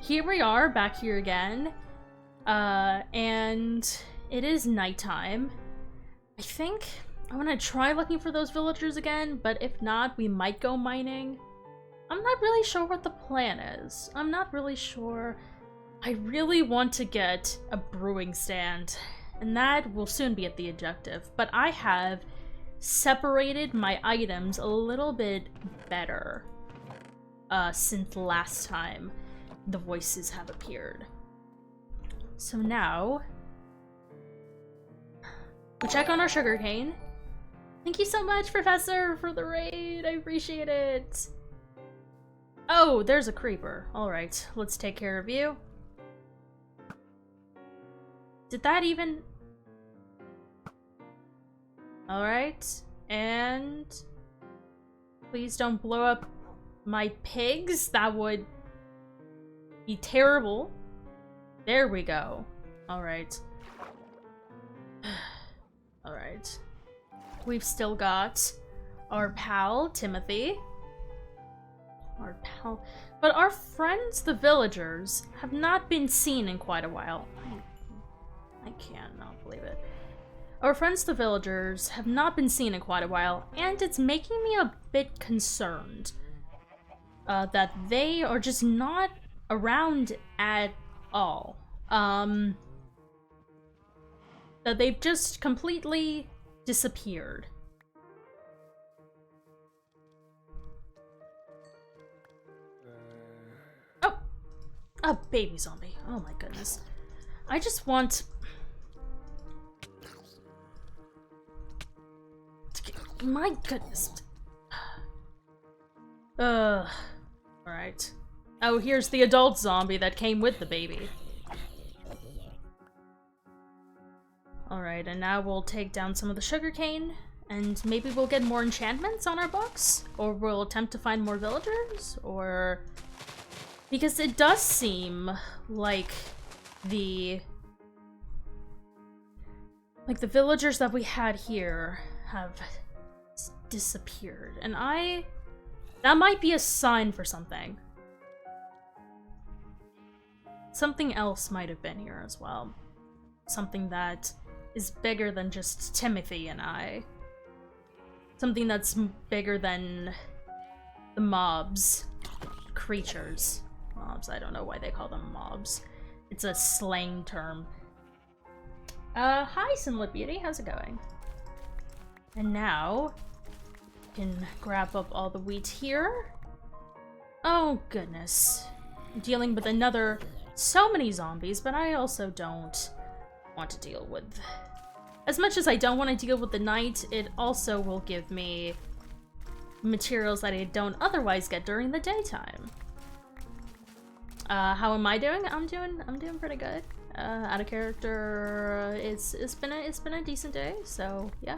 here we are, back here again. And it is nighttime. I think I want to try looking for those villagers again, but if not, we might go mining. I'm not really sure what the plan is. I'm not really sure. I really want to get a brewing stand, and that will soon be at the objective, but I have separated my items a little bit better since last time the voices have appeared. So now, we check on our sugarcane. Thank you so much, Professor, for the raid. I appreciate it. Oh, there's a creeper. Alright, let's take care of you. Did that even... Alright, and... Please don't blow up my pigs. That would be terrible. There we go. Alright. Alright. We've still got our pal, Timothy. Our pal. But our friends, the villagers, have not been seen in quite a while. I cannot believe it. Our friends, the villagers, have not been seen in quite a while, and it's making me a bit concerned that they are just not around at all. That they've just completely disappeared. Oh! A baby zombie. Oh my goodness. I just want... My goodness. Alright. Oh, here's the adult zombie that came with the baby. Alright, and now we'll take down some of the sugarcane, and maybe we'll get more enchantments on our books? Or we'll attempt to find more villagers? Or... Because it does seem like the villagers that we had here have disappeared, and that might be a sign for something. Something else might have been here as well. Something that is bigger than just Timothy and I. Something that's bigger than the mobs. Creatures. Mobs, I don't know why they call them mobs. It's a slang term. Hi, Sunlit Beauty, how's it going? And now, we can grab up all the wheat here. Oh, goodness. I'm dealing with so many zombies, but I also don't want to deal with... As much as I don't want to deal with the night, it also will give me materials that I don't otherwise get during the daytime. How am I doing? I'm doing pretty good. Out of character, it's been a decent day, so yeah.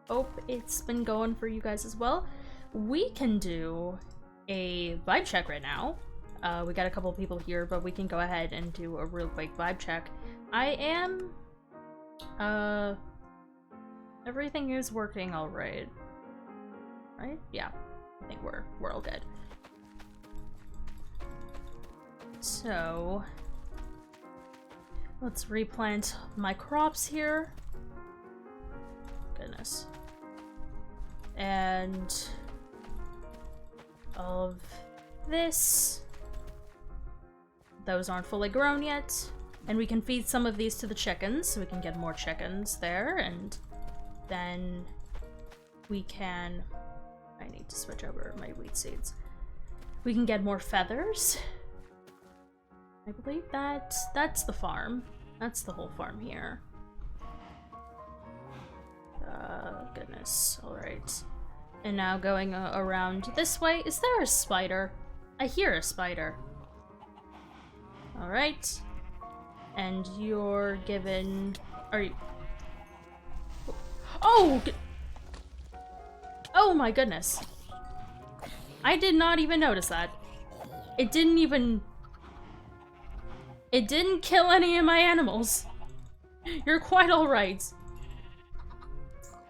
Hope it's been going for you guys as well. We can do a vibe check right now. We got a couple of people here, but we can go ahead and do a real quick vibe check. Everything is working all right. Right? Yeah, I think we're all good. So, let's replant my crops here. Goodness. And all of this. Those aren't fully grown yet. And we can feed some of these to the chickens, so we can get more chickens there, and then we can... I need to switch over my wheat seeds. We can get more feathers. I believe that's the farm. That's the whole farm here. Goodness. Alright. And now going around this way. Is there a spider? I hear a spider. Alright. And you're given... Are you... Oh! Oh my goodness. I did not even notice that. It didn't kill any of my animals. You're quite alright.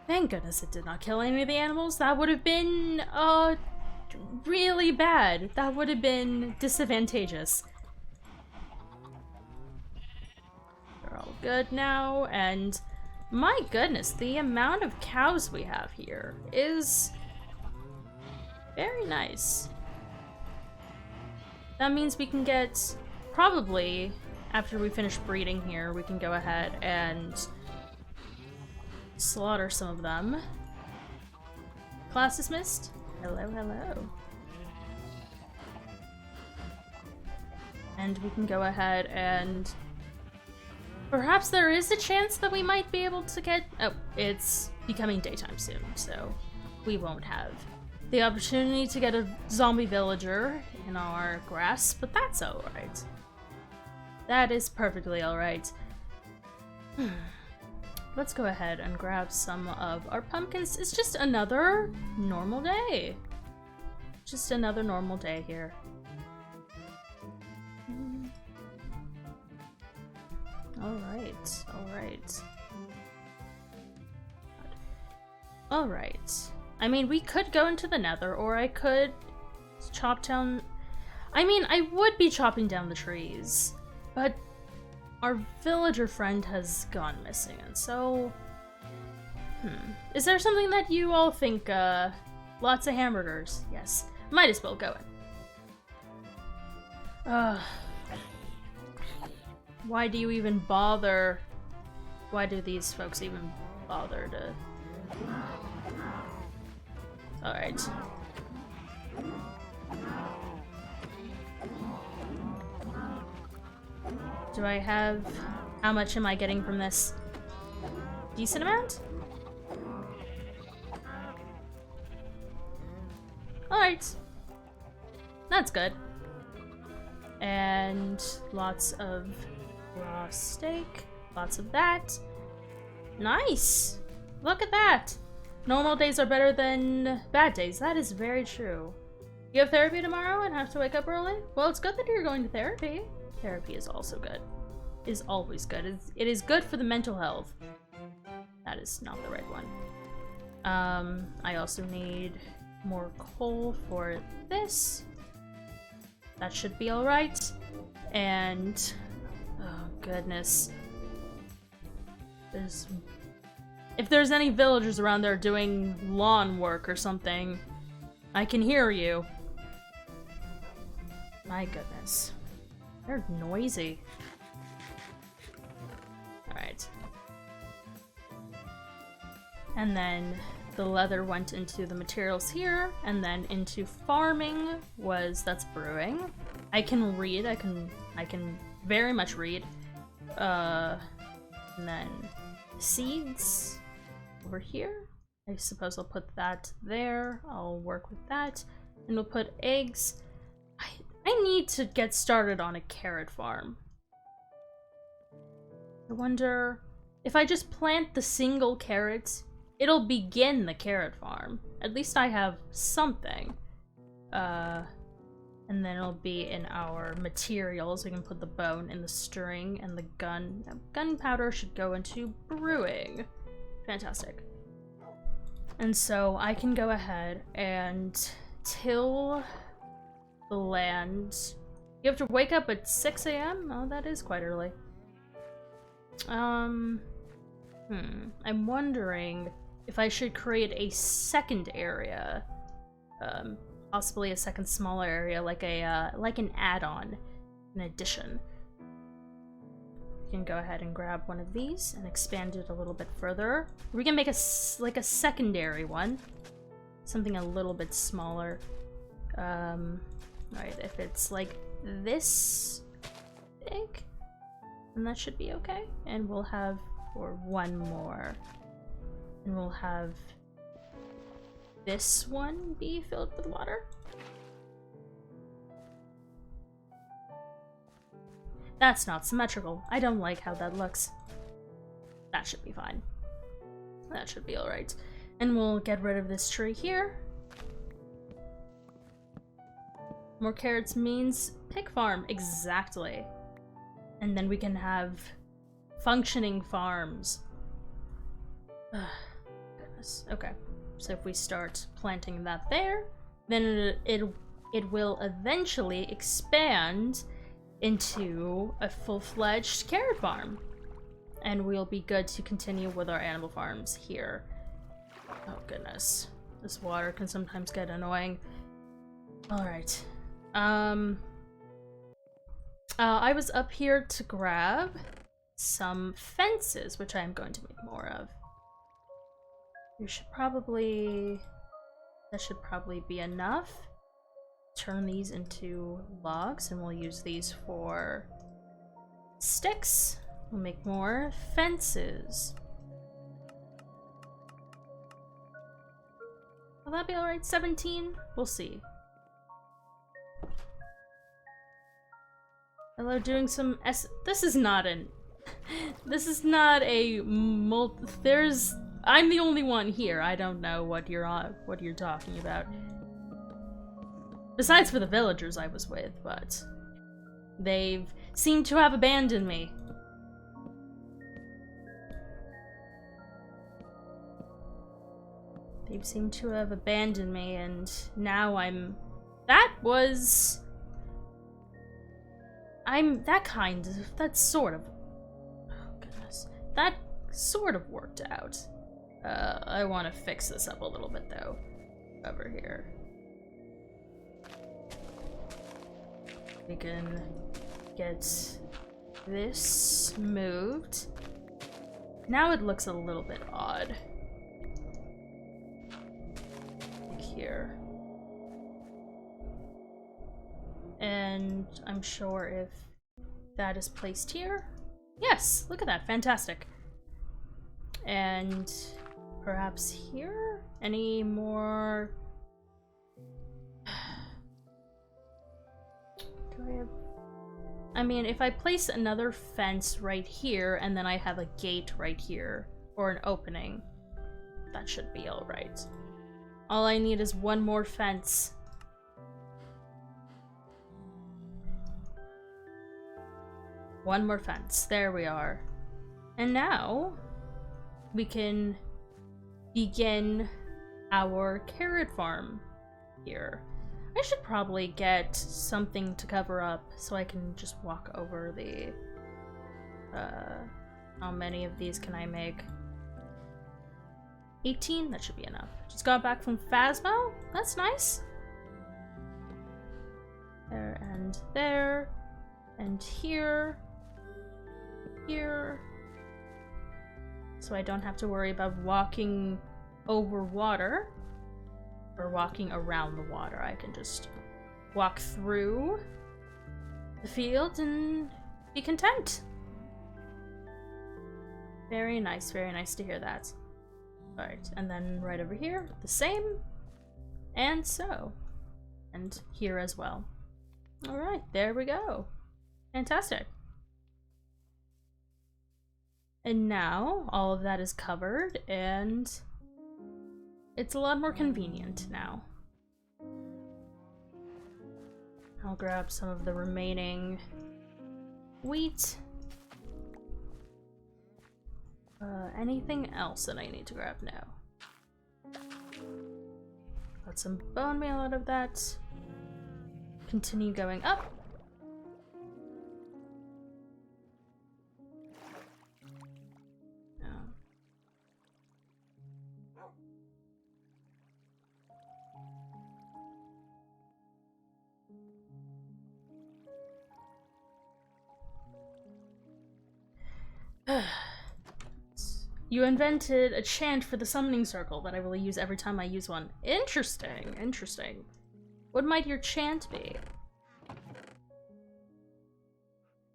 Thank goodness it did not kill any of the animals. That would have been, really bad. That would have been disadvantageous. They're all good now, and my goodness, the amount of cows we have here is very nice. That means we can get, probably, after we finish breeding here, we can go ahead and slaughter some of them. Class dismissed. Hello, hello. And we can go ahead and perhaps there is a chance that we might be able to get... Oh, it's becoming daytime soon, so we won't have the opportunity to get a zombie villager in our grass, but that's alright. That is perfectly alright. Let's go ahead and grab some of our pumpkins. It's just another normal day. Just another normal day here. Alright, alright. Alright. I mean, we could go into the nether, or I could chop down... I mean, I would be chopping down the trees, but our villager friend has gone missing, and so... Is there something that you all think, lots of hamburgers? Yes. Might as well go in. Why do you even bother? Why do these folks even bother to... Alright. Do I have... How much am I getting from this? Decent amount? Alright. That's good. And lots of raw steak. Lots of that. Nice! Look at that! Normal days are better than bad days. That is very true. You have therapy tomorrow and have to wake up early? Well, it's good that you're going to therapy. Therapy is also good. It is always good. It is good for the mental health. That is not the right one. I also need more coal for this. That should be alright. And... oh, goodness. If there's any villagers around there doing lawn work or something, I can hear you. My goodness. They're noisy. Alright. And then the leather went into the materials here, and then into farming that's brewing. I can read, I can very much read. And then seeds over here. I suppose I'll put that there. I'll work with that. And we'll put eggs. I need to get started on a carrot farm. I wonder if I just plant the single carrots, it'll begin the carrot farm. At least I have something. And then it'll be in our materials. We can put the bone in the string and the gun. Now, gunpowder should go into brewing. Fantastic. And so I can go ahead and till the land. You have to wake up at 6 a.m.? Oh, that is quite early. I'm wondering if I should create a second area. Possibly a second smaller area, like an add-on, an addition. We can go ahead and grab one of these and expand it a little bit further. We can make a secondary one, something a little bit smaller. Right, if it's like this big, then that should be okay. And we'll have for one more, and we'll have this one be filled with water. That's not symmetrical. I don't like how that looks. That should be fine. That should be alright. And we'll get rid of this tree here. More carrots means pig farm. Exactly. And then we can have functioning farms. Goodness. Okay. So if we start planting that there, then it will eventually expand into a full-fledged carrot farm. And we'll be good to continue with our animal farms here. Oh goodness. This water can sometimes get annoying. Alright. I was up here to grab some fences, which I am going to make more of. That should probably be enough. Turn these into logs, and we'll use these for sticks. We'll make more fences. Will that be alright? 17? We'll see. Hello, doing some this is not a I'm the only one here. I don't know what you're talking about. Besides for the villagers I was with, but they've seemed to have abandoned me. They've seemed to have abandoned me, and now that sort of, oh goodness, that sort of worked out. I want to fix this up a little bit though, over here. We can get this moved. Now it looks a little bit odd. Like here. And I'm sure if that is placed here. Yes, look at that, fantastic. And perhaps here? Any more? I mean, if I place another fence right here, and then I have a gate right here, or an opening, that should be alright. All I need is one more fence. One more fence. There we are. And now, we can begin our carrot farm here. I should probably get something to cover up so I can just walk over the... how many of these can I make? 18? That should be enough. Just got back from Phasmo? That's nice. There and there. And here. Here. So I don't have to worry about walking over water. Or walking around the water. I can just walk through the field and be content. Very nice to hear that. Alright, and then right over here, the same. And so. And here as well. Alright, there we go. Fantastic. And now, all of that is covered, and it's a lot more convenient now. I'll grab some of the remaining wheat. Anything else that I need to grab now? Got some bone meal out of that. Continue going up. You invented a chant for the summoning circle that I will use every time I use one. Interesting, interesting. What might your chant be?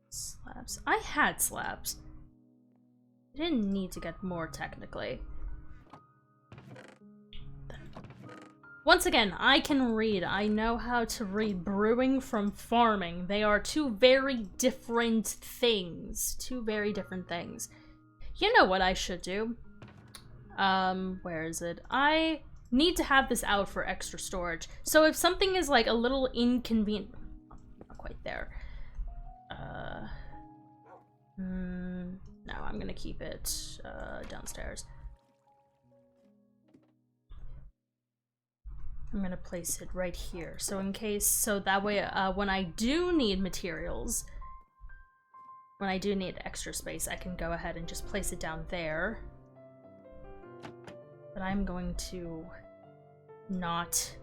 Slabs. I had slabs. I didn't need to get more technically. Once again, I can read. I know how to read brewing from farming. They are two very different things. Two very different things. You know what I should do? Where is it? I need to have this out for extra storage. So if something is like a little inconvenient, not quite there. No, I'm gonna keep it downstairs. I'm gonna place it right here. So in case, so that way, when I do need materials, when I do need extra space, I can go ahead and just place it down there. But I'm going to not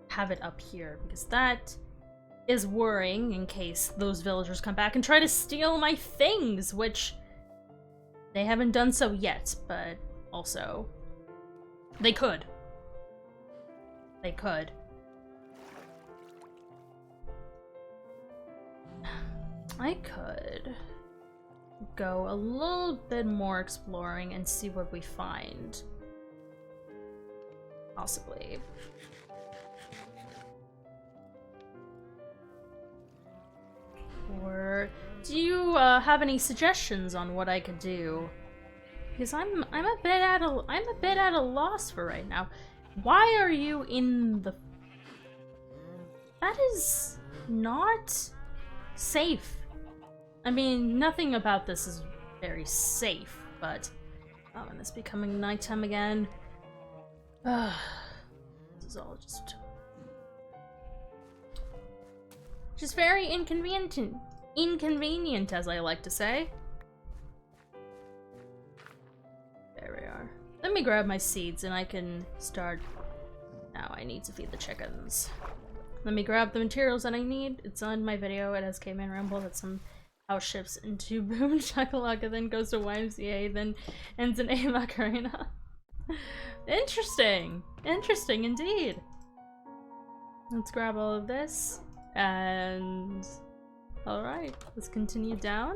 have it up here, because that is worrying in case those villagers come back and try to steal my things, which they haven't done so yet, but also they could. They could. I could go a little bit more exploring and see what we find. Possibly. Or do you have any suggestions on what I could do? Because I'm a bit at a loss for right now. Why are you in the... That is not safe. I mean, nothing about this is very safe, but... Oh, and it's becoming nighttime again. This is all just very inconvenient, as I like to say. There we are. Let me grab my seeds and I can start. Now I need to feed the chickens. Let me grab the materials that I need. It's on my video. It has Caveman Ramble. That's some house ships into Boom Shakalaka, then goes to YMCA, then ends in A Macarena. Interesting. Interesting indeed. Let's grab all of this. And... Alright, let's continue down.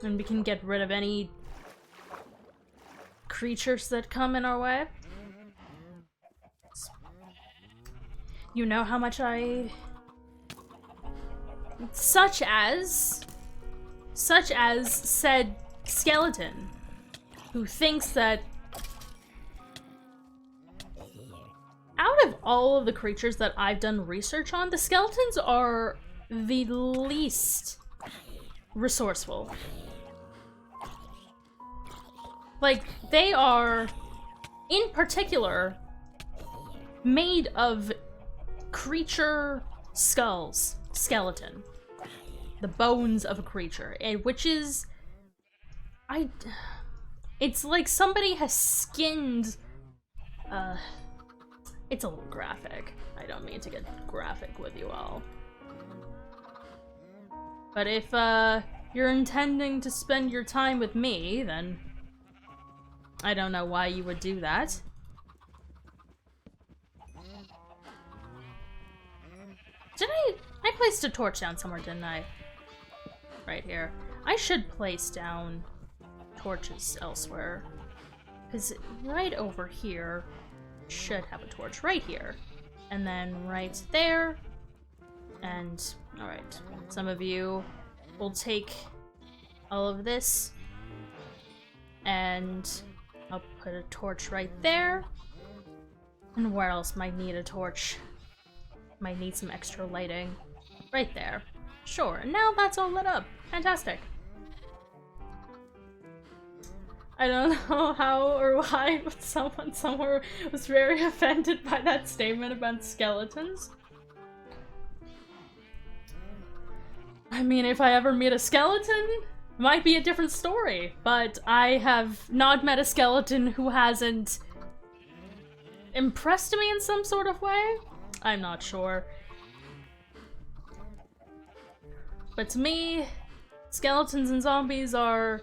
And we can get rid of any creatures that come in our way. You know how much I... Such as said skeleton, who thinks that out of all of the creatures that I've done research on, the skeletons are the least resourceful. Like, they are, in particular, made of creature skulls. Skeleton. The bones of a creature. Which is... It's like somebody has skinned... It's a little graphic. I don't mean to get graphic with you all. But if, you're intending to spend your time with me, then... I don't know why you would do that. I placed a torch down somewhere, didn't I? Right here. I should place down torches elsewhere. Because right over here should have a torch right here. And then right there. And, alright. Some of you will take all of this. And I'll put a torch right there. And where else might need a torch? Might need some extra lighting. Right there. Sure, and now that's all lit up. Fantastic. I don't know how or why, but someone somewhere was very offended by that statement about skeletons. I mean, if I ever meet a skeleton, it might be a different story, but I have not met a skeleton who hasn't impressed me in some sort of way. I'm not sure. But to me, skeletons and zombies are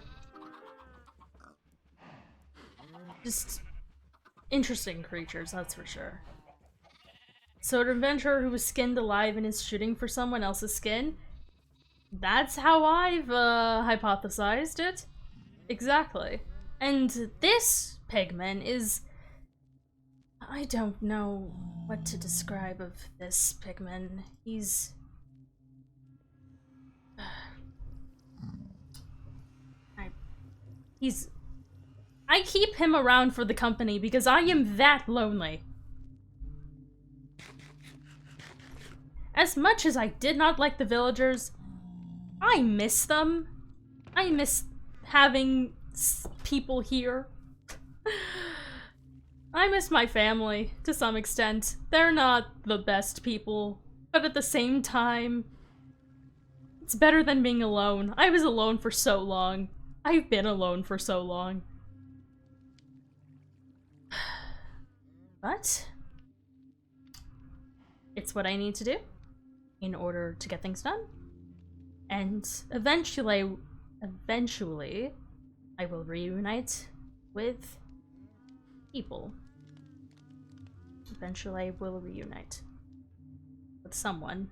just interesting creatures, that's for sure. So an adventurer who was skinned alive and is shooting for someone else's skin? That's how I've hypothesized it. Exactly. And this pigman is... I don't know what to describe of this pigman. He's... I keep him around for the company because I am that lonely. As much as I did not like the villagers, I miss them. I miss having people here. I miss my family, to some extent. They're not the best people, but at the same time, it's better than being alone. I was alone for so long. I've been alone for so long. But it's what I need to do in order to get things done. And eventually I will reunite with people. Eventually I will reunite with someone.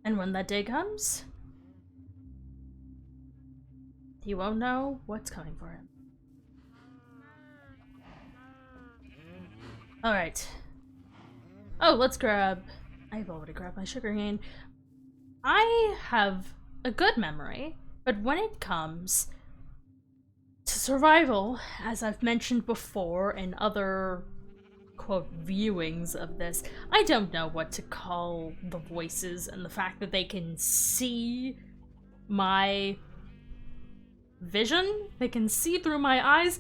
And when that day comes, he won't know what's coming for him. Alright. Oh, let's grab... I've already grabbed my sugar cane. I have a good memory, but when it comes to survival, as I've mentioned before in other, quote, viewings of this, I don't know what to call the voices and the fact that they can see my vision, they can see through my eyes.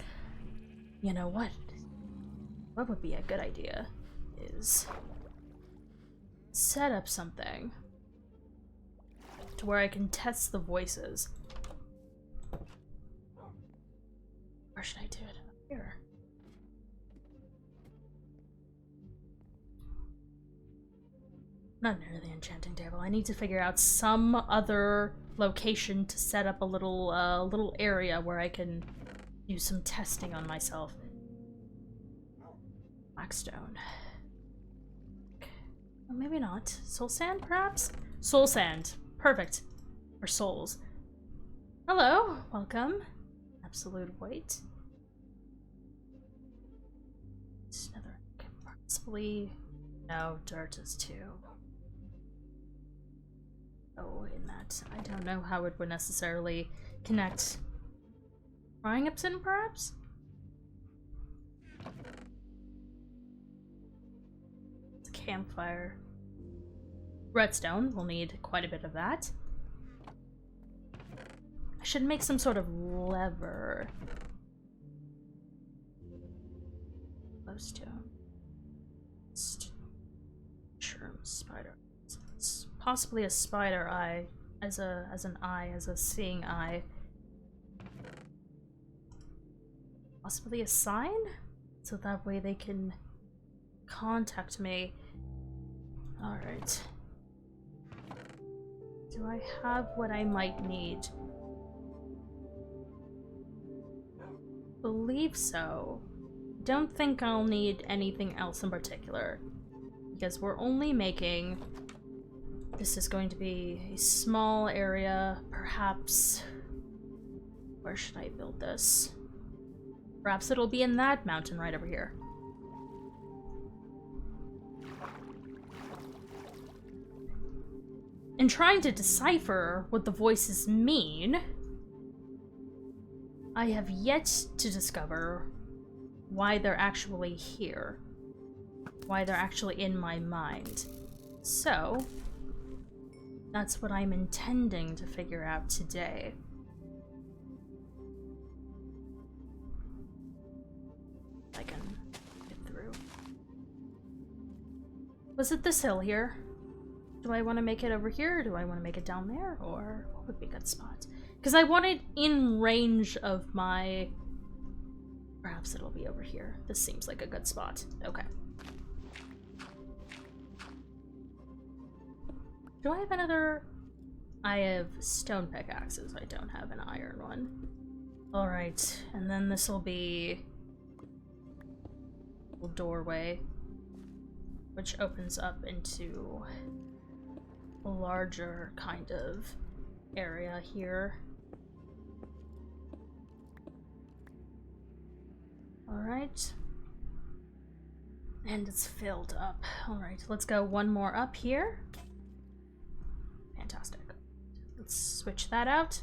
You know what? What would be a good idea is set up something to where I can test the voices. Where should I do it? Up here. Not near the enchanting table. I need to figure out some other location to set up a little area where I can do some testing on myself. Blackstone. Or maybe not. Soul sand, perhaps? Soul sand. Perfect. Or souls. Hello. Welcome. Absolute white. Another. Possibly. No, dirt is too. Oh, in that. I don't know how it would necessarily connect. Frying Epson, perhaps? It's a campfire. Redstone, we'll need quite a bit of that. I should make some sort of lever. Glowstone. Shroom spider. It's possibly a spider eye as a seeing eye. Possibly a sign? So that way they can contact me. Alright. Do I have what I might need? Believe so. Don't think I'll need anything else in particular. Because we're only making... This is going to be a small area, perhaps... Where should I build this? Perhaps it'll be in that mountain right over here. In trying to decipher what the voices mean, I have yet to discover why they're actually here. Why they're actually in my mind. So, that's what I'm intending to figure out today. I can get through. Was it this hill here? Do I want to make it over here, or do I want to make it down there, or what would be a good spot? Because I want it in range of my... Perhaps it'll be over here. This seems like a good spot. Okay. Do I have another... I have stone pickaxes. I don't have an iron one. Alright, and then this will be... a doorway, which opens up into a larger kind of area here. Alright. And it's filled up. Alright, let's go one more up here. Fantastic. Let's switch that out.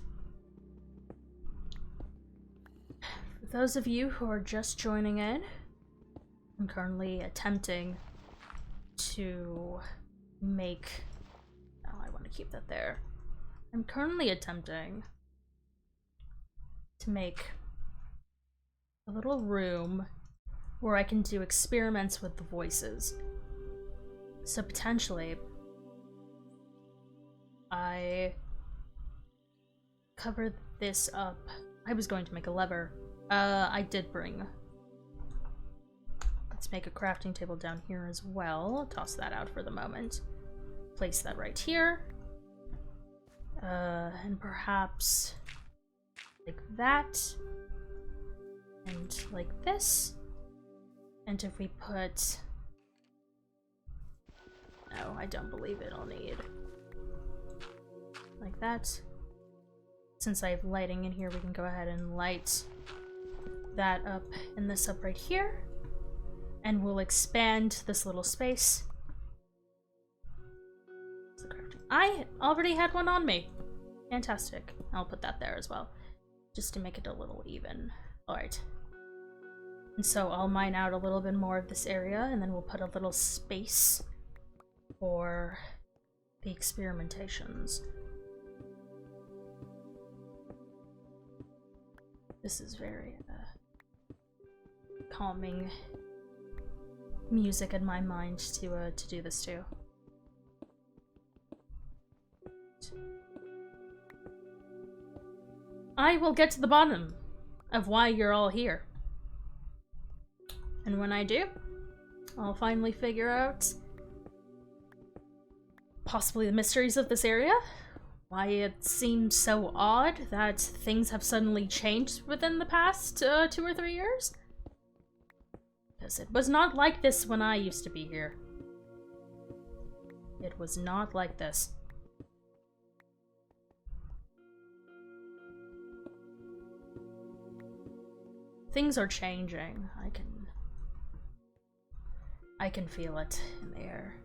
For those of you who are just joining in, I'm currently attempting to make... Oh, I want to keep that there. I'm currently attempting to make a little room where I can do experiments with the voices. So potentially, I cover this up. I was going to make a lever. I did bring. Let's make a crafting table down here as well. Toss that out for the moment. Place that right here. And perhaps like that. And like this. And if we put... No, I don't believe it'll need. Like that. Since I have lighting in here, we can go ahead and light that up and this up right here. And we'll expand this little space. I already had one on me. Fantastic. I'll put that there as well, just to make it a little even. Alright. And so I'll mine out a little bit more of this area, and then we'll put a little space for the experimentations. This is very calming music in my mind to do this to. I will get to the bottom of why you're all here. And when I do, I'll finally figure out possibly the mysteries of this area, why it seems so odd that things have suddenly changed within the past 2 or 3 years. Because it was not like this when I used to be here. It was not like this. Things are changing. I can feel it in the air.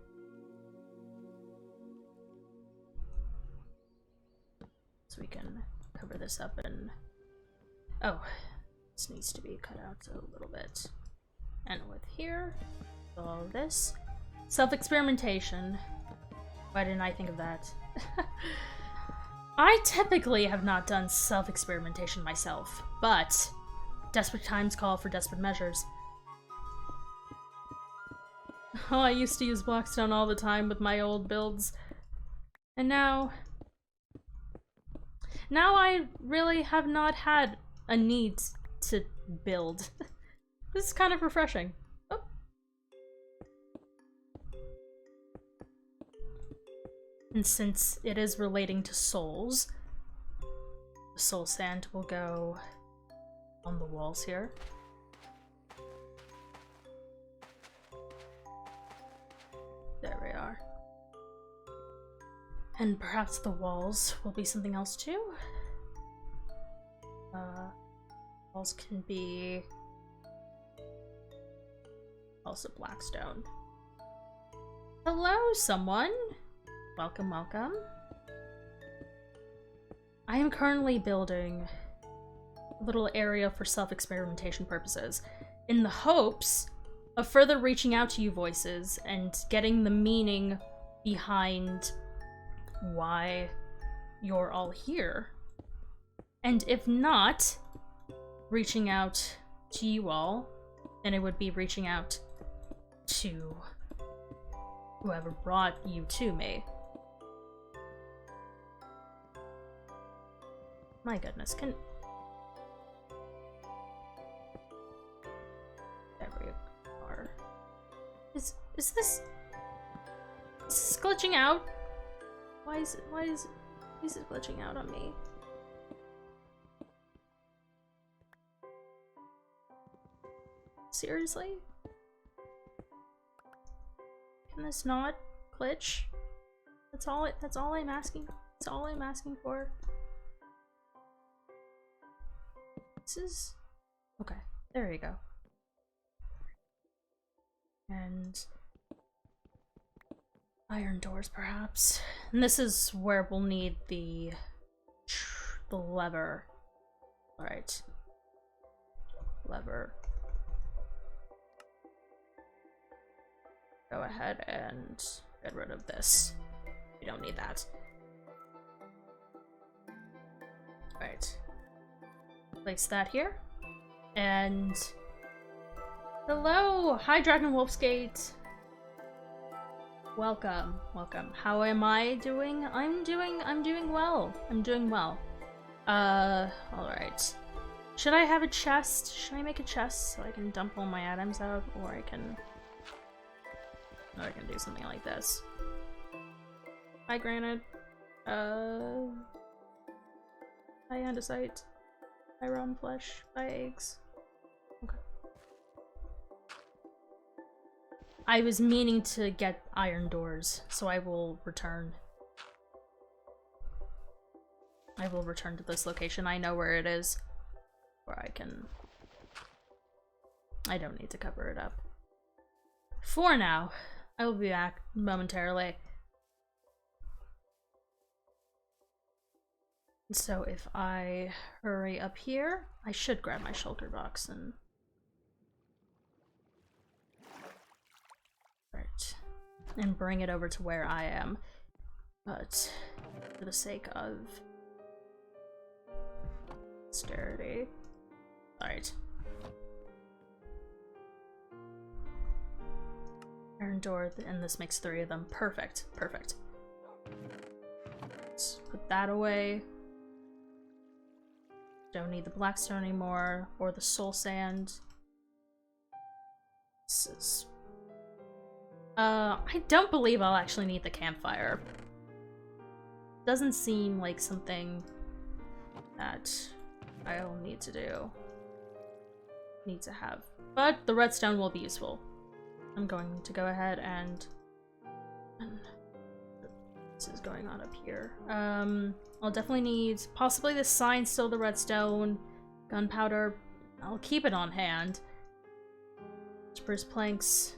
So we can cover this up and... Oh, this needs to be cut out a little bit. And with here, all this. Self-experimentation. Why didn't I think of that? I typically have not done self-experimentation myself, but desperate times call for desperate measures. Oh, I used to use Blockstone all the time with my old builds. And now I really have not had a need to build. This is kind of refreshing. Oh. And since it is relating to souls, the soul sand will go on the walls here. There we are. And perhaps the walls will be something else too? Walls can be also Blackstone. Hello, someone! Welcome, welcome. I am currently building a little area for self-experimentation purposes, in the hopes of further reaching out to you voices and getting the meaning behind why you're all here. And if not reaching out to you all, then it would be reaching out to whoever brought you to me. My goodness, can... There we are. Is this glitching out? Why is it glitching out on me? Seriously? Can this not glitch? That's all I'm asking. That's all I'm asking for. This is... Okay, there you go. And... iron doors, perhaps. And this is where we'll need the lever. Alright. Lever. Go ahead and get rid of this. We don't need that. Alright. Place that here. And hello! Hi, Dragon Wolfskate! Welcome, welcome. How am I doing? I'm doing well. I'm doing well. Alright. Should I have a chest? Should I make a chest so I can dump all my items out? Or I can do something like this. Hi, Granite. Hi, Andesite. Hi, rotten flesh. Hi, eggs. Okay. I was meaning to get iron doors, so I will return. I will return to this location. I know where it is. Where I can... I don't need to cover it up. For now, I will be back momentarily. So if I hurry up here, I should grab my shulker box and... Right. And bring it over to where I am. But for the sake of posterity. Alright. Iron door, and this makes 3 of them. Perfect. Perfect. Let's put that away. Don't need the blackstone anymore, or the soul sand. This is... I don't believe I'll actually need the campfire. Doesn't seem like something that I'll need to do. Need to have. But the redstone will be useful. I'm going to go ahead and this is going on up here. I'll definitely need possibly the sign, still the redstone, gunpowder. I'll keep it on hand. Spruce planks.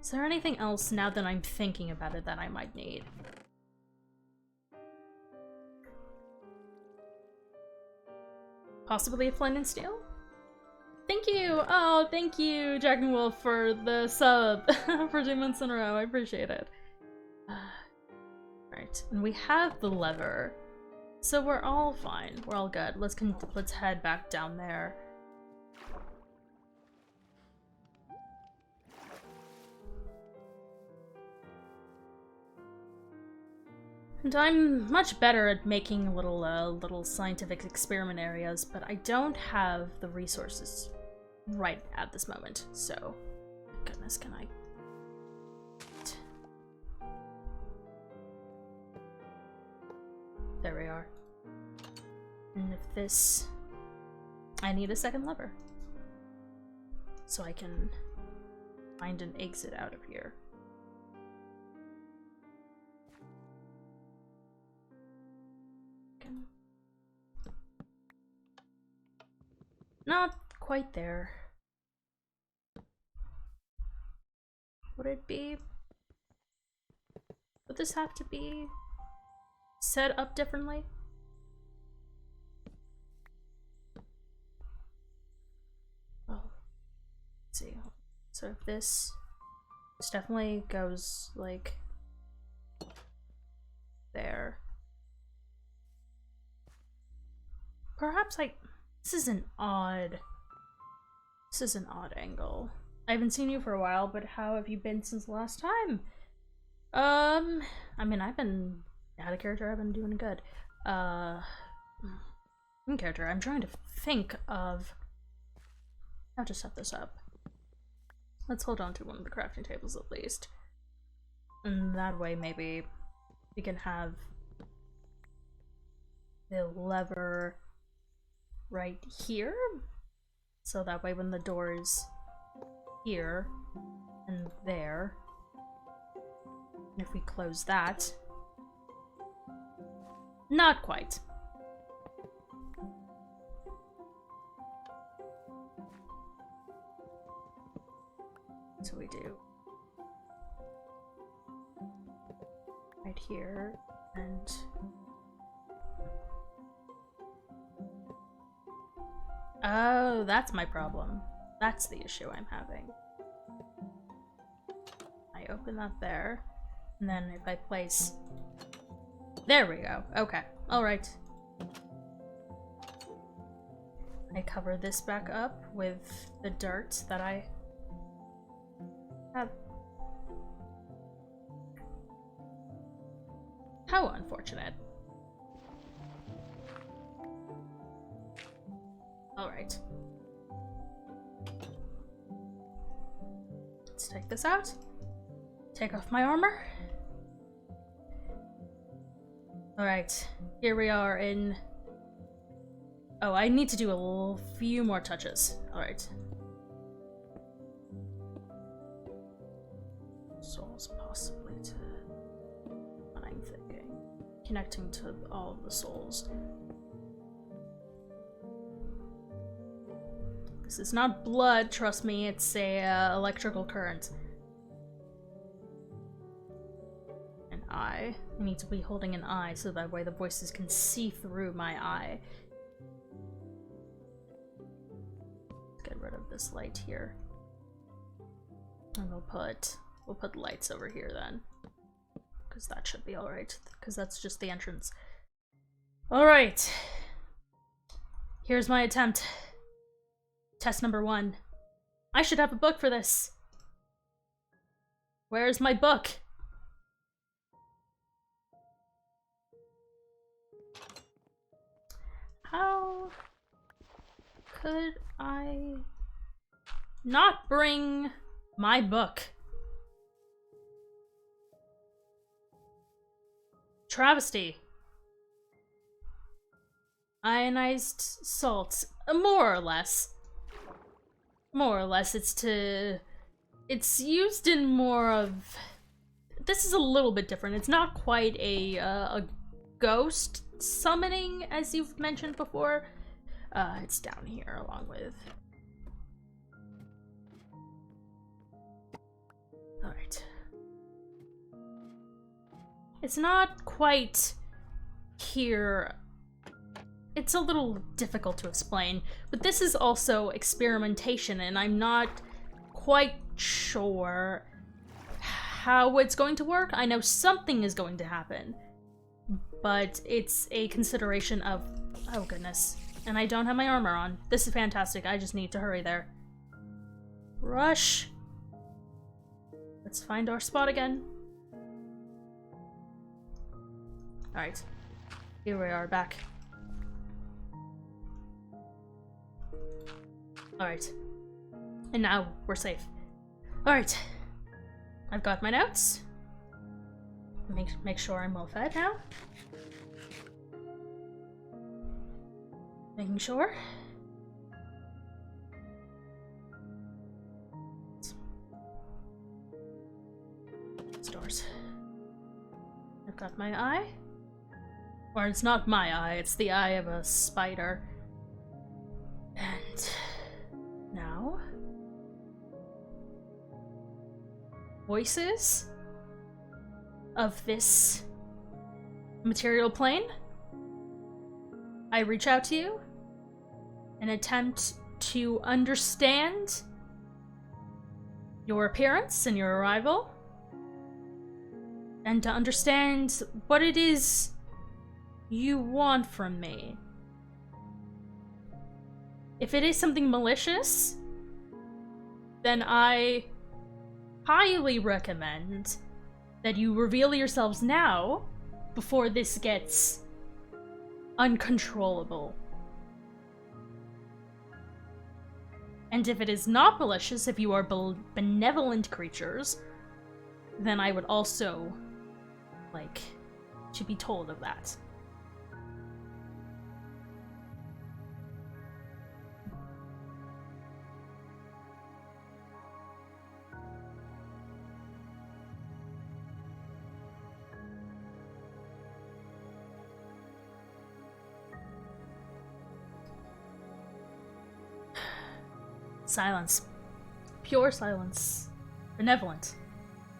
Is there anything else now that I'm thinking about it that I might need? Possibly a flint and steel? Thank you! Oh, thank you, Dragon Wolf, for the sub for 2 months in a row. I appreciate it. Right, and we have the lever, so we're all fine. We're all good. Let's head back down there. And I'm much better at making little scientific experiment areas, but I don't have the resources right at this moment, so... Goodness, can I... There we are. And if this... I need a second lever. So I can find an exit out of here. Not quite there. Would it be? Would this have to be set up differently? Oh, let's see. So if this definitely goes like there. Perhaps this is an odd angle. I haven't seen you for a while, but how have you been since the last time? I mean, I've been out of character. I've been doing good. In character, I'm trying to think of how to set this up. Let's hold on to one of the crafting tables at least. And that way, maybe we can have the lever right here, so that way when the door is here and there, and if we close that, not quite. So we do right here and oh, that's my problem. That's the issue I'm having. I open that there, and then if I place... There we go. Okay. Alright. I cover this back up with the dirt that I have. How unfortunate. Alright. Let's take this out. Take off my armor. Alright, here we are in... Oh, I need to do a few more touches. Alright. Souls possibly to... what I'm thinking. Connecting to all of the souls. This is not blood, trust me, it's a electrical current. I need to be holding an eye so that way the voices can see through my eye. Let's get rid of this light here. And we'll put lights over here then. Because that should be alright. Because that's just the entrance. Alright. Here's my attempt. Test number 1. I should have a book for this. Where's my book? How could I not bring my book? Travesty. Ionized salt. More or less. More or less, it's used in more of... This is a little bit different. It's not quite a ghost summoning, as you've mentioned before. It's down here along with... Alright. It's not quite here. It's a little difficult to explain, but this is also experimentation, and I'm not quite sure how it's going to work. I know something is going to happen, but it's a consideration of... Oh goodness. And I don't have my armor on. This is fantastic. I just need to hurry there. Rush! Let's find our spot again. Alright. Here we are, back. Alright. And now we're safe. Alright. I've got my notes. Make sure I'm well fed now. Making sure. Stores. I've got my eye. Or it's not my eye, it's the eye of a spider. And now voices of this material plane. I reach out to you and attempt to understand your appearance and your arrival, and to understand what it is you want from me. If it is something malicious, then I highly recommend that you reveal yourselves now before this gets uncontrollable. And if it is not malicious, if you are benevolent creatures, then I would also like to be told of that. Silence. Pure silence. Benevolent.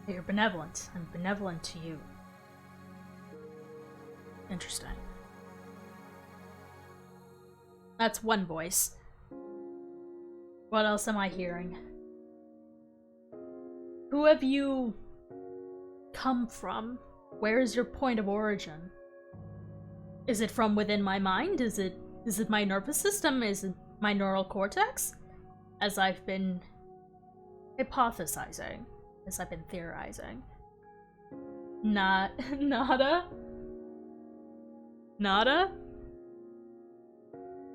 You're benevolent. I'm benevolent to you. Interesting. That's one voice. What else am I hearing? Who have you come from? Where is your point of origin? Is it from within my mind? Is it my nervous system? Is it my neural cortex, as I've been hypothesizing, as I've been theorizing. Nada? Nada?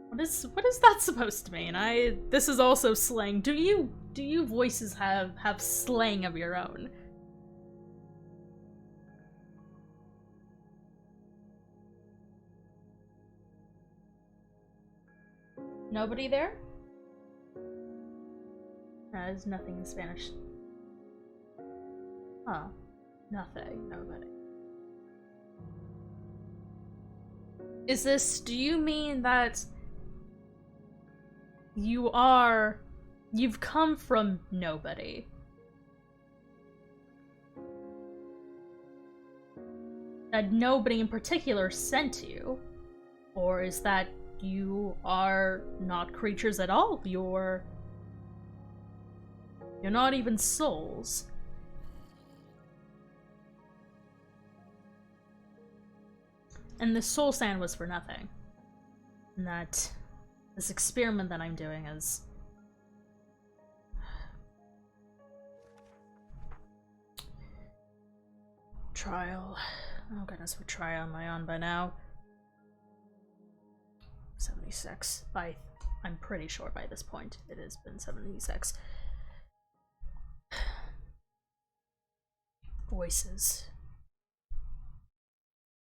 What is that supposed to mean? This is also slang. Do you voices have slang of your own? Nobody there? No, there's nothing in Spanish. Huh. Nothing. Nobody. Do you mean that you've come from nobody? That nobody in particular sent you? Or is that you are not creatures at all? You're not even souls. And the soul sand was for nothing. And that this experiment that I'm doing is trial. Oh goodness, what trial am I on by now? 76. I'm pretty sure by this point it has been 76. Voices.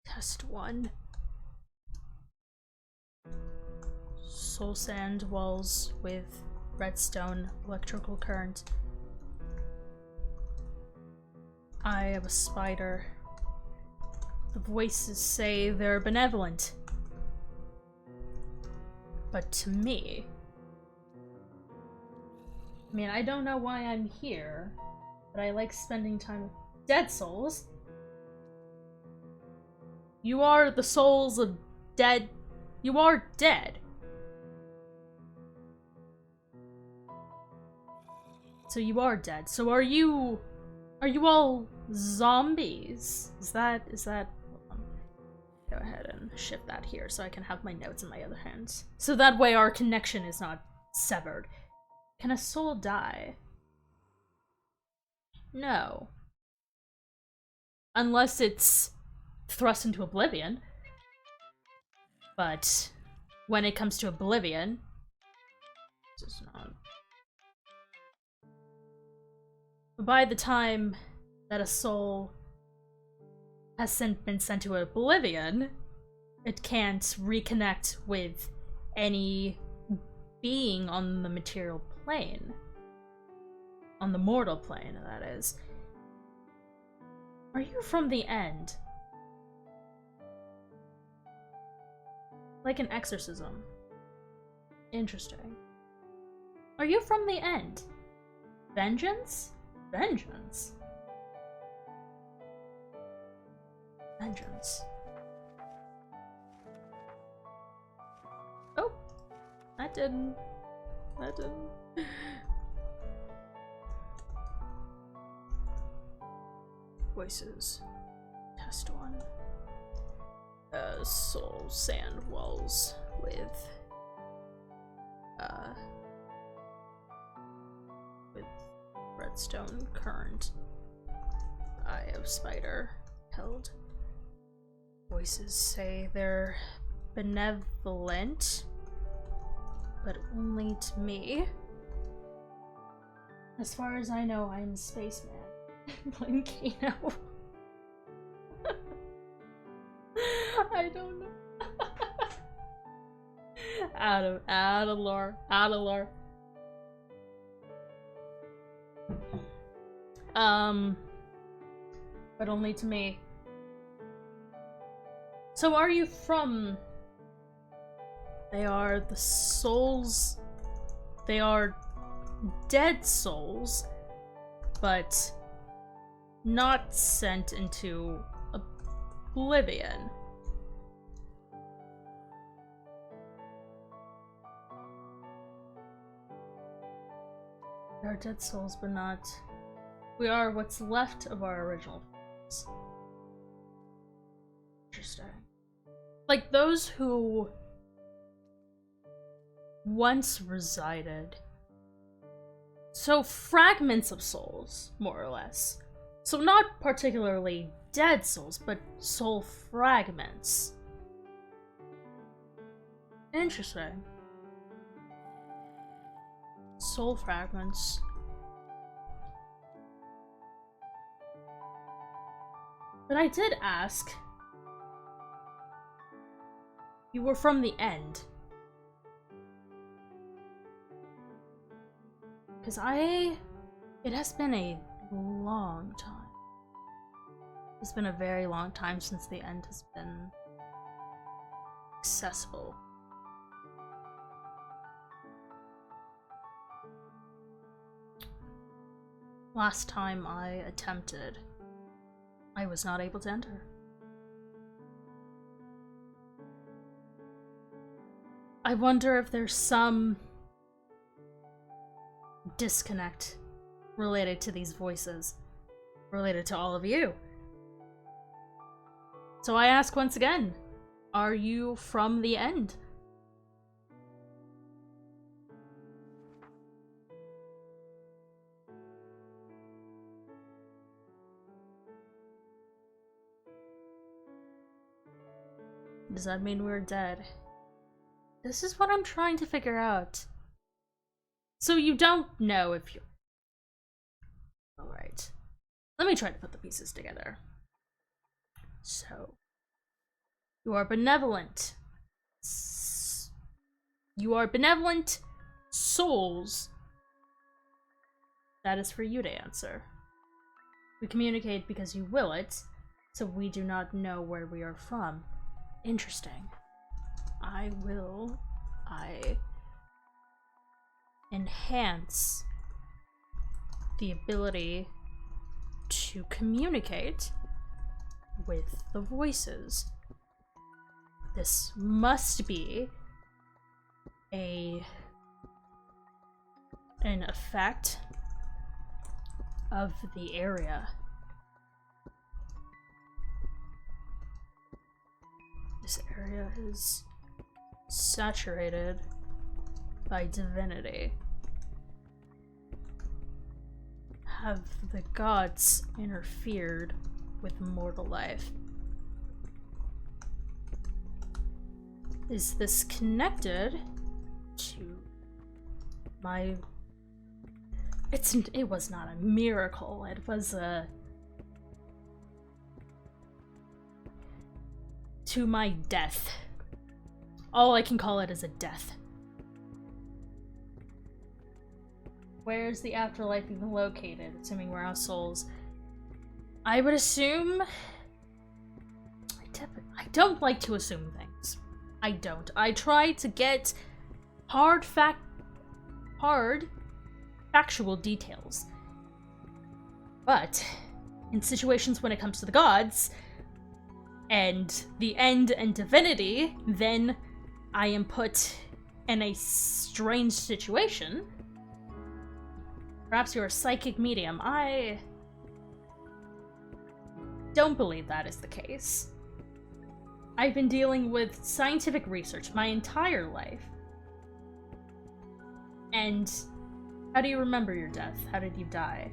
Test 1. Soul sand walls with redstone electrical current. Eye of a spider. The voices say they're benevolent. But to me, I mean, I don't know why I'm here, but I like spending time with dead souls. You are the souls of dead. You are dead. So you are dead. So are you all zombies? Is that Go ahead and shift that here so I can have my notes in my other hand. So that way our connection is not severed. Can a soul die? No. Unless it's thrust into oblivion. But when it comes to oblivion, it's not. But by the time that a soul has been sent to oblivion, it can't reconnect with any being on the material plane. On the mortal plane, that is. Are you from the end? Like an exorcism. Interesting. Are you from the end? Vengeance? Vengeance? Vengeance. Oh! That didn't. Voices. Test 1. Soul sand walls with redstone current. Eye of spider held. Voices say they're benevolent, but only to me. As far as I know, I'm a spaceman. Playing Kano. I don't know. out of lore. But only to me. So are you from... They are the souls... They are dead souls, but not sent into oblivion. We are dead souls, but not... We are what's left of our original forms. Interesting. Like those who once resided. So fragments of souls, more or less. So not particularly dead souls, but soul fragments. Interesting. Soul fragments. But I did ask. You were from the end. Because it has been a long time. It's been a very long time since the end has been accessible. Last time I attempted, I was not able to enter. I wonder if there's some disconnect related to these voices, related to all of you. So I ask once again, are you from the end? Does that mean we're dead? This is what I'm trying to figure out. So you don't know if you're... Alright. Let me try to put the pieces together. So... You are benevolent. You are benevolent souls. That is for you to answer. We communicate because you will it, so we do not know where we are from. Interesting. I enhance the ability to communicate with the voices. This must be an effect of the area. This area is saturated by divinity. Have the gods interfered with mortal life? Is this connected to my... It was not a miracle, it was a... to my death. All I can call it is a death. Where's the afterlife even located, assuming we're our souls? I would assume... I don't like to assume things. I don't. I try to get hard factual details. But in situations when it comes to the gods and the end and divinity, then I am put in a strange situation. Perhaps you're a psychic medium. I don't believe that is the case. I've been dealing with scientific research my entire life. And how do you remember your death? How did you die?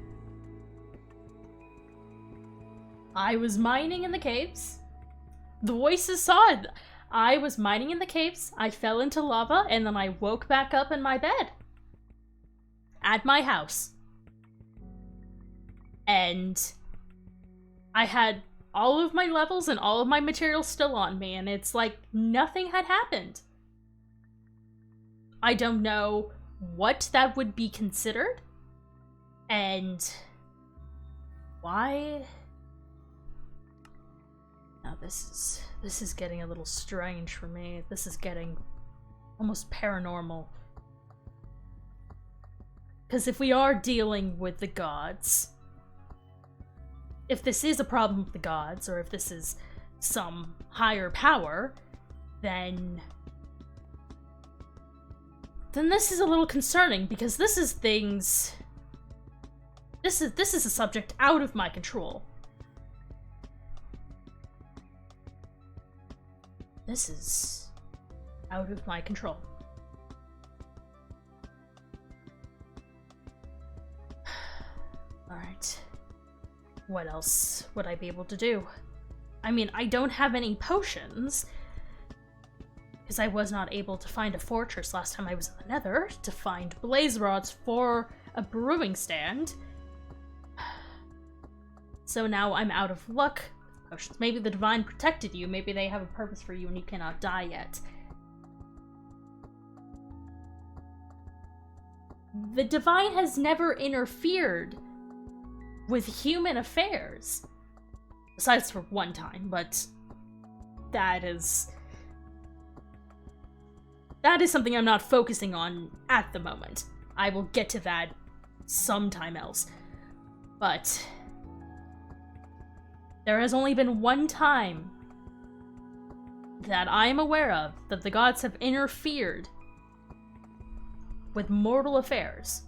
I was mining in the caves. The voices saw it. I was mining in the caves, I fell into lava, and then I woke back up in my bed. At my house. And I had all of my levels and all of my materials still on me, and it's like nothing had happened. I don't know what that would be considered, and why. Now this is getting a little strange for me. This is getting almost paranormal. Because if we are dealing with the gods, if this is a problem with the gods, or if this is some higher power, then this is a little concerning, because this is things... This is a subject out of my control. This is out of my control. what else would I be able to do? I mean, I don't have any potions, because I was not able to find a fortress last time I was in the Nether to find blaze rods for a brewing stand. So now I'm out of luck with potions. Maybe the Divine protected you, maybe they have a purpose for you and you cannot die yet. The Divine has never interfered with human affairs. Besides for one time, but that is something I'm not focusing on at the moment. I will get to that sometime else. But there has only been one time that I'm aware of that the gods have interfered with mortal affairs.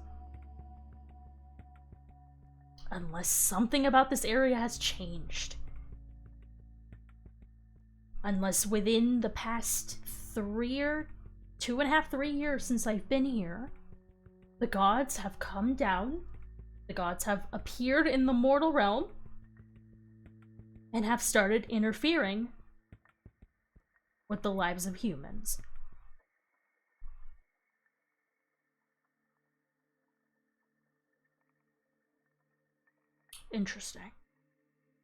Unless something about this area has changed. Unless within the past 2.5, 3 years since I've been here, the gods have come down, the gods have appeared in the mortal realm, and have started interfering with the lives of humans. Interesting.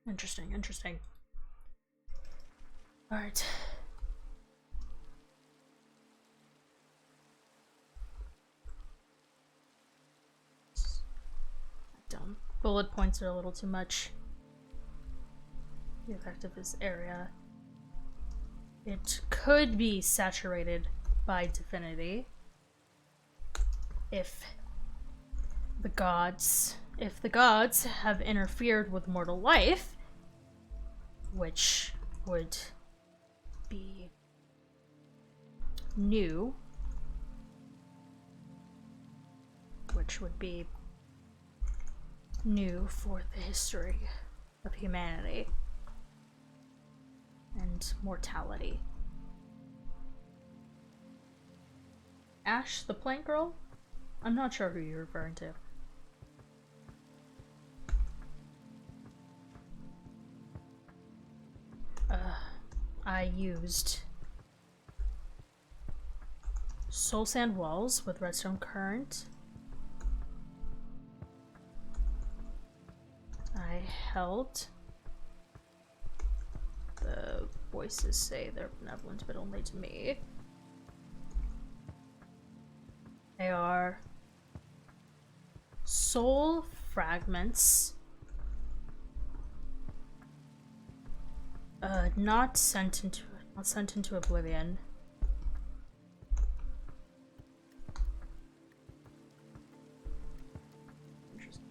Interesting. Alright. Dumb. Bullet points are a little too much. The effect of this area. It could be saturated by divinity if the gods have interfered with mortal life, which would be new, for the history of humanity and mortality. Ash, the plant girl? I'm not sure who you're referring to. I used soul sand walls with redstone current. I held. The voices say they're benevolent, but only to me. They are soul fragments. Not sent into oblivion. Interesting.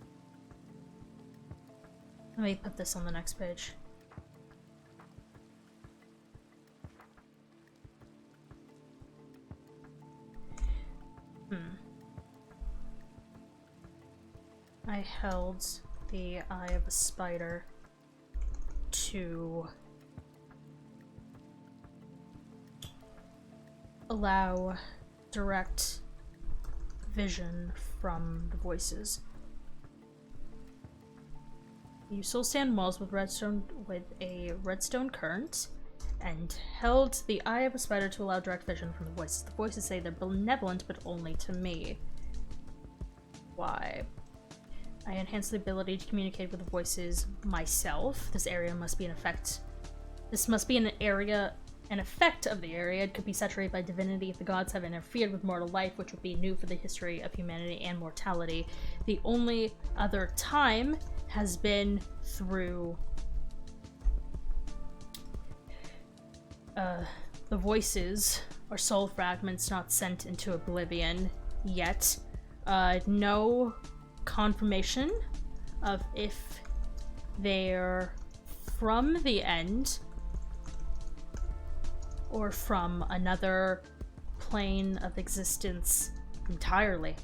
Let me put this on the next page. I held the eye of a spider to allow direct vision from the voices. You soul sand walls with a redstone current, and held the eye of a spider to allow direct vision from the voices. The voices say they're benevolent, but only to me. Why? I enhance the ability to communicate with the voices myself. This area must be an effect. This must be an effect of the area. It could be saturated by divinity if the gods have interfered with mortal life, which would be new for the history of humanity and mortality. The only other time has been through the voices or soul fragments not sent into oblivion yet. No confirmation of if they're from the end or from another plane of existence entirely.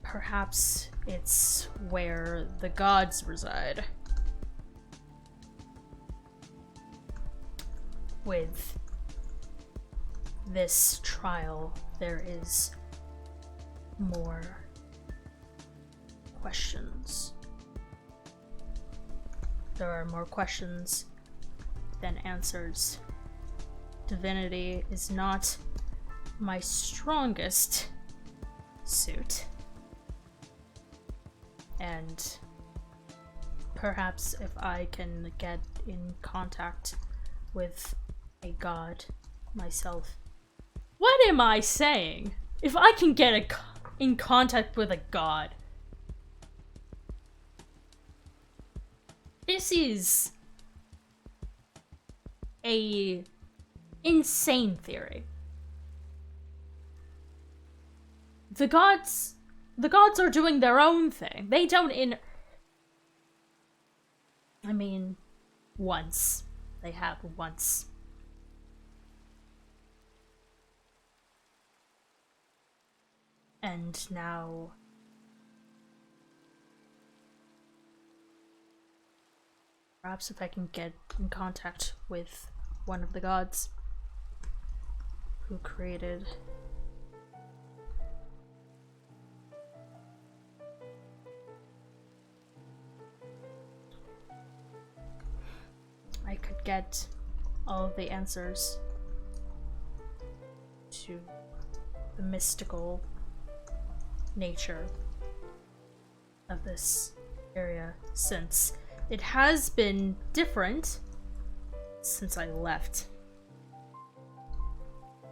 Perhaps it's where the gods reside. With this trial, there is more questions. There are more questions than answers. Divinity is not my strongest suit. And perhaps if I can get in contact with a god myself. What am I saying? If I can get in contact with a god. This is a insane theory. The gods are doing their own thing. They don't I mean, once. They have once. And now... perhaps if I can get in contact with one of the gods who created... I could get all of the answers to the mystical nature of this area, since it has been different since I left.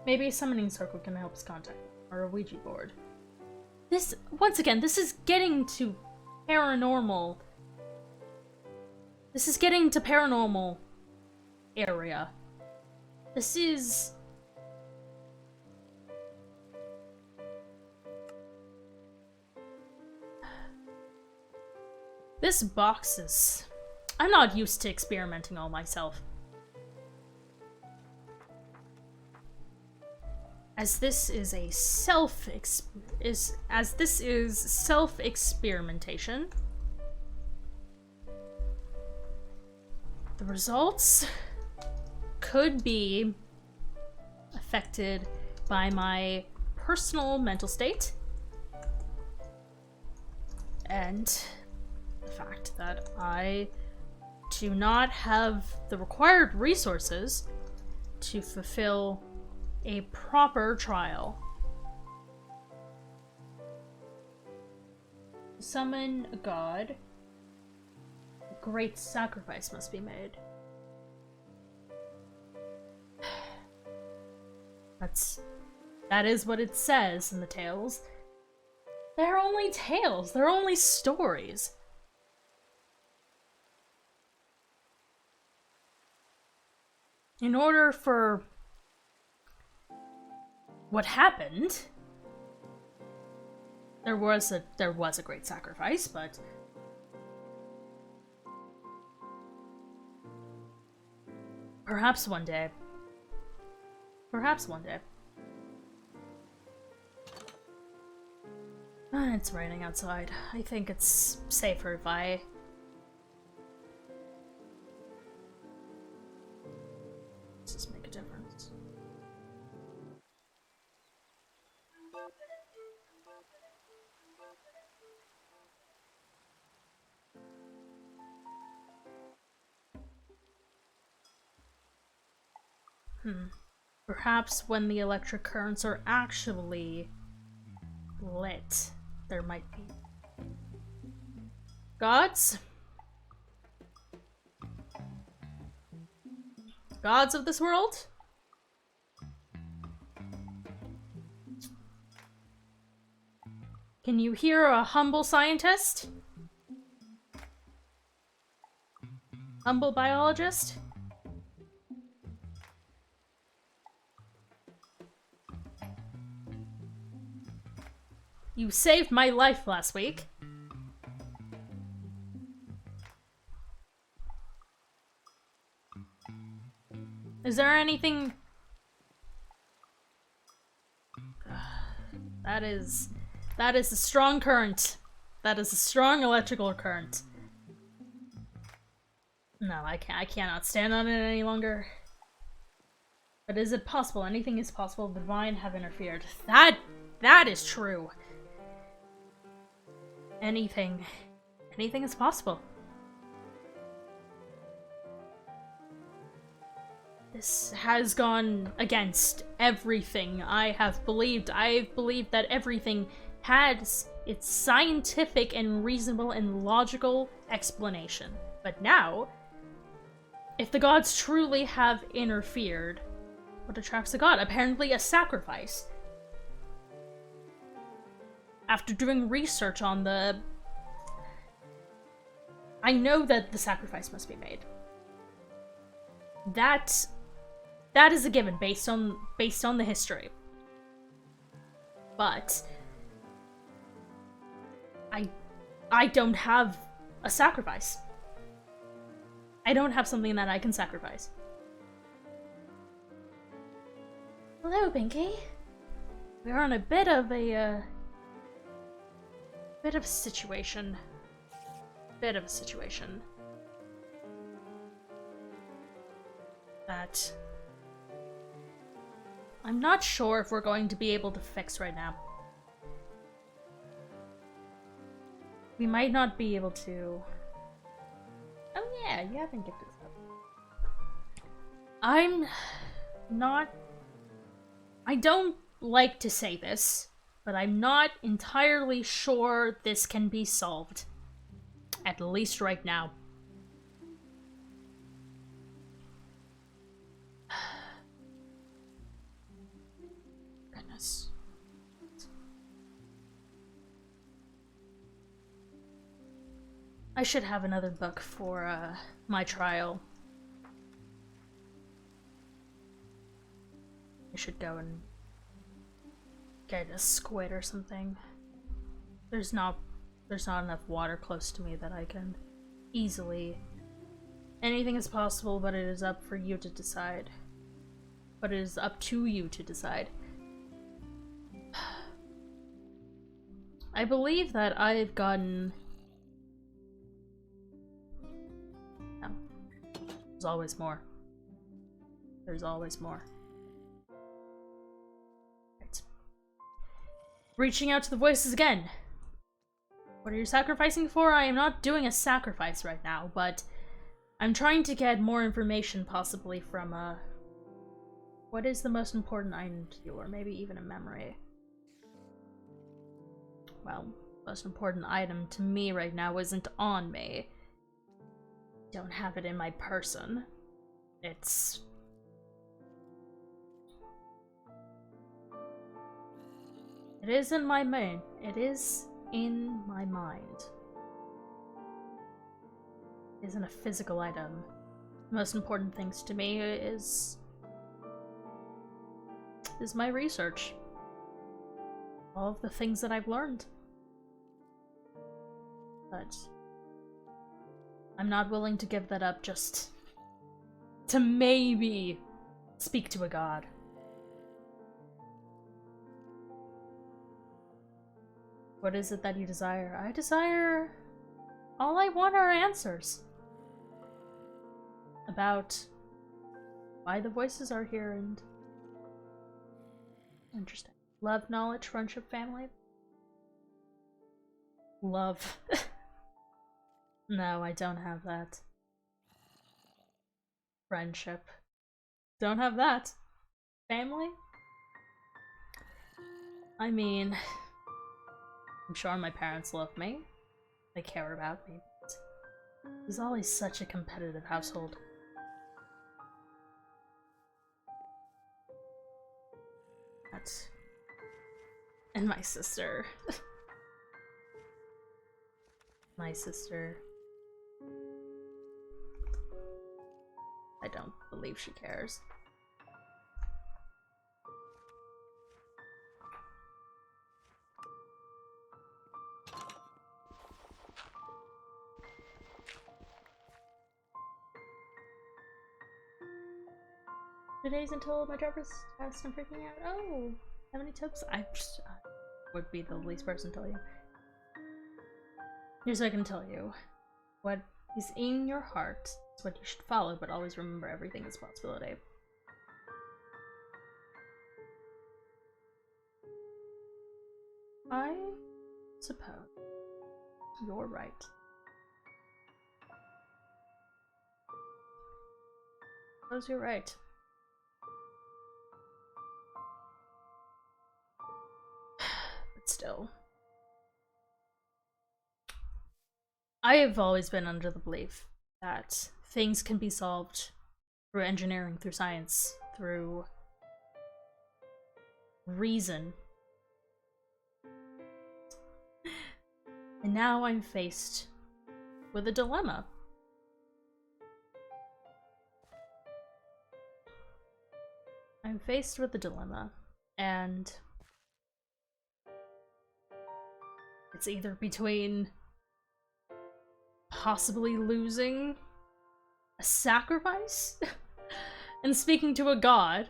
Maybe a summoning circle can help us contact, or a Ouija board. This, once again, this is getting to paranormal. This is getting to paranormal area. This is... this box is... I'm not used to experimenting all myself. As this is a self-experimentation, the results could be affected by my personal mental state and the fact that I do not have the required resources to fulfill a proper trial. To summon a god, a great sacrifice must be made. That is what it says in the tales. They're only tales, they're only stories. In order for what happened, there was a great sacrifice, but perhaps one day. Perhaps one day. It's raining outside. I think it's safer if I... Does this make a difference? Perhaps when the electric currents are actually lit, there might be gods? Gods of this world? Can you hear a humble scientist? Humble biologist? You saved my life last week. Is there anything... That is a strong current. That is a strong electrical current. No, I cannot stand on it any longer. But is it possible? Anything is possible. The divine have interfered. That is true. anything is possible. This has gone against everything I have believed. I've believed that everything has its scientific and reasonable and logical explanation. But now, if the gods truly have interfered, what attracts a god? Apparently a sacrifice. After doing research on the... I know that the sacrifice must be made. That is a given based on the history. But I don't have a sacrifice. I don't have something that I can sacrifice. Hello, Pinky. We're on a bit of a situation. Bit of a situation. That I'm not sure if we're going to be able to fix right now. We might not be able to... Oh yeah, you haven't gifted stuff. I'm not... I don't like to say this, but I'm not entirely sure this can be solved. At least right now. Goodness. I should have another book for my trial. I should go and get a squid or something. There's not enough water close to me that I can easily... Anything is possible, but it is up for you to decide. But it is up to you to decide. I believe that I've gotten... No. There's always more. There's always more. Right. Reaching out to the voices again. What are you sacrificing for? I am not doing a sacrifice right now, but I'm trying to get more information possibly from, what is the most important item to you, or maybe even a memory? Well, most important item to me right now isn't on me. Don't have it in my person. It's... It is in my mind. It is in my mind. It isn't a physical item. The most important things to me is my research. All of the things that I've learned. But I'm not willing to give that up just to maybe speak to a god. What is it that you desire? I desire... All I want are answers. About why the voices are here and... Interesting. Love, knowledge, friendship, family? Love. No, I don't have that. Friendship. Don't have that. Family? I mean... I'm sure my parents love me. They care about me. But it was always such a competitive household. That... And my sister. My sister. I don't believe she cares. Today's until my driver's test. I'm freaking out. Oh, have any tips? I would be the least person to tell you. Here's what I can tell you. What is in your heart is what you should follow, but always remember everything is a possibility. I suppose. you're right. Suppose you're right. But still. I have always been under the belief that things can be solved through engineering, through science, through reason. And now I'm faced with a dilemma. I'm faced with a dilemma, and it's either between possibly losing a sacrifice and speaking to a god,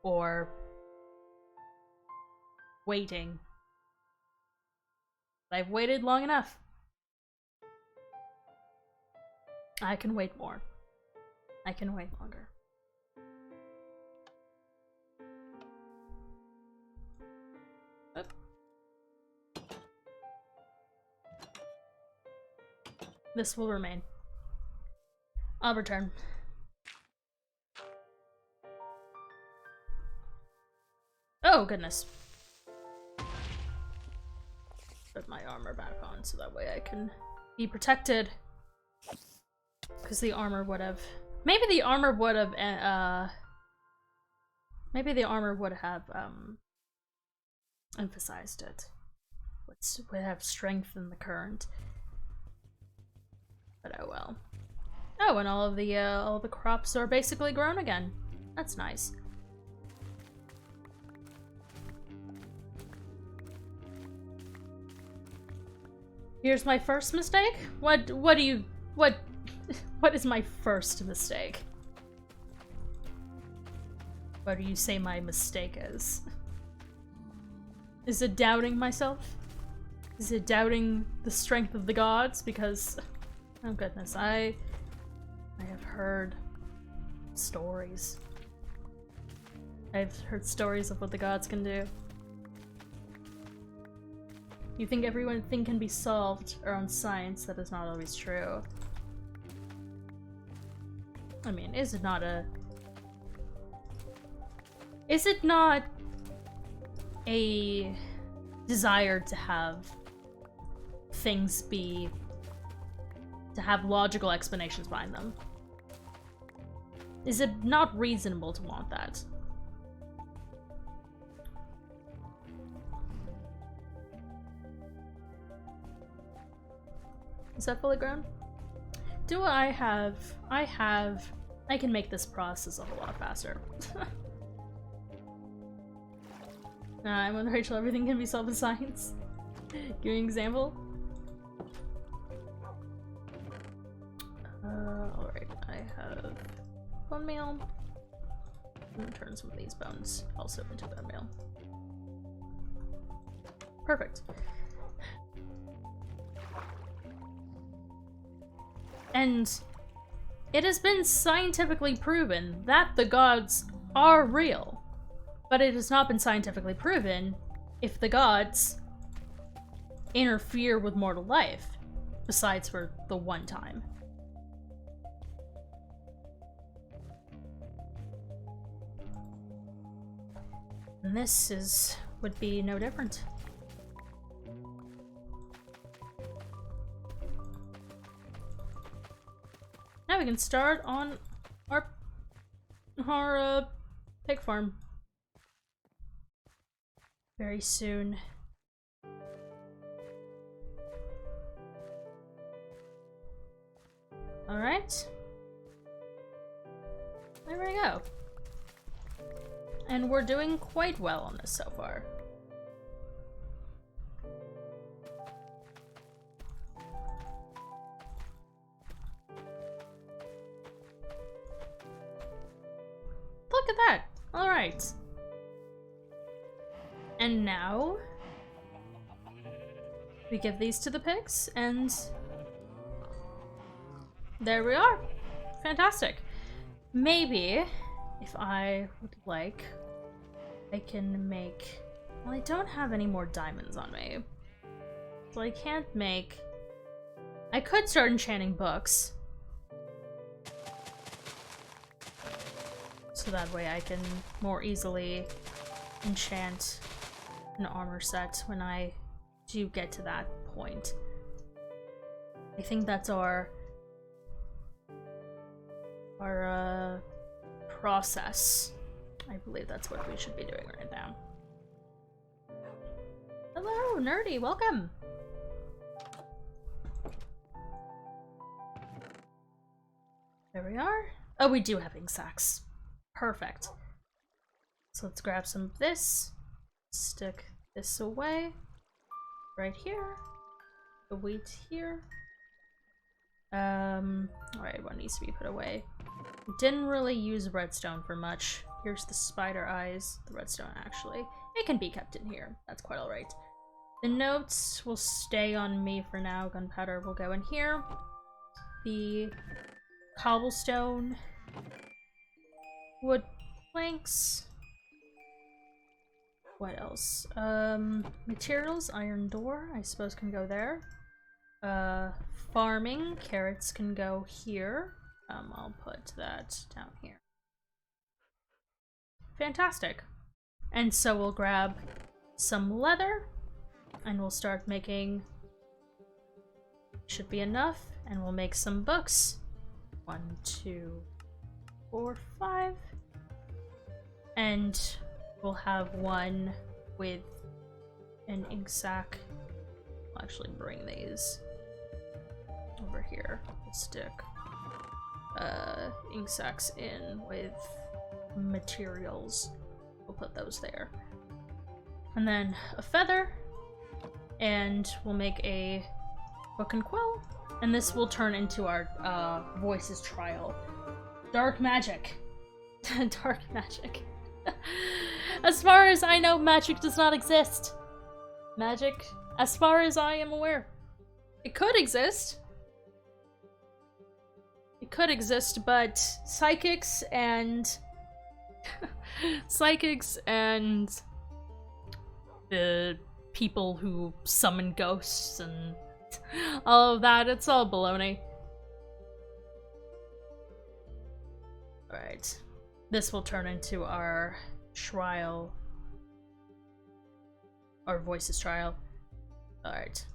or waiting. I've waited long enough. I can wait more. I can wait longer. Oh. This will remain. I'll return. Oh, goodness. Put my armor back on so that way I can be protected. Because the armor would have... Maybe the armor would have... Maybe the armor would have, emphasized it. Would have strengthened the current. But oh well. Oh, and all the crops are basically grown again. That's nice. Here's my first mistake? What is my first mistake? What do you say my mistake is? Is it doubting myself? Is it doubting the strength of the gods? Because, oh goodness, I have heard stories. I've heard stories of what the gods can do. You think everything can be solved around science. That is not always true. I mean, is it not a desire to have things to have logical explanations behind them? Is it not reasonable to want that? Is that fully grown? Do I can make this process a whole lot faster. I'm with Rachel, everything can be solved with science. Give me an example. Alright, I have bone meal. I'm gonna turn some of these bones also into bone meal. Perfect. And it has been scientifically proven that the gods are real, but it has not been scientifically proven if the gods interfere with mortal life, besides for the one time. And this would be no different. Now we can start on our pig farm very soon. All right, there we go. And we're doing quite well on this so far. Look at that! Alright. And now we give these to the pigs, and there we are. Fantastic. Maybe, if I would like, I can make... Well, I don't have any more diamonds on me. So I can't make... I could start enchanting books. So that way I can more easily enchant an armor set when I do get to that point. I think that's our process. I believe that's what we should be doing right now. Hello, Nerdy, welcome! There we are. Oh, we do have ink sacks. Perfect. So let's grab some of this, stick this away, right here, the wheat here. Alright, what needs to be put away? Didn't really use redstone for much. Here's the spider eyes, the redstone actually. It can be kept in here, that's quite alright. The notes will stay on me for now, gunpowder will go in here. The cobblestone, wood planks. What else? Materials, iron door, I suppose can go there. Farming, carrots can go here. I'll put that down here. Fantastic. And so we'll grab some leather and we'll start making, should be enough, and we'll make some books. 1, 2, 4, 5. And we'll have one with an ink sac. I'll actually bring these over here. We'll stick ink sacs in with materials. We'll put those there. And then a feather, and we'll make a book and quill, and this will turn into our voices trial. Dark magic. Dark magic. As far as I know, magic does not exist. Magic, as far as I am aware. It could exist. It could exist, but psychics and the people who summon ghosts and all of that, it's all baloney. Alright. This will turn into our trial. Our voices trial. Alright.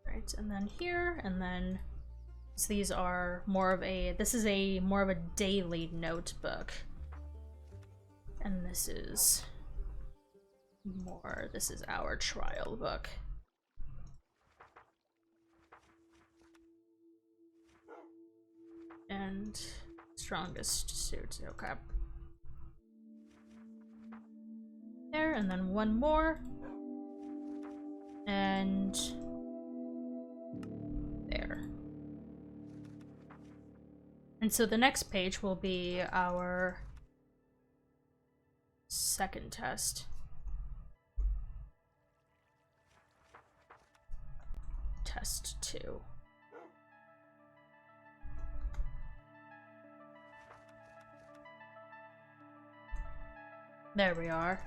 Right, and then here, and then so these are more of a, this is a more of a daily notebook. And this is more, this is our trial book. And strongest suit, okay. There, and then one more. And there. And so the next page will be our second test. Test 2. There we are.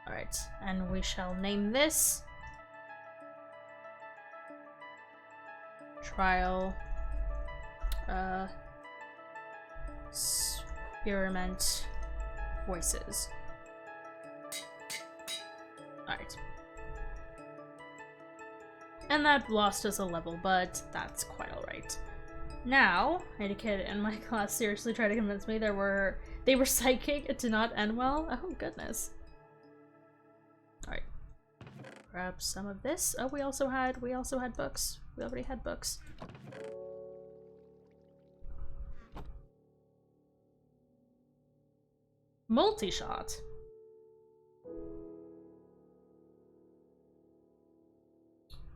Alright, and we shall name this Trial Experiment Voices. Alright. And that lost us a level, but that's quite alright. Now, I had a kid in my class seriously try to convince me they were psychic, it did not end well. Oh goodness. Alright. Grab some of this. Oh, we also had books. We already had books. Multi-shot.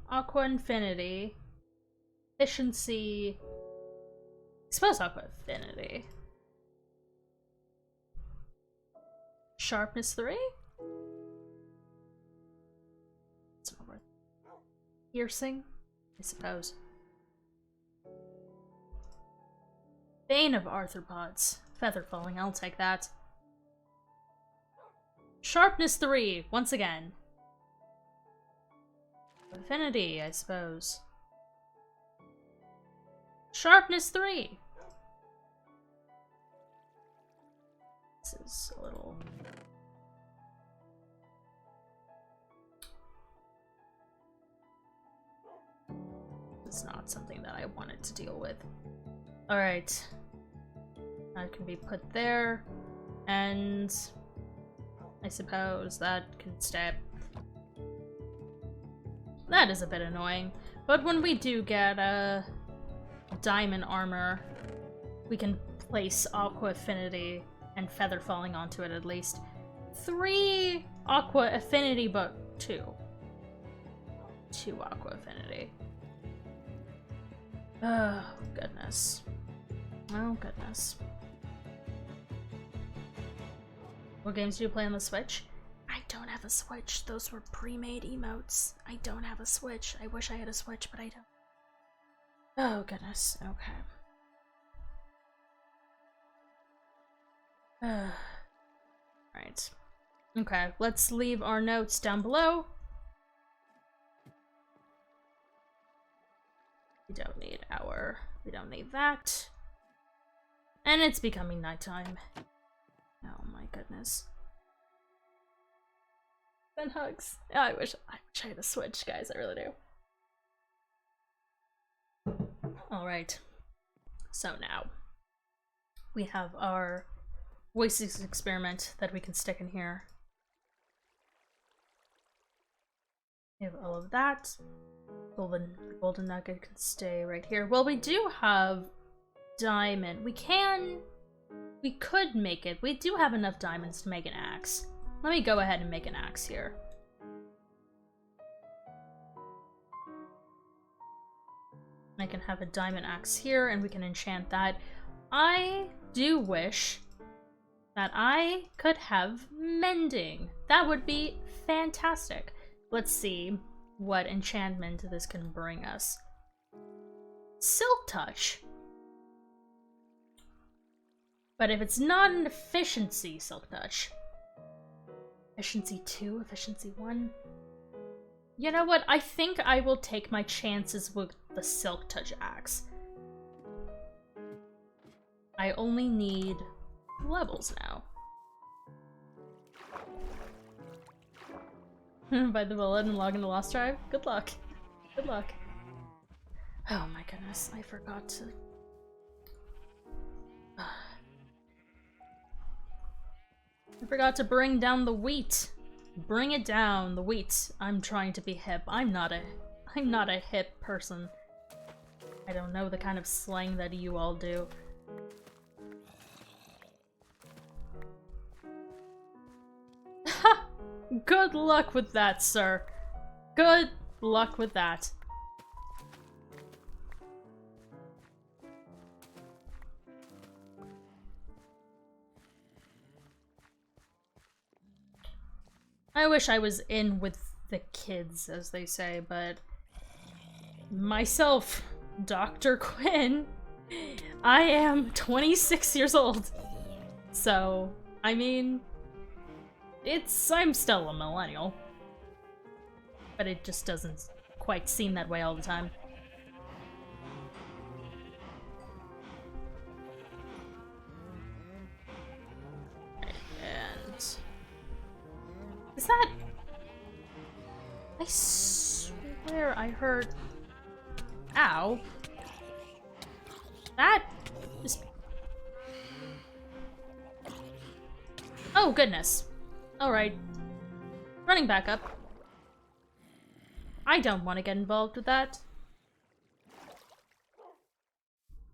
Aqua Infinity. Efficiency. I suppose Aqua Infinity. Sharpness 3? It's not worth it. Piercing? I suppose. Bane of arthropods. Feather falling, I'll take that. Sharpness 3, once again. Affinity, I suppose. Sharpness 3! This is a little... It's not something that I wanted to deal with. Alright. That can be put there. And... I suppose that can stay. That is a bit annoying. But when we do get diamond armor, we can place Aqua Affinity and Feather Falling onto it at least. 3 Aqua Affinity, but 2. 2 Aqua Affinity. Oh, goodness. Oh, goodness. What games do you play on the Switch? I don't have a Switch. Those were pre-made emotes. I don't have a Switch. I wish I had a Switch, but I don't. Oh, goodness. Okay. Right. Okay, let's leave our notes down below. We don't need that. And it's becoming nighttime. Oh my goodness. Then hugs. Oh, I wish I had a Switch, guys. I really do. Alright. So now we have our voices experiment that we can stick in here. We have all of that. Golden nugget can stay right here. Well, we do have diamond. We could make it. We do have enough diamonds to make an axe. Let me go ahead and make an axe here. I can have a diamond axe here, and we can enchant that. I do wish that I could have mending. That would be fantastic. Let's see what enchantment this can bring us. Silk Touch. But if it's not an efficiency Silk Touch, efficiency 2, efficiency 1. You know what? I think I will take my chances with the Silk Touch axe. I only need levels now. By the bullet and log in the Lost Tribe? Good luck. Good luck. Oh my goodness, I forgot to... I forgot to bring down the wheat. Bring it down, the wheat. I'm trying to be hip. I'm not a hip person. I don't know the kind of slang that you all do. Ha! Good luck with that, sir. Good luck with that. I wish I was in with the kids, as they say, but myself, Dr. Quinn, I am 26 years old. So, I mean, I'm still a millennial. But it just doesn't quite seem that way all the time. And... is that... I swear I heard... Ow. That is... oh, goodness. Alright. Running back up. I don't want to get involved with that.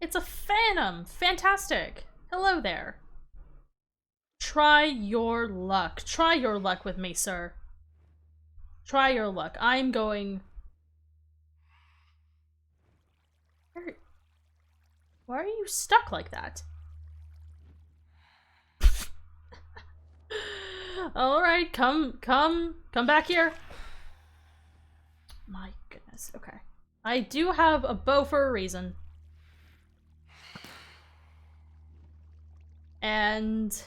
It's a phantom! Fantastic! Hello there. Try your luck. Try your luck with me, sir. Try your luck. I'm going... why are you stuck like that? Alright, come back here. My goodness, okay. I do have a bow for a reason. And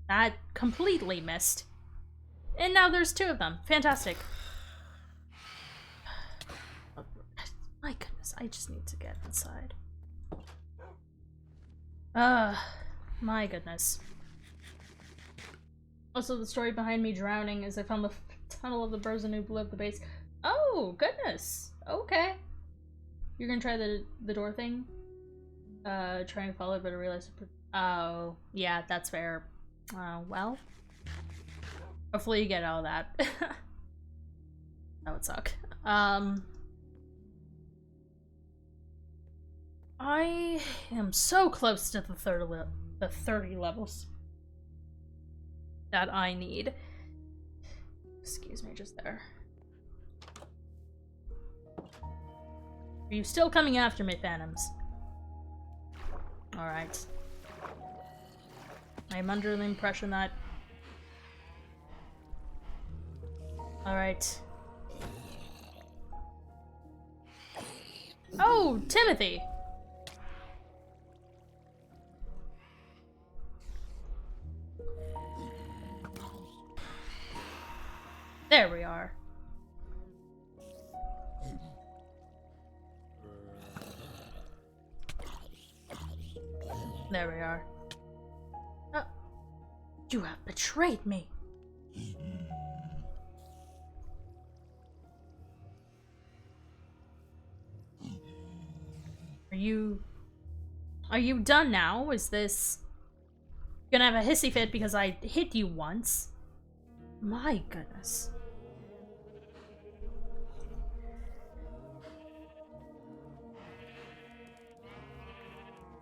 that completely missed. And now there's 2 of them. Fantastic. Oh, my goodness, I just need to get inside. My goodness. Also, the story behind me drowning is I found the tunnel of the person who blew up the base. Oh, goodness. Okay. You're gonna try the door thing? Trying to follow it, but I realized... Oh, yeah, that's fair. Well. Hopefully you get all that. That would suck. I am so close to the 30 levels that I need. Excuse me, just there. Are you still coming after me, Phantoms? Alright. I'm under the impression that... Alright. Oh, Timothy! There we are. There we are. You have betrayed me. Are you done now? Is this gonna have a hissy fit because I hit you once? My goodness.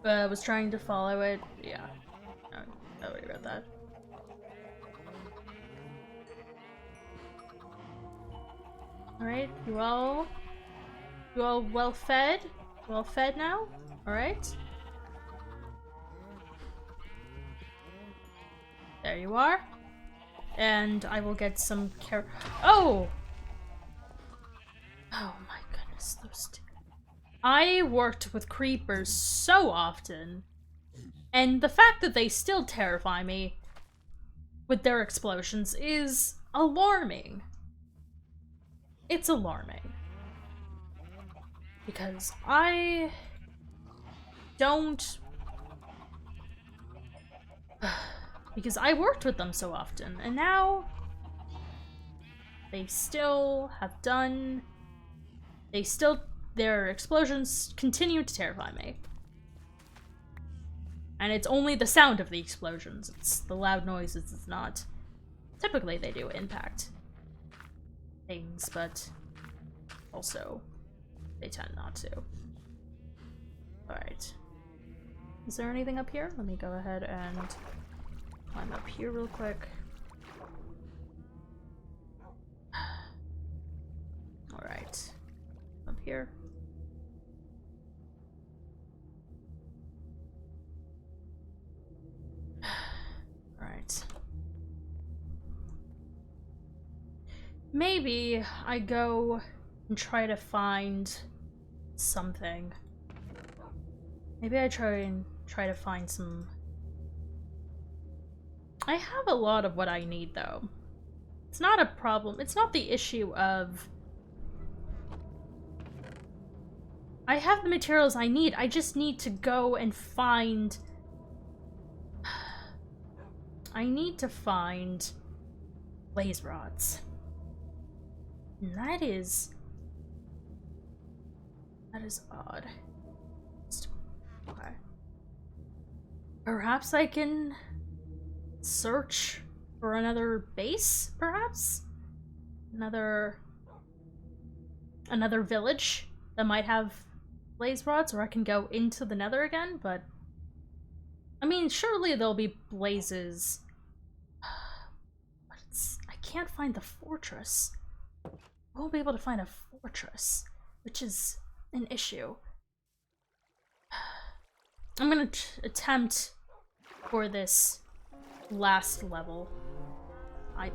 Was trying to follow it. Yeah. Don't worry about that. Alright, you all well fed? Well fed now? Alright. There you are. And I will get some Oh! Oh my goodness, those 2. I worked with creepers so often, and the fact that they still terrify me with their explosions is alarming. It's alarming. Because I don't... because I worked with them so often, and now they still have done... their explosions continue to terrify me. And it's only the sound of the explosions. It's the loud noises, it's not. Typically they do impact things, but also they tend not to. Alright. Is there anything up here? Let me go ahead and climb up here real quick. Alright. Up here. Alright. Maybe I go and try to find something. Maybe I try to find some... I have a lot of what I need, though. It's not a problem. It's not the issue of... I have the materials I need. I just need to go and find... I need to find blaze rods. And that is odd. Okay. Perhaps I can search for another base, perhaps? Another village that might have blaze rods, or I can go into the nether again, but I mean, surely there'll be blazes. But I can't find the fortress. I won't be able to find a fortress, which is an issue. I'm gonna attempt for this last level. I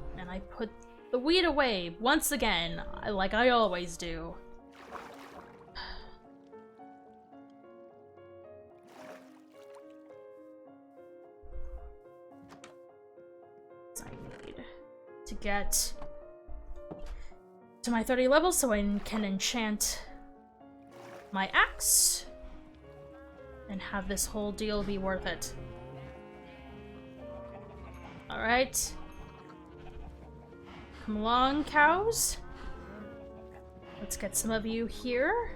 put the weed away once again, like I always do. to get to my 30 levels so I can enchant my axe and have this whole deal be worth it. Alright. Come along, cows. Let's get some of you here.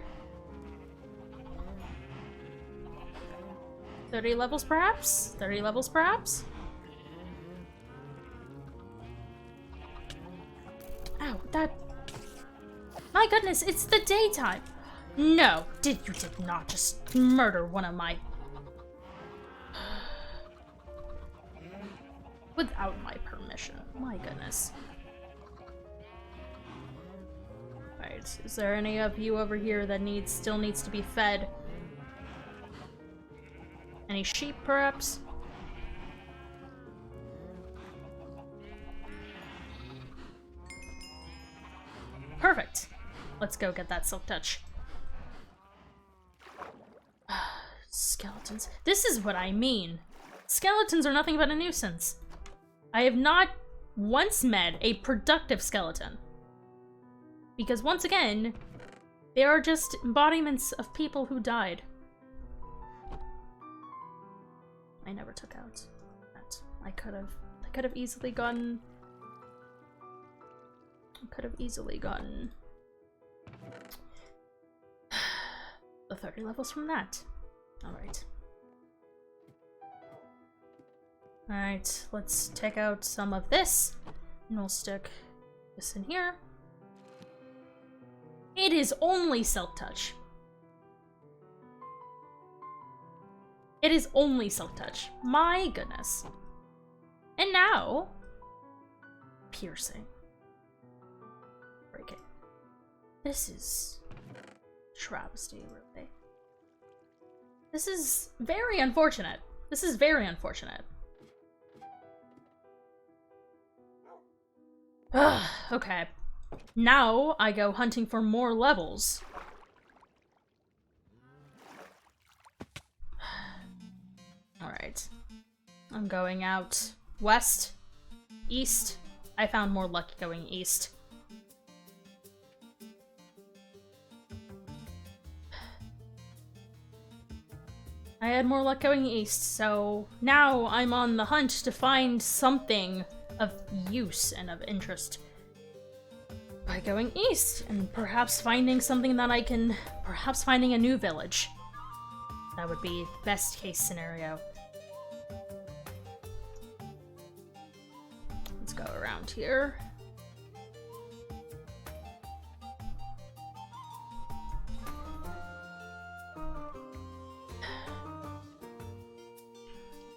30 levels, perhaps? 30 levels, perhaps? Ow, that... My goodness, it's the daytime! No, you did not just murder one of my... Without my permission. My goodness. Right, is there any of you over here that still needs to be fed? Any sheep, perhaps? Perfect. Let's go get that silk touch. Skeletons. This is what I mean. Skeletons are nothing but a nuisance. I have not once met a productive skeleton. Because once again, they are just embodiments of people who died. I never took out that. I could have easily gotten the 30 levels from that. Alright. Alright, let's take out some of this, and we'll stick this in here. It is only Silk Touch. It is only Silk Touch. My goodness. And now, piercing. Break it. This is travesty, really. This is very unfortunate. This is very unfortunate. Ugh, okay. Now I go hunting for more levels. Alright. I'm going out west, east. I found more luck going east. I had more luck going east, so now I'm on the hunt to find something of use and of interest by going east, and perhaps finding something that I can... perhaps finding a new village. That would be best case scenario. Let's go around here.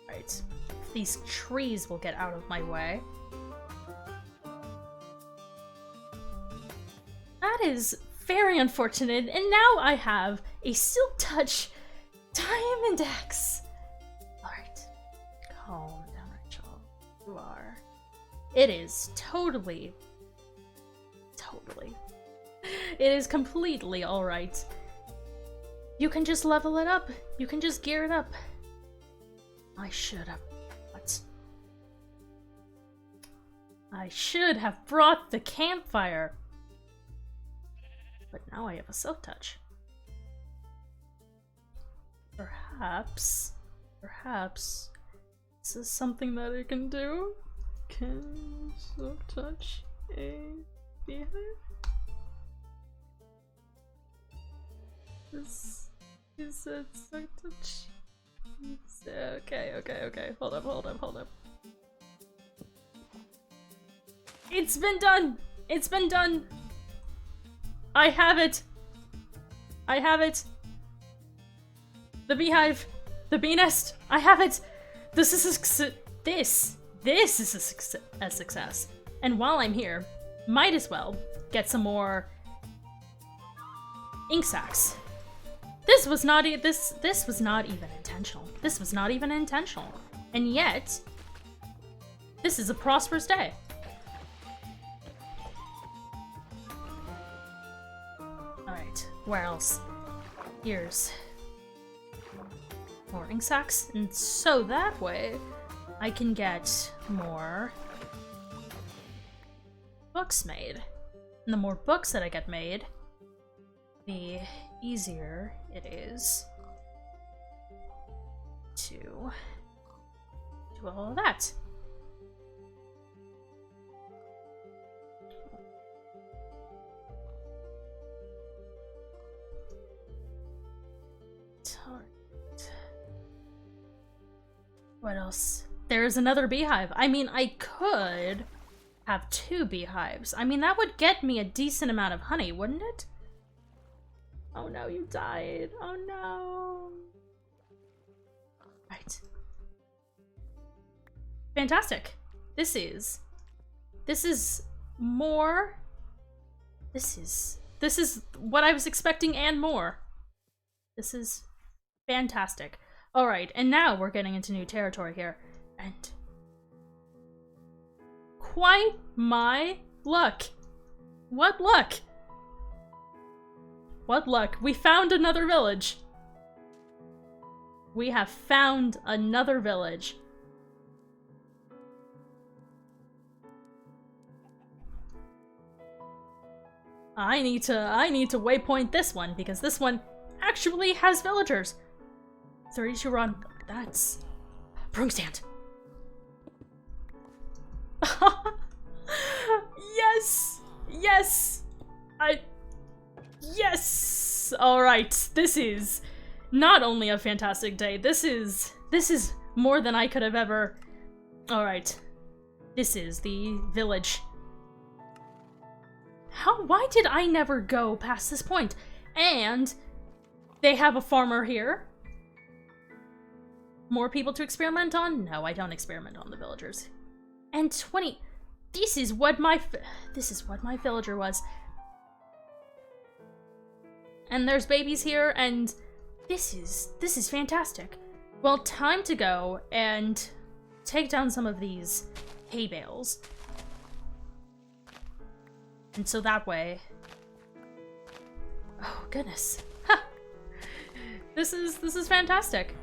Right. These trees will get out of my way. That is very unfortunate, and now I have a Silk Touch Diamond Axe. Alright. Calm down, Rachel. You are. It is totally. It is completely alright. You can just level it up. You can just gear it up. I should have. What? I should have brought the campfire. But now I have a Silk Touch. Perhaps this is something that I can do. Can Silk Touch a beehive? This is a Silk Touch. Okay. Hold up. It's been done! It's been done! I have it! The beehive! The bee nest! I have it! This is a success. And while I'm here, might as well get some more ink sacs. This was not even intentional. This was not even intentional. And yet, this is a prosperous day. Alright, where else? Here's more ink sacs, and so that way I can get more books made. And the more books that I get made, the easier it is to do all of that. What else? There's another beehive. I mean, I could have 2 beehives. I mean, that would get me a decent amount of honey, wouldn't it? Oh no, you died. Oh no. Right. Fantastic. This is more. This is what I was expecting and more. This is fantastic. All right, and now we're getting into new territory here. And quite my luck. What luck? What luck? We found another village. We have found another village. I need to waypoint this one because this one actually has villagers. 32 run. That's broom stand. Yes! Yes! Yes! Alright, this is not only a fantastic day, this is more than I could have ever... Alright. This is the village. Why did I never go past this point? And they have a farmer here. More people to experiment on? No, I don't experiment on the villagers. And 20... This is what my villager was. And there's babies here, and this is fantastic. Well, time to go and take down some of these hay bales. And so that way... Oh, goodness. Ha! This is fantastic.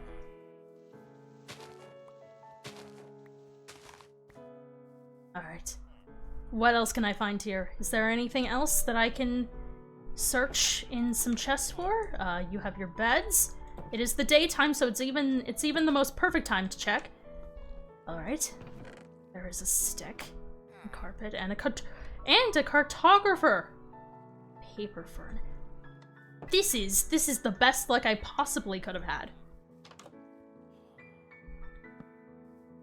Alright. What else can I find here? Is there anything else that I can search in some chests for? You have your beds. It is the daytime, so it's even the most perfect time to check. Alright. There is a stick, a carpet, and a cartographer. Paper fern. This is the best luck I possibly could have had.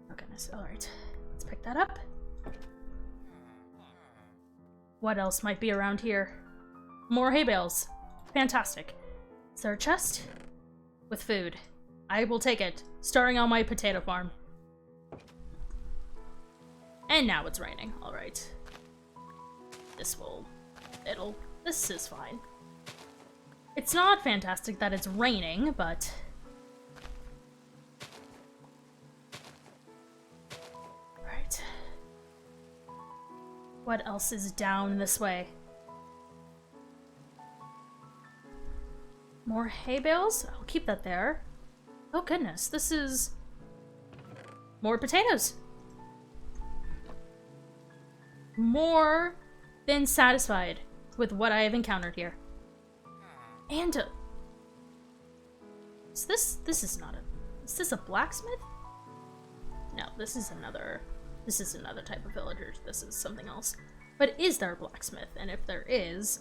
Oh goodness, alright. Let's pick that up. What else might be around here? More hay bales. Fantastic. Is there a chest? With food. I will take it. Starting on my potato farm. And now it's raining. Alright. This is fine. It's not fantastic that it's raining, but... Alright. What else is down this way? More hay bales? I'll keep that there. Oh goodness, this is... more potatoes. More than satisfied with what I have encountered here. And is this a blacksmith? No, this is another type of villager. This is something else. But is there a blacksmith? And if there is,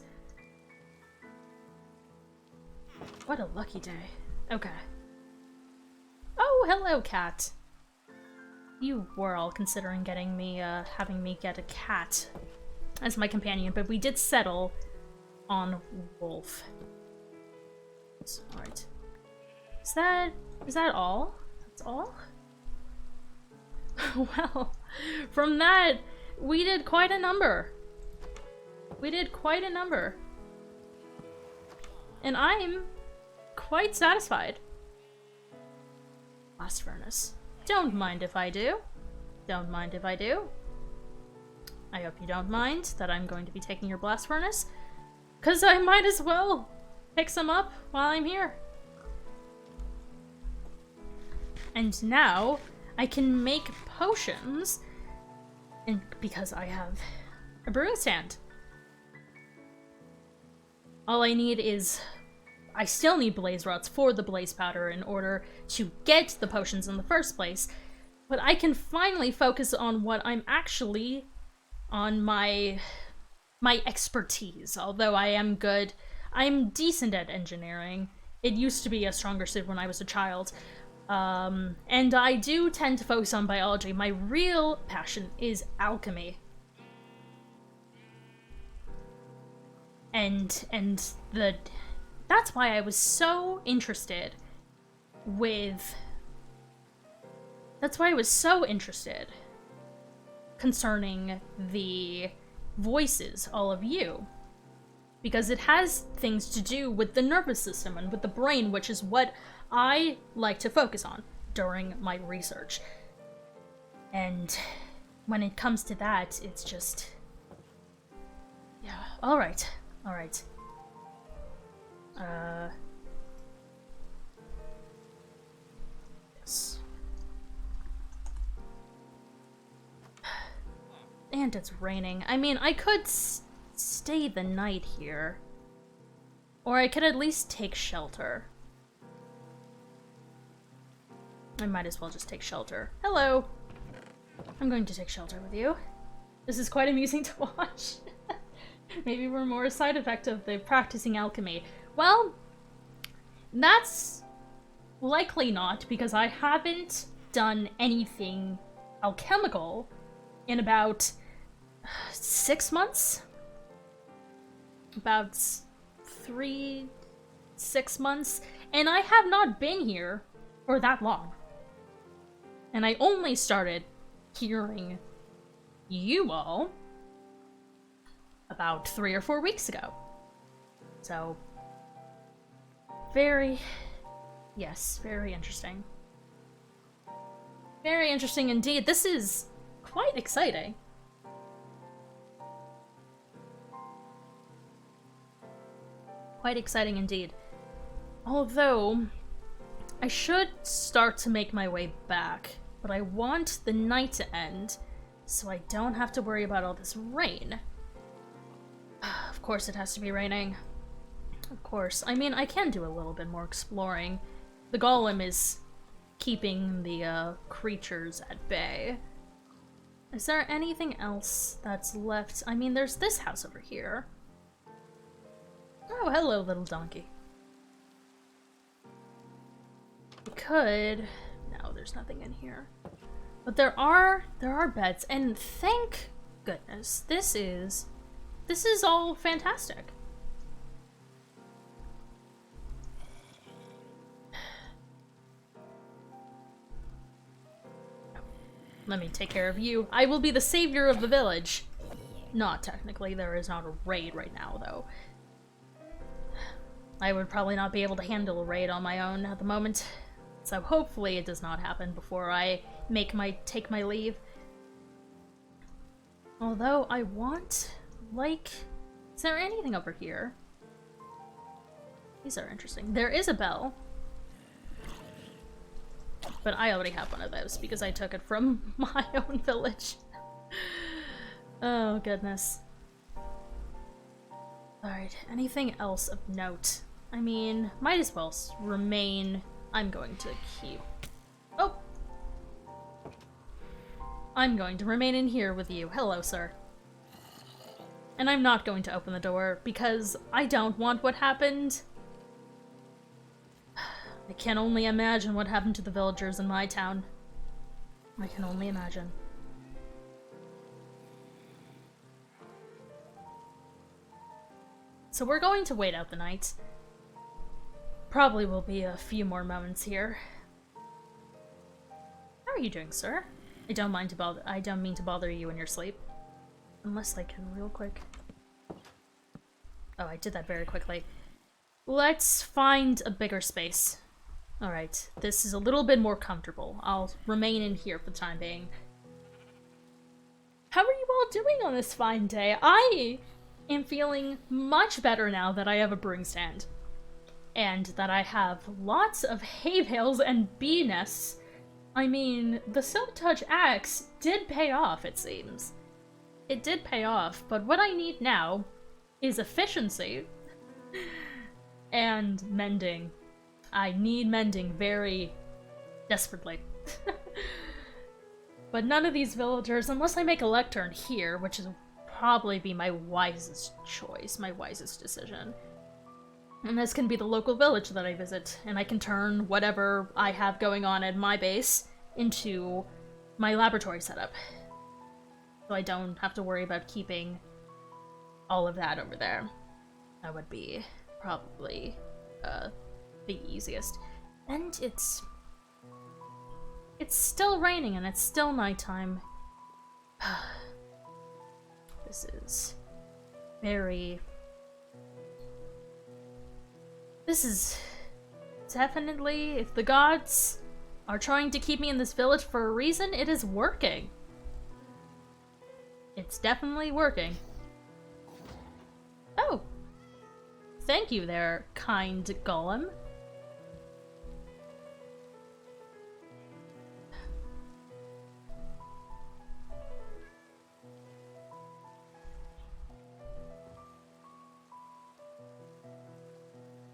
what a lucky day. Okay. Oh, hello, cat. You were all considering getting me, having me get a cat as my companion, but we did settle on wolf. Alright. Is that all? That's all? Well, from that, we did quite a number. We did quite a number. And I'm quite satisfied. Blast furnace. Don't mind if I do. Don't mind if I do. I hope you don't mind that I'm going to be taking your blast furnace, because I might as well pick some up while I'm here. And now I can make potions, and because I have A brewing stand. All I need is... I still need blaze rods for the blaze powder in order to get the potions in the first place, but I can finally focus on what I'm actually... on my expertise, although I am good. I'm decent at engineering. It used to be a stronger suit when I was a child. And I do tend to focus on biology. My real passion is alchemy. And that's why I was so interested with... That's why I was so interested concerning the voices, all of you. Because it has things to do with the nervous system and with the brain, which is what I like to focus on during my research. And when it comes to that, it's just... Yeah, alright. Yes. And it's raining. I mean, I could stay the night here. Or I could at least take shelter. I might as well just take shelter. Hello! I'm going to take shelter with you. This is quite amusing to watch. Maybe we're more a side effect of the practicing alchemy. Well, that's likely not, because I haven't done anything alchemical in about 6 months? About 6 months? And I have not been here for that long. And I only started hearing you all about 3 or 4 weeks ago. So, very interesting. Very interesting indeed. This is quite exciting. Quite exciting indeed. Although, I should start to make my way back, but I want the night to end, so I don't have to worry about all this rain. Of course it has to be raining. Of course. I mean, I can do a little bit more exploring. The golem is keeping the creatures at bay. Is there anything else that's left? I mean, there's this house over here. Oh, hello, little donkey. We could... No, there's nothing in here. But there are beds, and thank goodness, this is all fantastic. Let me take care of you. I will be the savior of the village. Not technically, there is not a raid right now, though. I would probably not be able to handle a raid on my own at the moment. So hopefully it does not happen before I take my leave. Although I want, like... Is there anything over here? These are interesting. There is a bell. But I already have one of those because I took it from my own village. Oh, goodness. Alright, anything else of note? I mean, might as well remain... I'm going to keep... Oh! I'm going to remain in here with you. Hello, sir. And I'm not going to open the door because I don't want what happened. I can only imagine what happened to the villagers in my town. I can only imagine. So we're going to wait out the night. Probably will be a few more moments here. How are you doing, sir? I don't mean to bother you in your sleep. Unless I can real quick. Oh, I did that very quickly. Let's find a bigger space. Alright, this is a little bit more comfortable. I'll remain in here for the time being. How are you all doing on this fine day? I am feeling much better now that I have a brewing stand. And that I have lots of hay bales and bee nests. I mean, the Silk Touch axe did pay off, it seems. it did pay off, but what I need now is efficiency and mending. I need mending very desperately. But none of these villagers, unless I make a lectern here, which will probably be my wisest choice, my wisest decision. And this can be the local village that I visit, and I can turn whatever I have going on at my base into my laboratory setup. So I don't have to worry about keeping all of that over there. That would be probably the easiest. And it's still raining and it's still nighttime. This is very... This is definitely, if the gods are trying to keep me in this village for a reason, it is working. It's definitely working. Oh! Thank you there, kind golem.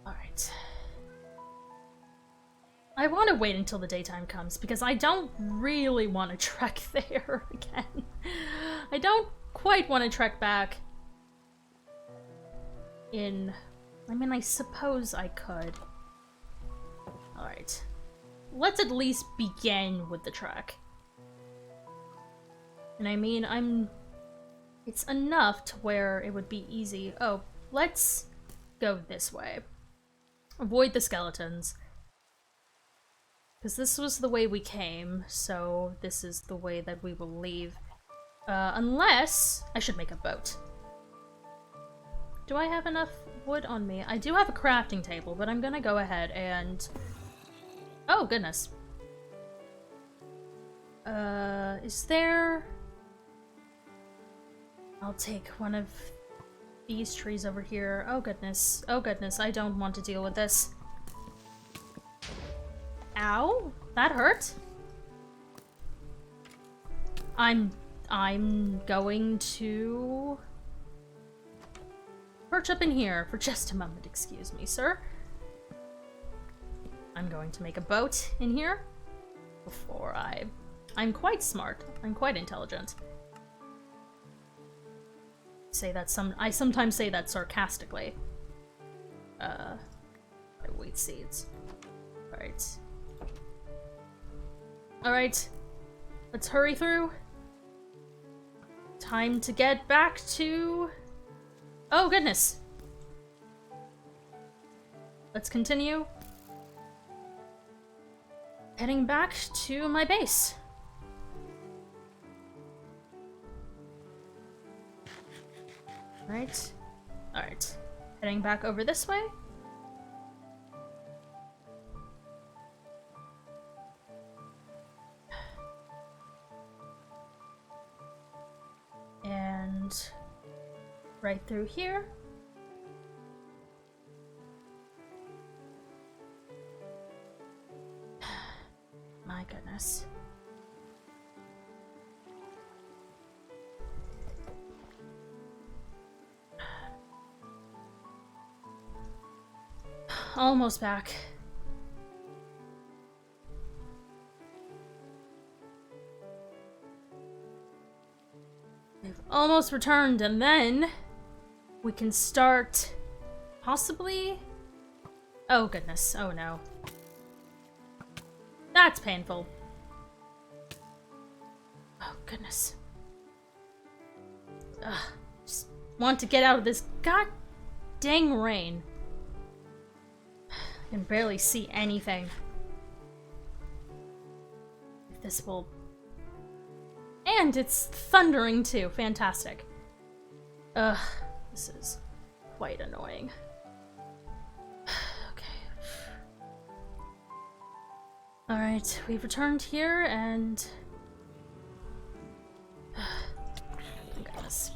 Alright. I want to wait until the daytime comes, because I don't really want to trek there again. I don't quite want to trek back in... I mean, I suppose I could. Alright. Let's at least begin with the trek. And I mean, it's enough to where it would be easy. Oh, let's go this way. Avoid the skeletons. Because this was the way we came, so this is the way that we will leave. Unless... I should make a boat. Do I have enough wood on me? I do have a crafting table, but I'm gonna go ahead and... Oh, goodness. Is there... I'll take one of these trees over here. Oh, goodness. Oh, goodness. I don't want to deal with this. Ow! That hurt. I'm going to perch up in here for just a moment, excuse me, sir. I'm going to make a boat in here before I'm quite smart. I'm quite intelligent. I sometimes say that sarcastically. Wheat seeds. Alright. Alright. Let's hurry through. Time to get back to... Oh, goodness! Let's continue. Heading back to my base. Alright. Alright. Heading back over this way. And right through here. My goodness. Almost back. We've almost returned, and then we can start possibly... Oh goodness, oh no. That's painful. Oh goodness. Ugh, just want to get out of this god dang rain. I can barely see anything. If this will... And it's thundering too. Fantastic. Ugh, this is quite annoying. Okay. Alright, we've returned here and... Thank goodness.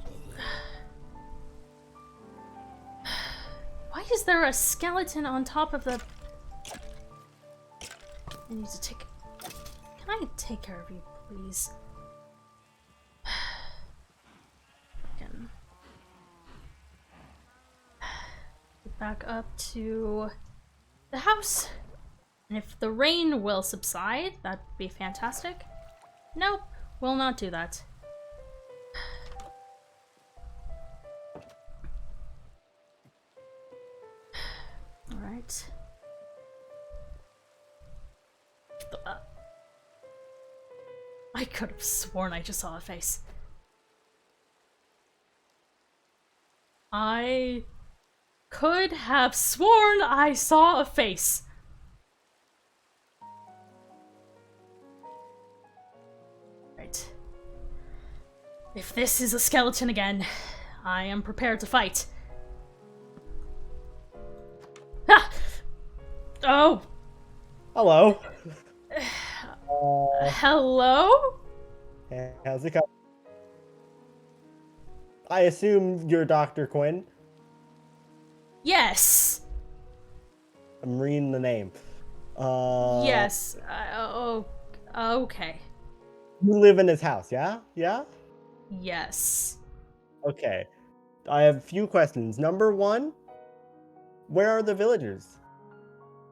Why is there a skeleton on top of the... I need to take... Can I take care of you, please? back up to the house. And if the rain will subside, that'd be fantastic. Nope, will not do that. Alright. I could have sworn I just saw a face. I could have sworn I saw a face. Right. If this is a skeleton again, I am prepared to fight. Ah! Oh! Hello. Hello? Hey, how's it going? I assume you're Dr. Quinn. Yes. I'm reading the name. Yes. Oh, okay. You live in this house, yeah? Yeah? Yes. Okay. I have a few questions. Number one, where are the villagers?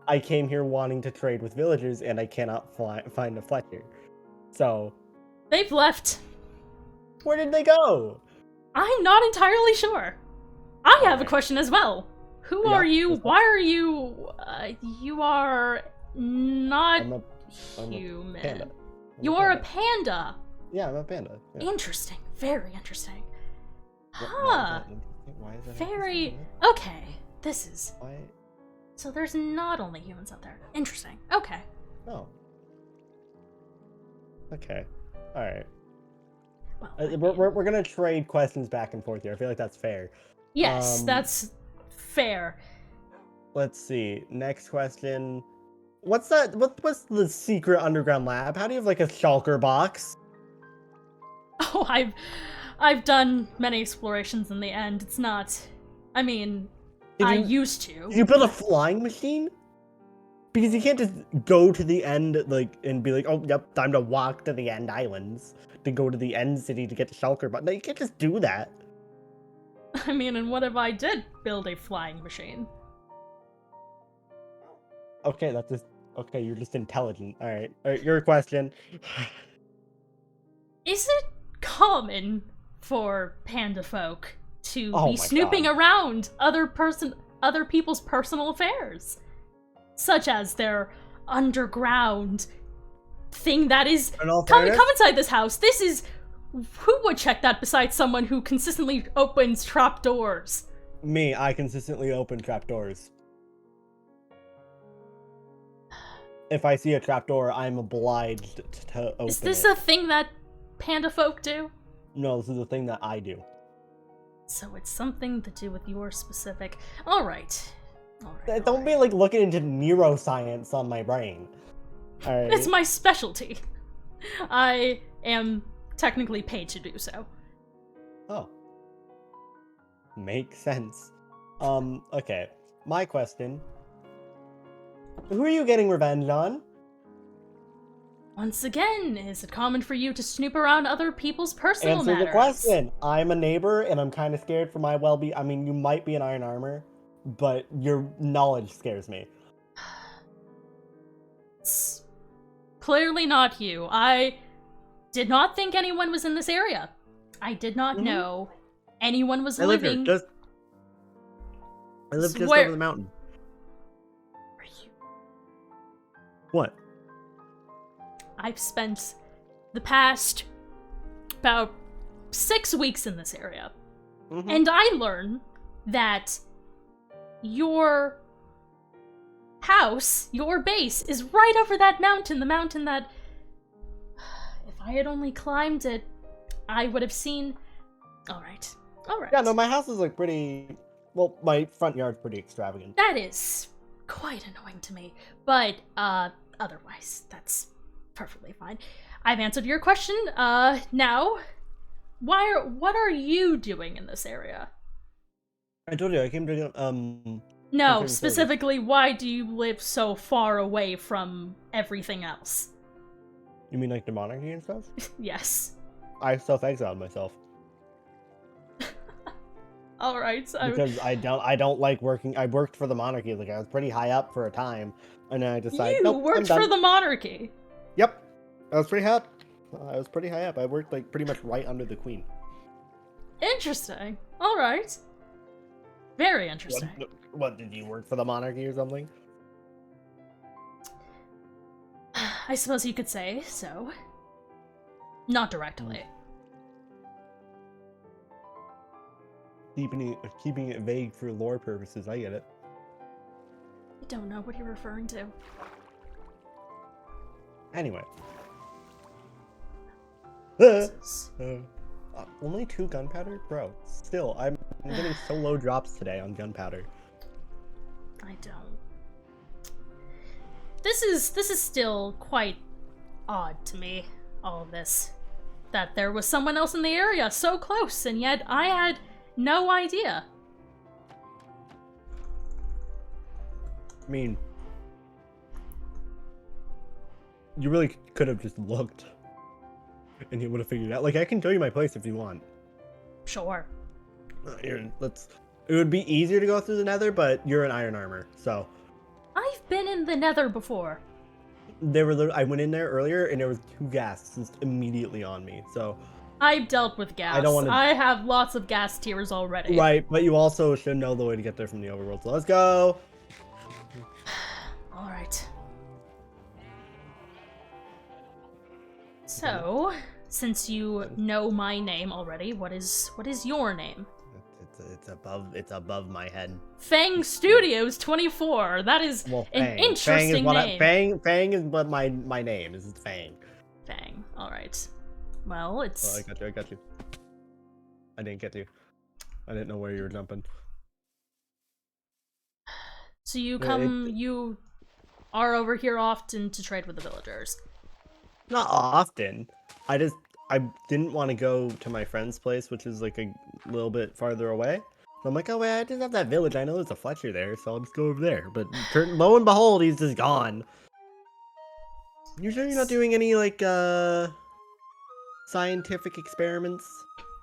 I came here wanting to trade with villagers, and I cannot find a Fletcher. So... They've left. Where did they go? I'm not entirely sure. I have a question as well. Who are you? Why are you... you are not I'm human. a panda. You are a panda. Yeah, I'm a panda. Yeah. Interesting. Very interesting. Why Huh. is that Very... interesting? Okay. This is... Why? So there's not only humans out there. Interesting. Okay. Oh. Okay. Alright. Well, We're gonna trade questions back and forth here. I feel like that's fair. yes, that's fair. Let's see. Next question. What's that? What's the secret underground lab? How do you have like a shulker box? Oh, I've done many explorations in the end. It's not... I mean, I used to. Did you build a flying machine? Because you can't just go to the end like and be like, oh, yep, time to walk to the end islands to go to the end city to get the shulker. But no, you can't just do that. I mean, and what if I did build a flying machine? Okay, that's just okay. You're just intelligent. All right, your question. Is it common for panda folk to Oh be my snooping God. around other people's personal affairs, such as their underground thing that is come inside this house? This is who would check that besides someone who consistently opens trapdoors? Me, I consistently open trapdoors. If I see a trapdoor, I'm obliged to open it. Is this a thing that panda folk do? No, this is a thing that I do. So it's something to do with your specific... Alright. Don't be like looking into neuroscience on my brain. Alright. It's my specialty. I am technically paid to do so. Oh. Makes sense. Okay. My question. Who are you getting revenge on? Once again, is it common for you to snoop around other people's personal Answer matters? the question. I'm a neighbor, and I'm kind of scared for my well-being. I mean, you might be in iron armor, but your knowledge scares me. It's clearly not you. I did not think anyone was in this area. I did not know anyone was living... I live just over the mountain. Are you... What? I've spent the past about 6 weeks in this area. And I learn that your house, your base, is right over that mountain. The mountain that, if I had only climbed it, I would have seen... Alright. Yeah, no, my house is like pretty... Well, my front yard's pretty extravagant. That is quite annoying to me. But, otherwise, that's perfectly fine. I've answered your question. Now, what are you doing in this area? I told you, I came to, No, specifically, why do you live so far away from everything else? You mean like the monarchy and stuff? Yes. I self-exiled myself. All right. So because I don't like working. I worked for the monarchy. Like I was pretty high up for a time, and then I decided, you nope, I'm worked done. for the monarchy. Yep, I was pretty high up. I was pretty high up. I worked like pretty much right under the queen. Interesting. All right. Very interesting. What did you work for the monarchy or something? I suppose you could say so. Not directly. Keeping it vague for lore purposes. I get it. I don't know what you're referring to. Anyway. Is... Only 2 gunpowder? Bro, still, I'm getting so low drops today on gunpowder. I don't. This is still quite odd to me, all of this. That there was someone else in the area so close, and yet I had no idea. I mean, you really could have just looked, and you would have figured it out. Like, I can show you my place if you want. Sure. Here, it would be easier to go through the nether, but you're in iron armor, so. I've been in the nether before. I went in there earlier, and there was 2 ghasts just immediately on me, so. I've dealt with gas. I don't want to. I have lots of gas tiers already. Right, but you also should know the way to get there from the overworld, so let's go! Alright. So, since you know my name already, what is your name? It's above my head. Fang Studios 24. That is an interesting name. Fang is what my name is. It's Fang. Fang. All right. Well, it's. Oh, I got you. I didn't get you. I didn't know where you were jumping. So you you are over here often to trade with the villagers. Not often. I didn't want to go to my friend's place, which is like a little bit farther away. So I'm like, oh wait, I just have that village. I know there's a Fletcher there, so I'll just go over there. But lo and behold, he's just gone. You sure you're not doing any like scientific experiments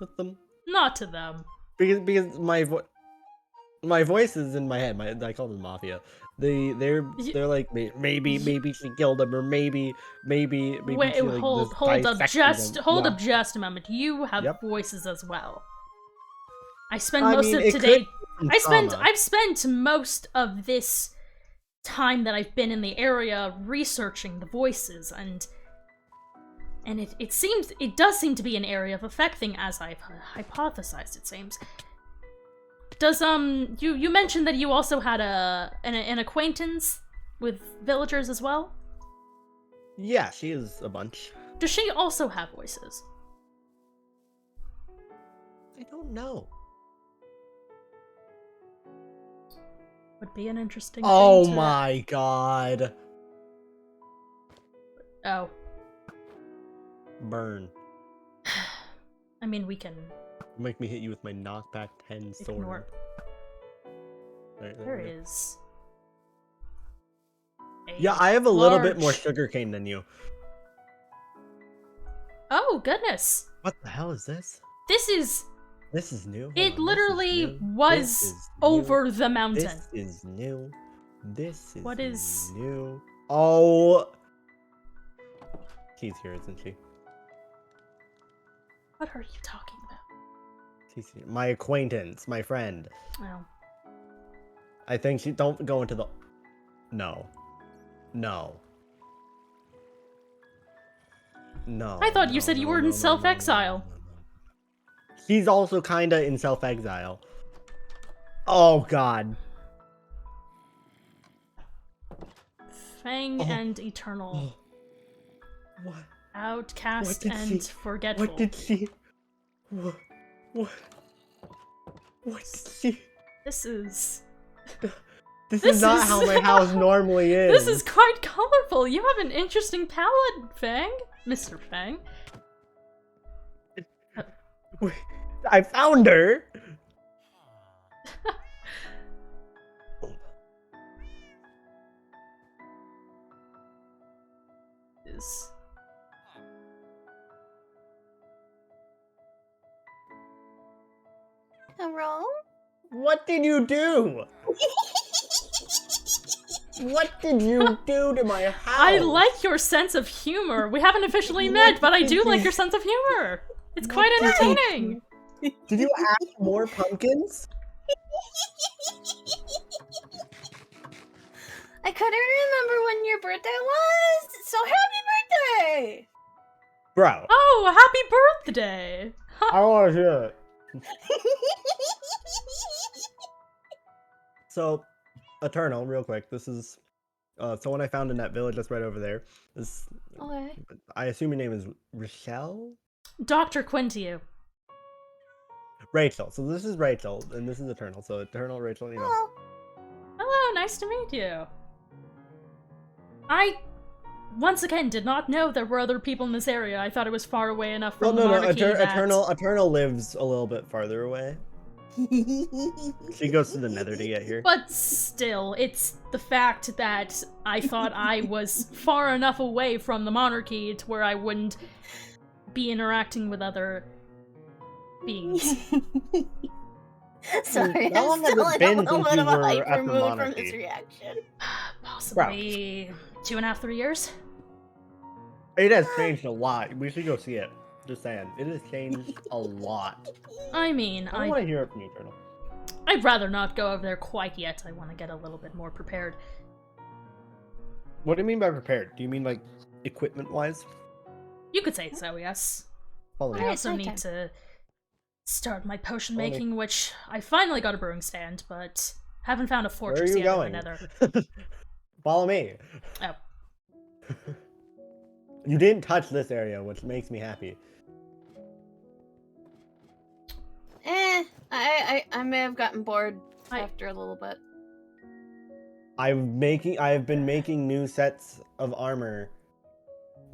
with them? Not to them. Because my voice is in my head. I call them mafia. They're like maybe she killed him, or maybe Wait, she, like, hold up just a moment. You have voices as well. I've spent most of this time that I've been in the area researching the voices, and it does seem to be an area of effect thing, as I've hypothesized. It seems. Does you mentioned that you also had an acquaintance with villagers as well? Yeah, she is a bunch. Does she also have voices? I don't know. Would be an interesting Oh thing to... my god. Oh. Burn. I mean, we can... Make me hit you with my knockback 10 sword. Ignore. There is... Yeah, I have a little bit more sugarcane than you. Oh, goodness. What the hell is this? This is new. It literally was over the mountain. This is new. This is What is new. Oh. She's here, isn't she? What are you talking about? She's here. My acquaintance, my friend. Oh. I think she don't go into the No. No. No. I thought you said you were in self-exile. He's also kinda in self-exile. Oh god. Fang and Eternal. What? Outcast and Forgetful. What did she... What did she... This is... This is not how my house normally is. This is quite colorful. You have an interesting palette, Fang. Mr. Fang. Wait, I found her! Hello? What did you do? What did you do to my house? I like your sense of humor. We haven't officially met, but I do like your sense of humor. It's quite entertaining. Did you ask more pumpkins? I couldn't remember when your birthday was. So happy birthday! Bro, Oh, happy birthday! I want to hear it. So, Eternal, real quick. This is someone I found in that village that's right over there. This, Okay. I assume your name is Rachel? Dr. Quintiu. Rachel. So this is Rachel, and this is Eternal. So Eternal, Rachel, you know. Oh, Hello, nice to meet you. I, once again, did not know there were other people in this area. I thought it was far away enough from the monarchy that... Eternal lives a little bit farther away. She goes to the Nether to get here. But still, it's the fact that I thought I was far enough away from the monarchy to where I wouldn't be interacting with other beings. sorry, How long I'm has still it in been a little since bit you of a were at hyper the mood from monarchy? this reaction. Possibly 2.5, 3 years? It has changed a lot. We should go see it. Just saying. It has changed a lot. I mean, I want to hear it from you, Eternal. I'd rather not go over there quite yet. I want to get a little bit more prepared. What do you mean by prepared? Do you mean like equipment-wise? You could say so, yes. Follow me. I Alright, also need nighttime. to start my potion Follow me. making, which I finally got a brewing stand, but haven't found a Where are fortress you yet going? in the Nether. Follow me. Oh. You didn't touch this area, which makes me happy. I may have gotten bored I- after a little bit. I have been making new sets of armor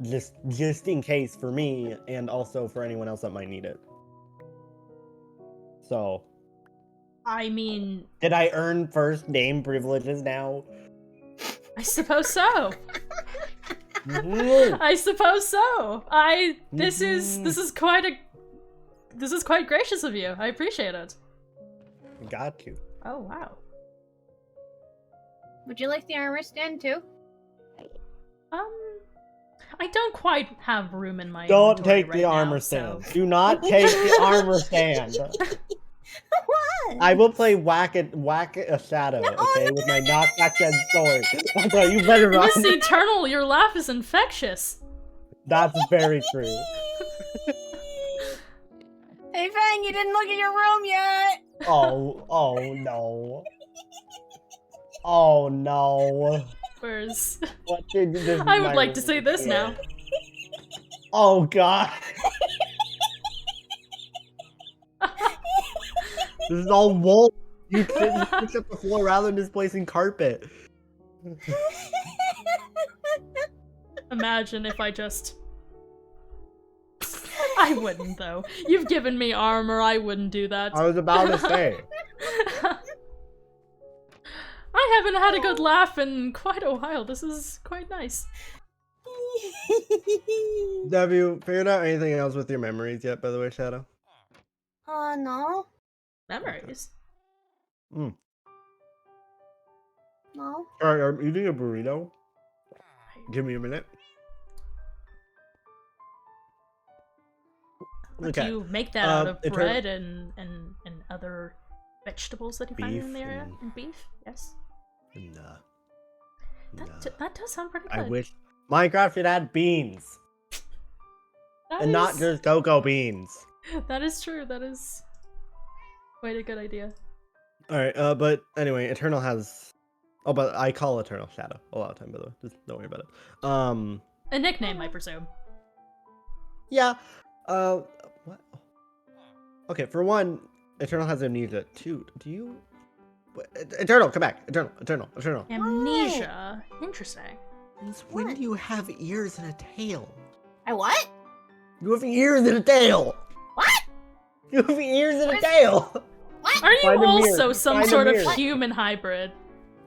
just in case for me and also for anyone else that might need it. So, I mean, did I earn first name privileges now? I suppose so. Mhm. I suppose so. This is quite gracious of you. I appreciate it. Got you. Oh wow. Would you like the armor stand too? I don't quite have room in my Don't inventory take right the now, armor so- stand. Do not take the armor stand. What? I will play whack a shadow, No, okay, no, with my knockback dead sword. Okay, you better run. Miss Eternal, your laugh is infectious. That's very true. Hey Fang, you didn't look at your room yet! Oh no. Oh no. Whereas, What did this is I would my like to room say this here. now. Oh god. This is all wool. You fix up the floor rather than just placing carpet. Imagine if I just... I wouldn't, though. You've given me armor, I wouldn't do that. I was about to say. I haven't had a good laugh in quite a while. This is quite nice. Have you figured out anything else with your memories yet, by the way, Shadow? No. Memories. No. Alright, I'm eating a burrito. Give me a minute. Do you make that out of Eternal- bread and other vegetables that you find Beef in the area? and- And beef? Yes. Nah. That does sound pretty good. I wish Minecraft should add beans. That And not is- just cocoa beans. That is true. That is quite a good idea. Alright, but anyway, Eternal has... Oh, but I call Eternal Shadow a lot of time, by the way. Just don't worry about it. A nickname, I presume. Yeah. What? Okay, for one, Eternal has amnesia. Two, do you... Eternal, come back. Eternal. Amnesia. Interesting. Since when do you have ears and a tail? I what? You have ears and a tail! What? You have ears and a tail! What? Are you Find a mirror. also some Find a sort of mirror. human hybrid?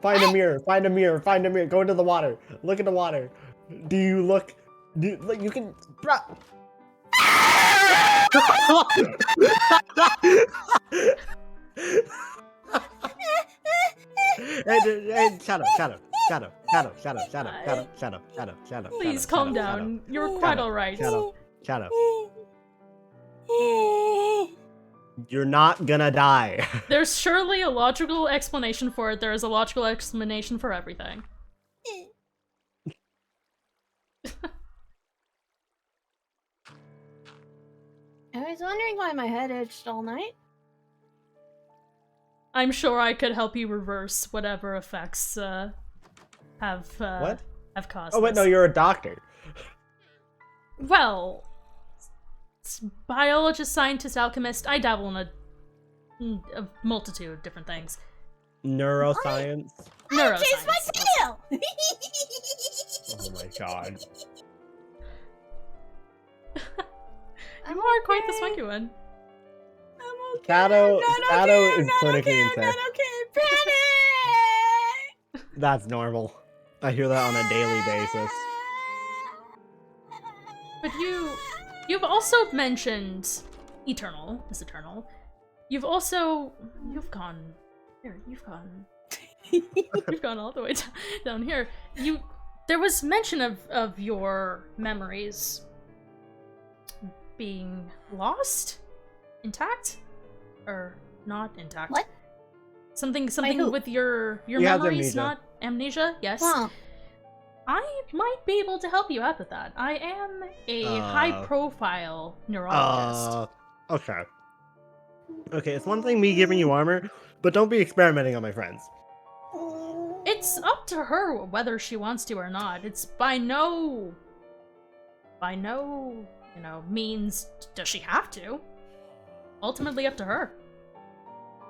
Find a mirror, find a mirror. Go into the water. Look at the water. Do you look... you can... Shadow. Please calm down. You're quite alright. Shadow. You're not gonna die. There's surely a logical explanation for it. There is a logical explanation for everything. I was wondering why my head itched all night. I'm sure I could help you reverse whatever effects have caused. Oh wait, this. no, you're a doctor. Well, biologist, scientist, alchemist. I dabble in a multitude of different things. Neuroscience. I chased my tail! Oh my god. You are quite the spunky one. I'm okay. Shadow I'm not Shadow okay. is I'm not clinically okay. I'm insane. not okay. Panic! That's normal. I hear that on a daily basis. But you've also mentioned Eternal, Miss Eternal. You've gone all the way down here. There was mention of your memories being lost, intact, or not intact. What? Something who? with your He has memories, amnesia. not amnesia. Yes. Huh. I might be able to help you out with that. I am a high-profile neurologist. Okay. Okay, it's one thing me giving you armor, but don't be experimenting on my friends. It's up to her whether she wants to or not. It's by no, means does she have to. Ultimately up to her.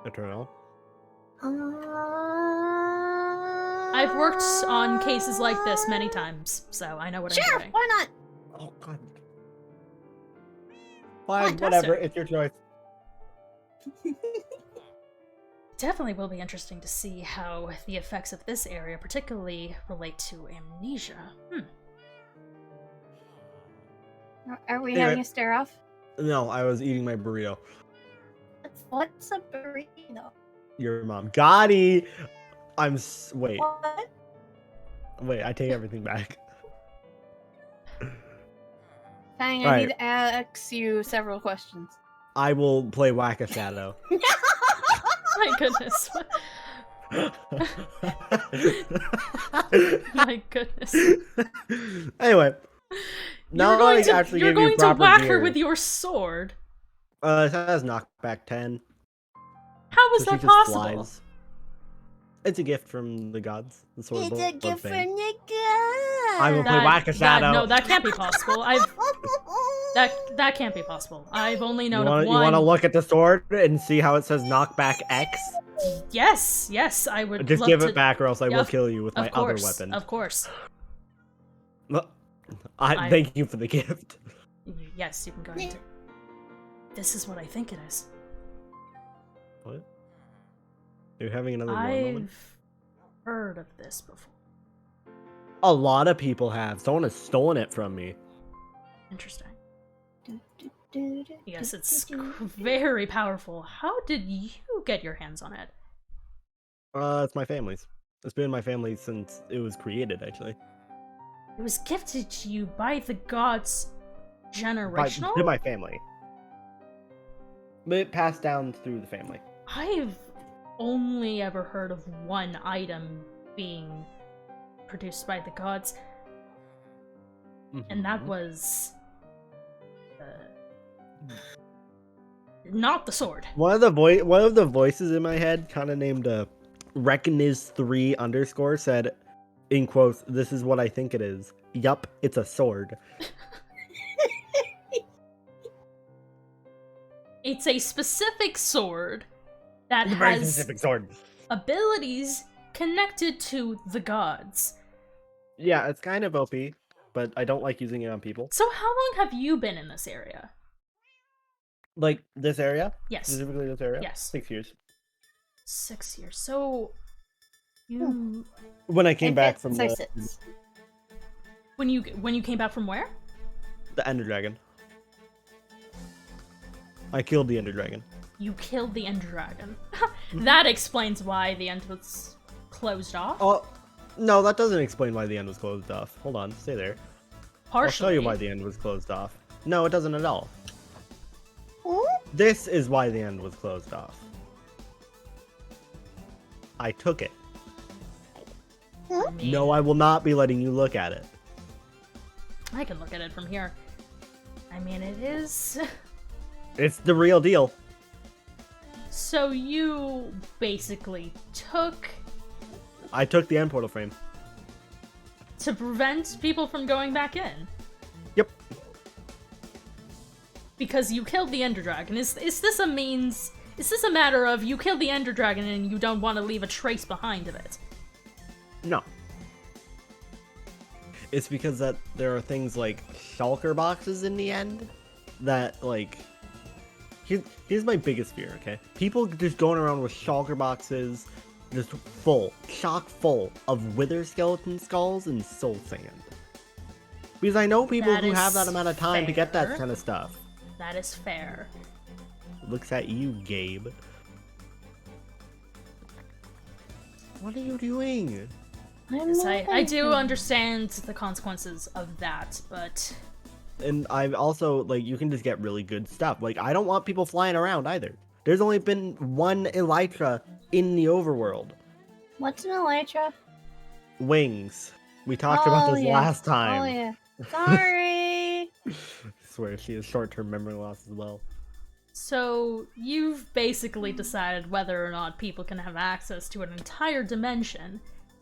Eternal. I've worked on cases like this many times, so I know what I'm Sure, doing. why not? Oh god. Fine, Fantastic. whatever, it's your choice. Definitely will be interesting to see how the effects of this area particularly relate to amnesia. Are we Anyway. having a stare off? No, I was eating my burrito. What's a burrito? Your mom. Gotti! Wait. What? Wait, I take everything back. Fang, I Alright. need to ask you several questions. I will play Whack-A-Shadow. My goodness. My goodness. Anyway. Now I actually You're give you going to proper whack gear. her with your sword. It has knockback 10. How was so she that just possible? flies. It's a gift from the gods. The sword It's of a Blood gift Fang. from the god. I will play Whack-A-Shadow. No, that can't be possible. That can't be possible. I've only known of You one. want to look at the sword and see how it says knockback X? Yes, I would. Just love give to... it back, or else I will Of- kill you with my Of course, other weapon. of course. I thank you for the gift. Yes, you can go ahead. This is what I think it is. What? You're having another Lord moment? I've heard of this before. A lot of people have. Someone has stolen it from me. Interesting. Yes, it's very powerful. How did you get your hands on it? It's my family's. It's been my family since it was created, actually. It was gifted to you by the gods generational? To my family. But it passed down through the family. I've only ever heard of one item being produced by the gods, and that was not the sword. One of the voices in my head, kind of named Recogniz3_ said, in quotes, "This is what I think it is. Yup, it's a sword." It's a specific sword that It's a very has specific sword. abilities connected to the gods. Yeah, it's kind of OP, but I don't like using it on people. So how long have you been in this area? Like this area? Yes. Specifically this area? Yes. 6 years. 6 years. So you When I came back from so the 6. when you came back from where? Ender Dragon. I killed the Ender Dragon. You killed the Ender Dragon. That explains why the end was closed off. Oh, no, that doesn't explain why the end was closed off. Hold on, stay there. Partially. I'll show you why the end was closed off. No, it doesn't at all. Huh? This is why the end was closed off. I took it. Huh? I mean, No, I will not be letting you look at it. I can look at it from here. I mean, it is... It's the real deal. So you basically took... I took the end portal frame. to prevent people from going back in? Yep. Because you killed the Ender Dragon. Is this a means... Is this a matter of you killed the Ender Dragon and you don't want to leave a trace behind of it? No. It's because that there are things like shulker boxes in the end that, like... Here's my biggest fear, okay? People just going around with shulker boxes just chock full of wither skeleton skulls and soul sand. Because I know people That who is have that amount of time to get that fair. kind of stuff. That is fair. Looks at you, Gabe. What are you doing? Yes, I do understand the consequences of that, but... And I've also, like, you can just get really good stuff. Like, I don't want people flying around either. There's only been one Elytra in the overworld. What's an elytra? Wings. We talked about this yeah. last time. Oh yeah. Sorry. I swear, she has short-term memory loss as well. So, you've basically decided whether or not people can have access to an entire dimension,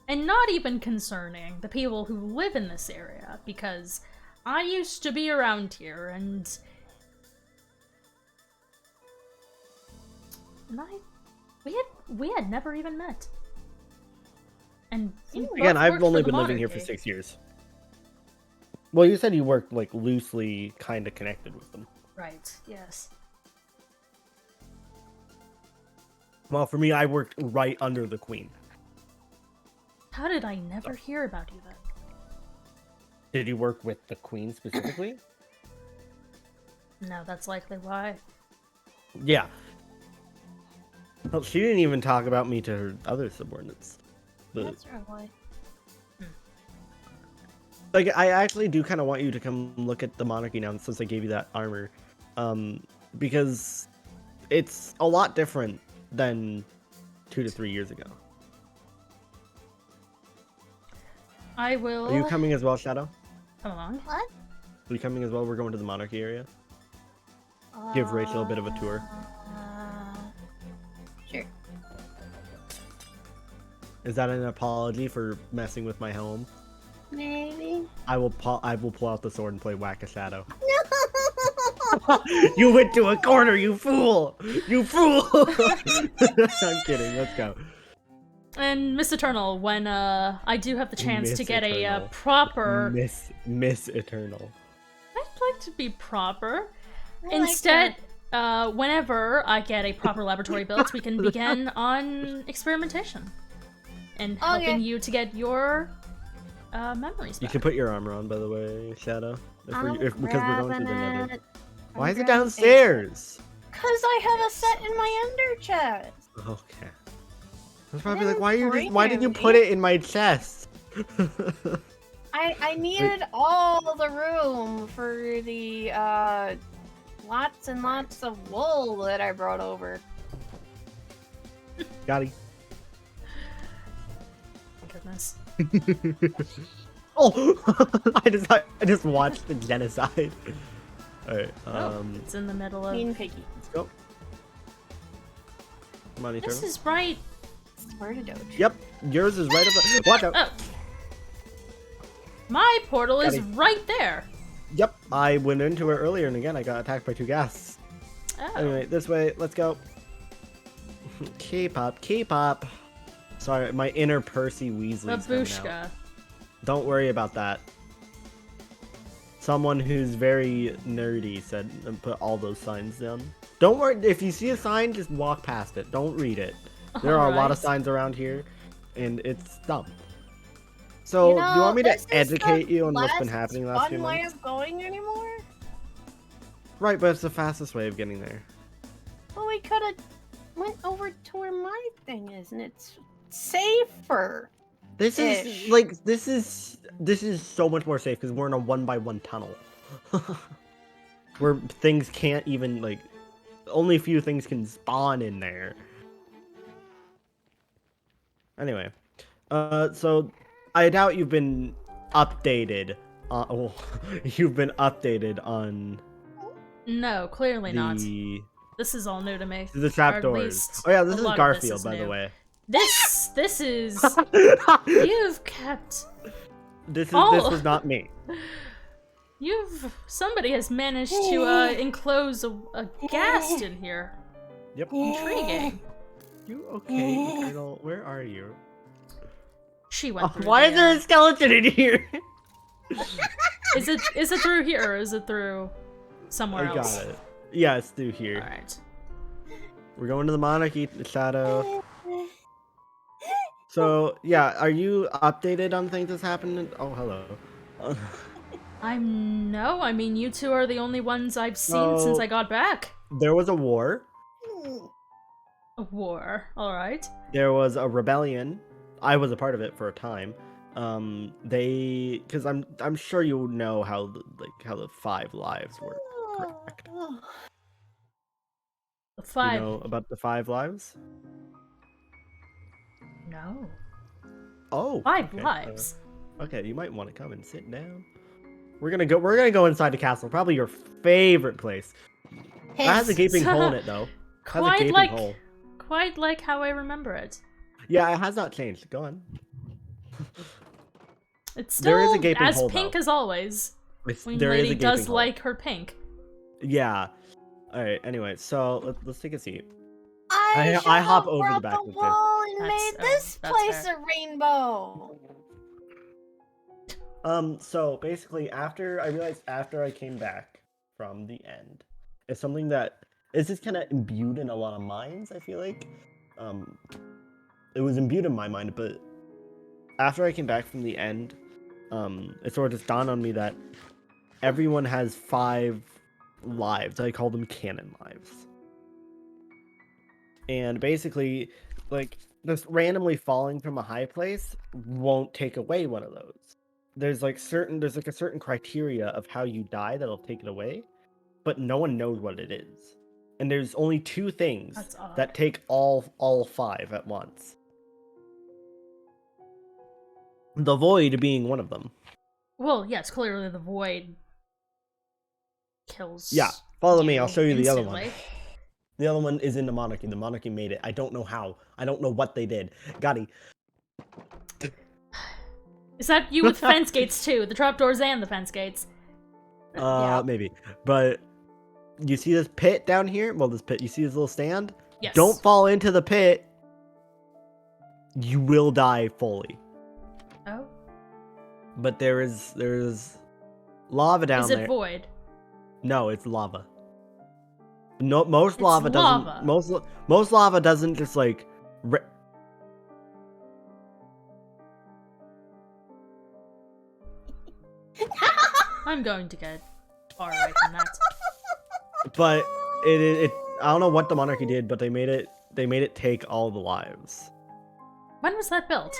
and not even concerning the people who live in this area, because I used to be around here, and we had never even met. And you Again, both I've worked only for the been living here for monarchy. 6 years. Well, you said you worked, like, loosely kind of connected with them. Right, yes. Well, for me, I worked right under the queen. How did I never hear about you then? Did you work with the queen specifically? No, that's likely why. Yeah. Well, she didn't even talk about me to her other subordinates. But, That's right. like, I actually do kind of want you to come look at the monarchy now since I gave you that armor. Because it's a lot different than 2 to 3 years ago. I will Are you coming as well, Shadow? come along. What? Are you coming as well? We're going to the monarchy area. Give Rachel a bit of a tour. Sure. Is that an apology for messing with my home? Maybe. I will pull out the sword and play Whack-A-Shadow. No. You went to a corner, you fool! You fool! I'm kidding. Let's go. And Miss Eternal, when I do have the chance Miss to get Eternal. a proper... Miss Eternal. I'd like to be proper. I like Instead, whenever I get a proper laboratory built, we can begin on experimentation. And helping you to get your memories You back. can put your armor on, by the way, Shadow. Because we're going through the nether. Nether. Why is it downstairs? Because I have a set in my ender chest. Okay. I was probably didn't like, why did you bring put any. it in my chest? I needed all the room for the lots and lots of wool that I brought over. Got it. Goodness. Oh! I just watched the genocide. Alright, It's in the middle of... Mean piggy. let's go. Come on, Eternal. This is right... Swear to Doge. Yep, yours is right up the... Watch out! Oh. My portal is Got it. right there. Yep, I went into it earlier, and again, I got attacked by 2 ghasts. Oh. Anyway, this way, let's go. Keep up. Sorry, my inner Percy Weasley's coming out. Babushka. Don't worry about that. Someone who's very nerdy said put all those signs down. Don't worry, if you see a sign, just walk past it. Don't read it. There are a lot of Alright. signs around here, and it's dumb. So, do you want me to this is educate the you on what's been less happening last few fun way months? of going anymore? Right, but it's the fastest way of getting there. But we could have went over to where my thing is, and it's safer. This is like this is so much more safe because we're in a 1x1 tunnel, where things can't even like. Only a few things can spawn in there. Anyway, so I doubt you've been updated. Well, you've been updated on. No, clearly not. The This is all new to me. the Or trapdoors. least Oh yeah, this a is lot of Garfield, is by the new. way. This is you've kept This Oh. was not me. somebody has managed to enclose a ghast in here. Yep. Intriguing. You okay, Colonel? Where are you? She went through. Why is there a skeleton in here? Is it through here or is it through somewhere I else? got it. Yeah, it's through here. All right. We're going to the monarchy shadow. So yeah, are you updated on things that's happened? Oh, hello. I mean, you two are the only ones I've seen since I got back. There was a war. A war. All right. There was a rebellion. I was a part of it for a time. Because I'm sure you know how the 5 lives work. Correct. The 5. You know about the 5 lives? No. Oh. 5 okay. lives. Okay, you might want to come and sit down. We're gonna go inside the castle. Probably your favorite place. It has a gaping hole in it though. Quite like how I remember it. Yeah, it has not changed. Go on. It's There is still a gaping as hole, pink though. as always. Queen There is Lady a gaping does hole. like her pink. Yeah. All right. Anyway, so let's take a seat. I hop over the back the of wall and That's- made this that's place fair. a rainbow. So basically, after I came back from the end, it's something that is just kind of imbued in a lot of minds. I feel like, it was imbued in my mind, but after I came back from the end, it sort of just dawned on me that everyone has 5 lives. I call them canon lives. And basically, like, just randomly falling from a high place won't take away one of those. There's a certain criteria of how you die that'll take it away, but no one knows what it is. And there's only 2 things That's odd. that take all 5 at once. The void being one of them. Well, yes, clearly the void kills. Yeah, follow me. I'll show you the other instantly. one. The other one is in the monarchy. The monarchy made it. I don't know how. I don't know what they did. Gotti. Is that you with fence gates too? The trapdoors and the fence gates. Yeah. Maybe. But you see this pit down here? Well, this pit. You see this little stand? Yes. Don't fall into the pit. You will die fully. Oh. But there's lava down Is there. it void? No, it's lava. No, most It's lava doesn't. lava. Most lava doesn't just like. I'm going to get far away from that. But it I don't know what the monarchy did, but they made it take all the lives When was that built?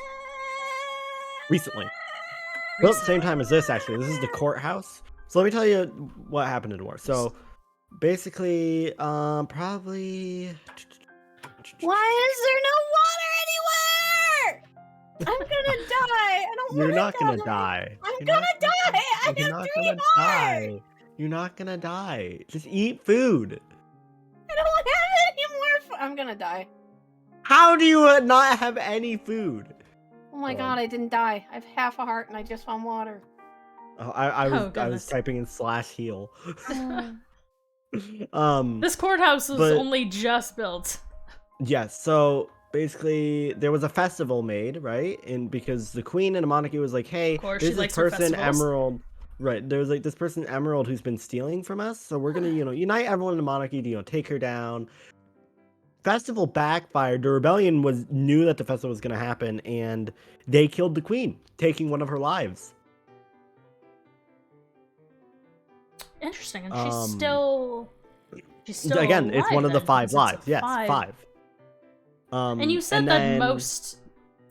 recently. Well, at the same time as this, actually. This is the courthouse. So let me tell you what happened in the war. So basically, probably. Why is there no water anywhere? I'm gonna die. I don't You're wanna not gonna die. die. I'm You're gonna not die. I You're have not 3 gonna hearts. die. You're not gonna die. Just eat food. I don't have any more. I'm gonna die. How do you not have any food? Oh my Hold god, on. I didn't die. I have half a heart and I just found water. Oh, I was goodness. typing in /heal. This courthouse was But- only just built. Yes, so basically there was a festival made, right? And because the queen and the monarchy was like, hey, Of course, there's she this likes her person festivals. Emerald, right? There's like this person Emerald who's been stealing from us, so we're gonna, unite everyone in the monarchy to, take her down. Festival backfired. The rebellion knew that the festival was gonna happen, and they killed the queen, taking one of her lives. Interesting, and she's still She's still Again, it's alive one of the then, 5 because it's lives. a Yes, 5. 5. And you said that then most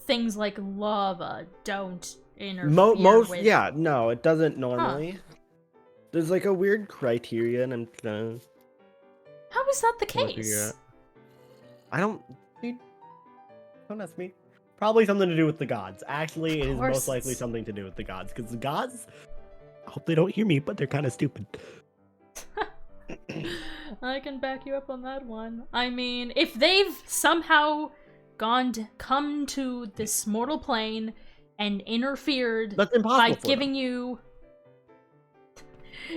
things like lava don't interfere most, with... yeah, no, it doesn't Huh. normally. There's like a weird criteria, and I'm gonna How is that the figure case? out. I don't ask me. Probably something to do with the gods. Actually, it is most likely something to do with the gods, because the gods, I hope they don't hear me, but they're kind of stupid. I can back you up on that one. I mean, if they've somehow come to this mortal plane and interfered That's impossible by for giving them. you...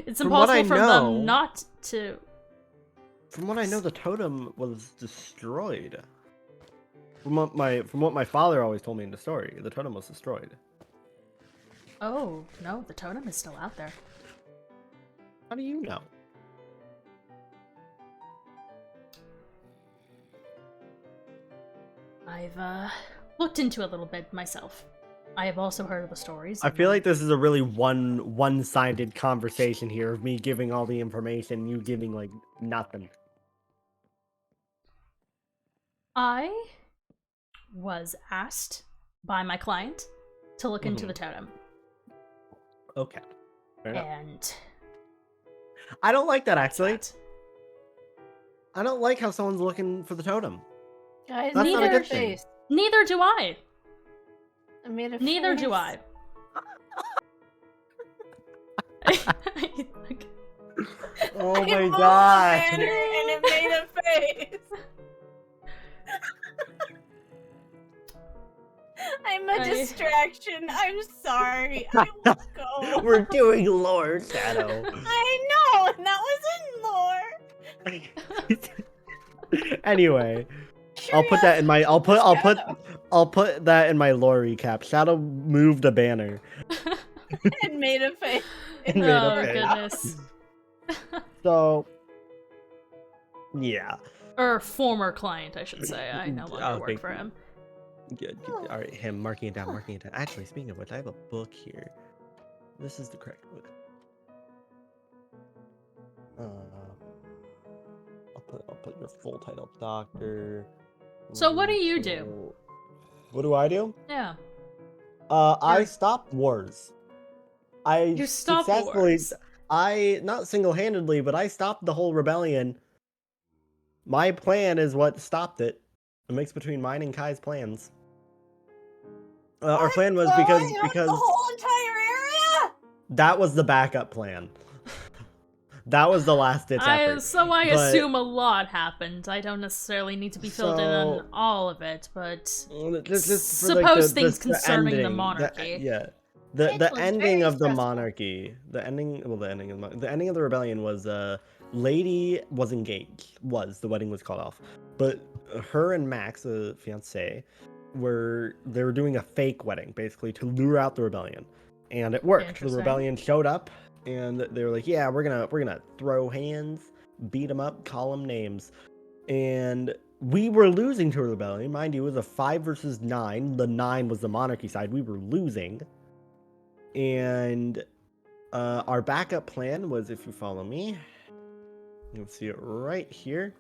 It's From what impossible I for know- them not to... From what I know, the totem was destroyed. From what my father always told me in the story, the totem was destroyed. Oh, no, the totem is still out there. How do you know? I've looked into a little bit myself. I have also heard of the stories. I feel like this is a really one-sided conversation here of me giving all the information, you giving like nothing. I was asked by my client to look into the totem. Okay. Fair enough. And I don't like that actually. that. I don't like how someone's looking for the totem. Guys, That's I not made a a good thing. face. Neither do I. I made a Neither face. do I. Oh I my moved the gosh. banner and it made a face. I'm a distraction. I'm sorry. I will go. We're doing lore, Shadow. I know, and that was in lore. Anyway, I'll put that in my I'll put that in my lore recap. Shadow moved a banner. And made a face. And made a Oh, face. goodness. So yeah. Or former client, I should say. I no longer Okay. work for him. Good. All right, him marking it down. Actually, speaking of which, I have a book here. This is the correct book. I'll put your full title, Doctor. So what do you do? What do I do? Yeah. I stopped wars. You stop wars. I not single-handedly, but I stopped the whole rebellion. My plan is what stopped it. A mix between mine and Kye's plans. Our plan was because the whole entire area. that was the backup plan. That was the last ditch effort. So I but- assume a lot happened. I don't necessarily need to be filled in on all of it, but Just for, suppose the things concerning the ending, monarchy. The It was ending very of the stressful. monarchy, the ending of the rebellion was lady was engaged. The wedding was called off, but her and Max, the fiance, were doing a fake wedding basically to lure out the rebellion, and it worked. The Interesting. rebellion showed up, and they were like, "Yeah, we're gonna throw hands, beat them up, call them names," and we were losing to a rebellion. Mind you, it was a 5 versus 9. The 9 was the monarchy side. We were losing. And our backup plan was, if you follow me, you'll see it right here.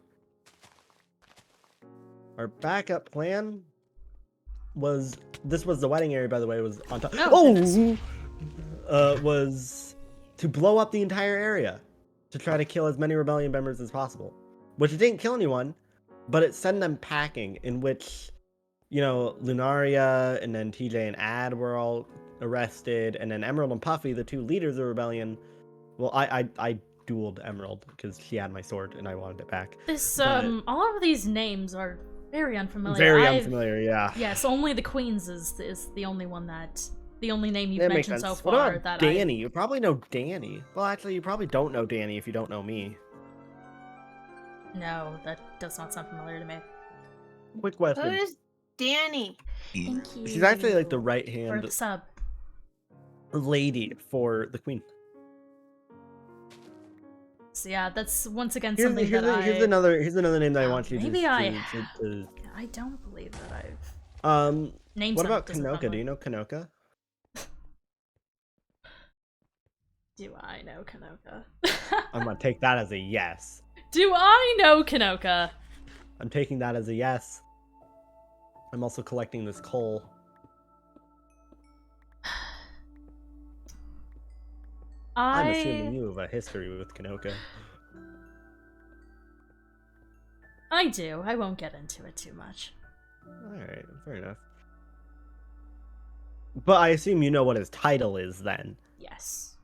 Our backup plan was, this was the wedding area, by the way, was on top. Was to blow up the entire area to try to kill as many rebellion members as possible, which it didn't kill anyone, but it sent them packing, in which, Lunaria and then TJ and Ad were all arrested, and then Emerald and Puffy, the 2 leaders of the rebellion. Well, I dueled Emerald because she had my sword and I wanted it back. This all of these names are very unfamiliar. Very unfamiliar, yeah. Yes, only the Queens is the only one the only name you've That makes mentioned so sense. far What about that Danny? You probably know Danny. Well, actually, you probably don't know Danny if you don't know me. No, that does not sound familiar to me. Quick Who question. is Danny? Thank you. She's actually like the for right-hand the sub. lady for the queen. So yeah, that's once again Here's something that here's another name that I want you maybe to I to I don't believe that I've named what about something Kanoka? Do you know Kanoka? Do I know Kanoka? I'm gonna take that as a yes. Do I know Kanoka? I'm taking that as a yes. I'm also collecting this coal. I'm assuming you have a history with Kanoka. I do. I won't get into it too much. Alright, fair enough. But I assume you know what his title is then. Yes.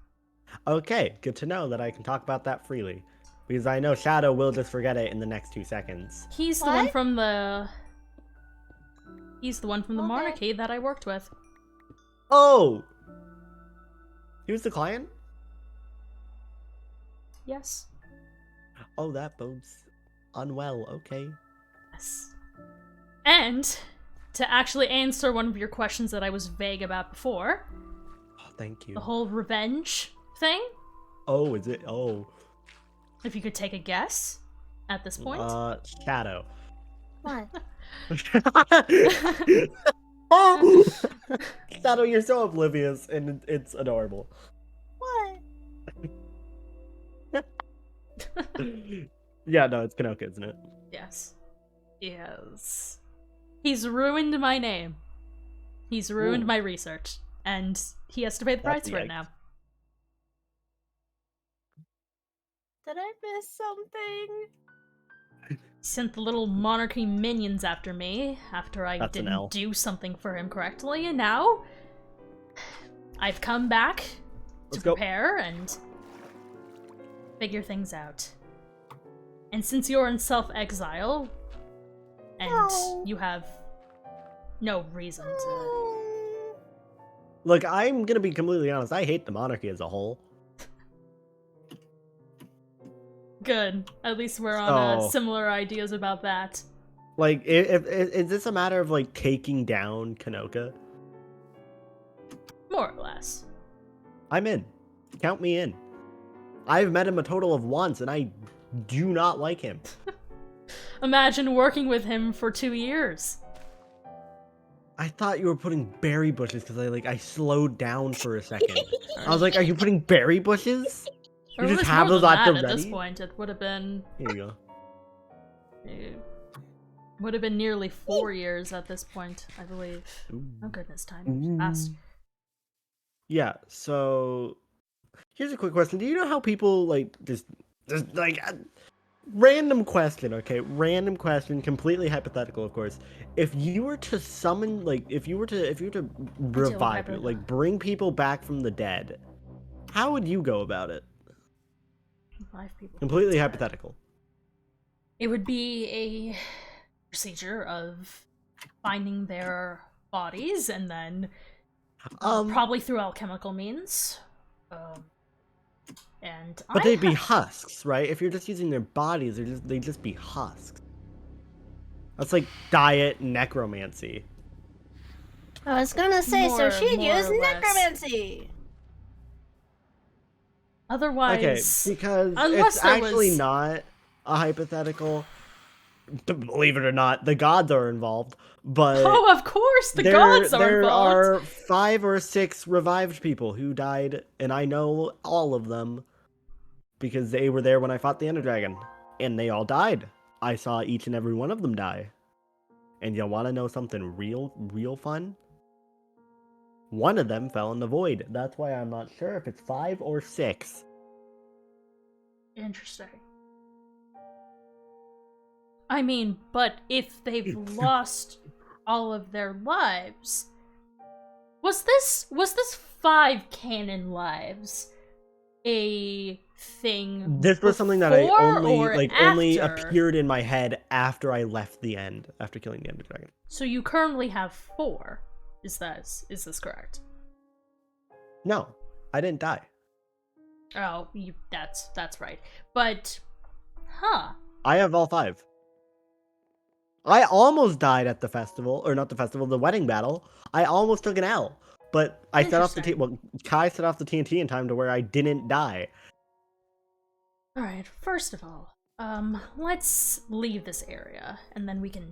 Okay, good to know that I can talk about that freely. Because I know Shadow will just forget it in the next 2 seconds. He's the one from the... He's the one from the monarchy that I worked with. Oh! He was the client? Yes. Oh, that bodes unwell. Okay. Yes. And, to actually answer one of your questions that I was vague about before... Oh, thank you. The whole revenge thing? Oh, is it? Oh. If you could take a guess at this point. Shadow. What? Oh! Shadow, you're so oblivious, and it's adorable. What? Yeah, no, it's Kanoka, isn't it? Yes. Yes. He's ruined my name. He's ruined my research. And he has to pay the price for it now. Did I miss something? He sent the little monarchy minions after me after I That's didn't do something for him correctly, and now I've come back to prepare and figure things out. And since you're in self-exile, and you have no reason to... Look, I'm gonna be completely honest, I hate the monarchy as a whole. Good. At least we're on similar ideas about that. Like, is this a matter of, like, taking down Kanoka? More or less. I'm in. Count me in. I've met him a total of once, and I do not like him. Imagine working with him for 2 years. I thought you were putting berry bushes, because I slowed down for a second. I was like, are you putting berry bushes? You just have those at the ready? At this point, it would have been... Here you go. It would have been nearly 4 years at this point, I believe. Ooh. Oh goodness, time passed. Yeah, so... Here's a quick question. Do you know how people, like, just like... Random question, okay? Random question, completely hypothetical, of course. If you were to summon, like, if you were to revive, like, bring people back from the dead, how would you go about it? 5 people. Completely hypothetical. It would be a procedure of finding their bodies and then probably through alchemical means. But they'd be husks, right? If you're just using their bodies, they'd just be husks. That's like diet necromancy. I was gonna say, so she'd use necromancy. Otherwise, okay, because it's actually not a hypothetical. Believe it or not, the gods are involved. But oh, of course, the gods are involved. There are 5 or 6 revived people who died, and I know all of them because they were there when I fought the Ender Dragon, and they all died. I saw each and every one of them die. And you want to know something real fun? One of them fell in the void. That's why I'm not sure if it's 5 or 6. Interesting. I mean, but if they've lost all of their lives, was this 5 canon lives a thing? This was something that I only after? Appeared in my head after I left the end, after killing the Ender Dragon. So you currently have 4. Is this correct? No, I didn't die. Oh, that's right. But, I have all 5. I almost died at the festival, or not the festival, the wedding battle. I almost took an L, but I set off Kai set off the TNT in time to where I didn't die. All right. First of all, let's leave this area, and then we can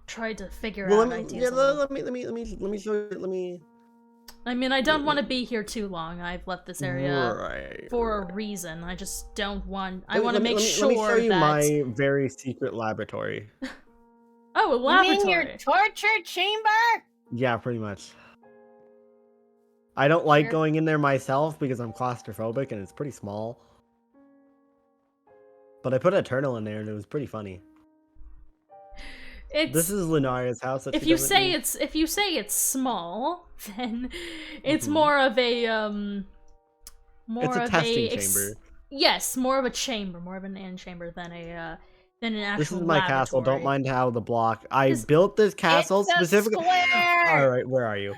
try to figure out ideas. Yeah, let me show you. I mean, I don't want to be here too long. I've left this area Right. for a reason. I just don't want... I Let want to make sure let me show you that... my very secret laboratory. Oh, a You laboratory! mean your torture chamber? Yeah, pretty much. I don't like Weird. going in there myself because I'm claustrophobic and it's pretty small. But I put a turtle in there and it was pretty funny. This is Lunaria's house. That if she you doesn't say use. it's small, then it's Mhm. more of a It's a testing chamber. Yes, more of a chamber, more of an antechamber than an actual This is my castle. Don't laboratory. mind how the block. I built this castle It's a specifically. square! All right, where are you?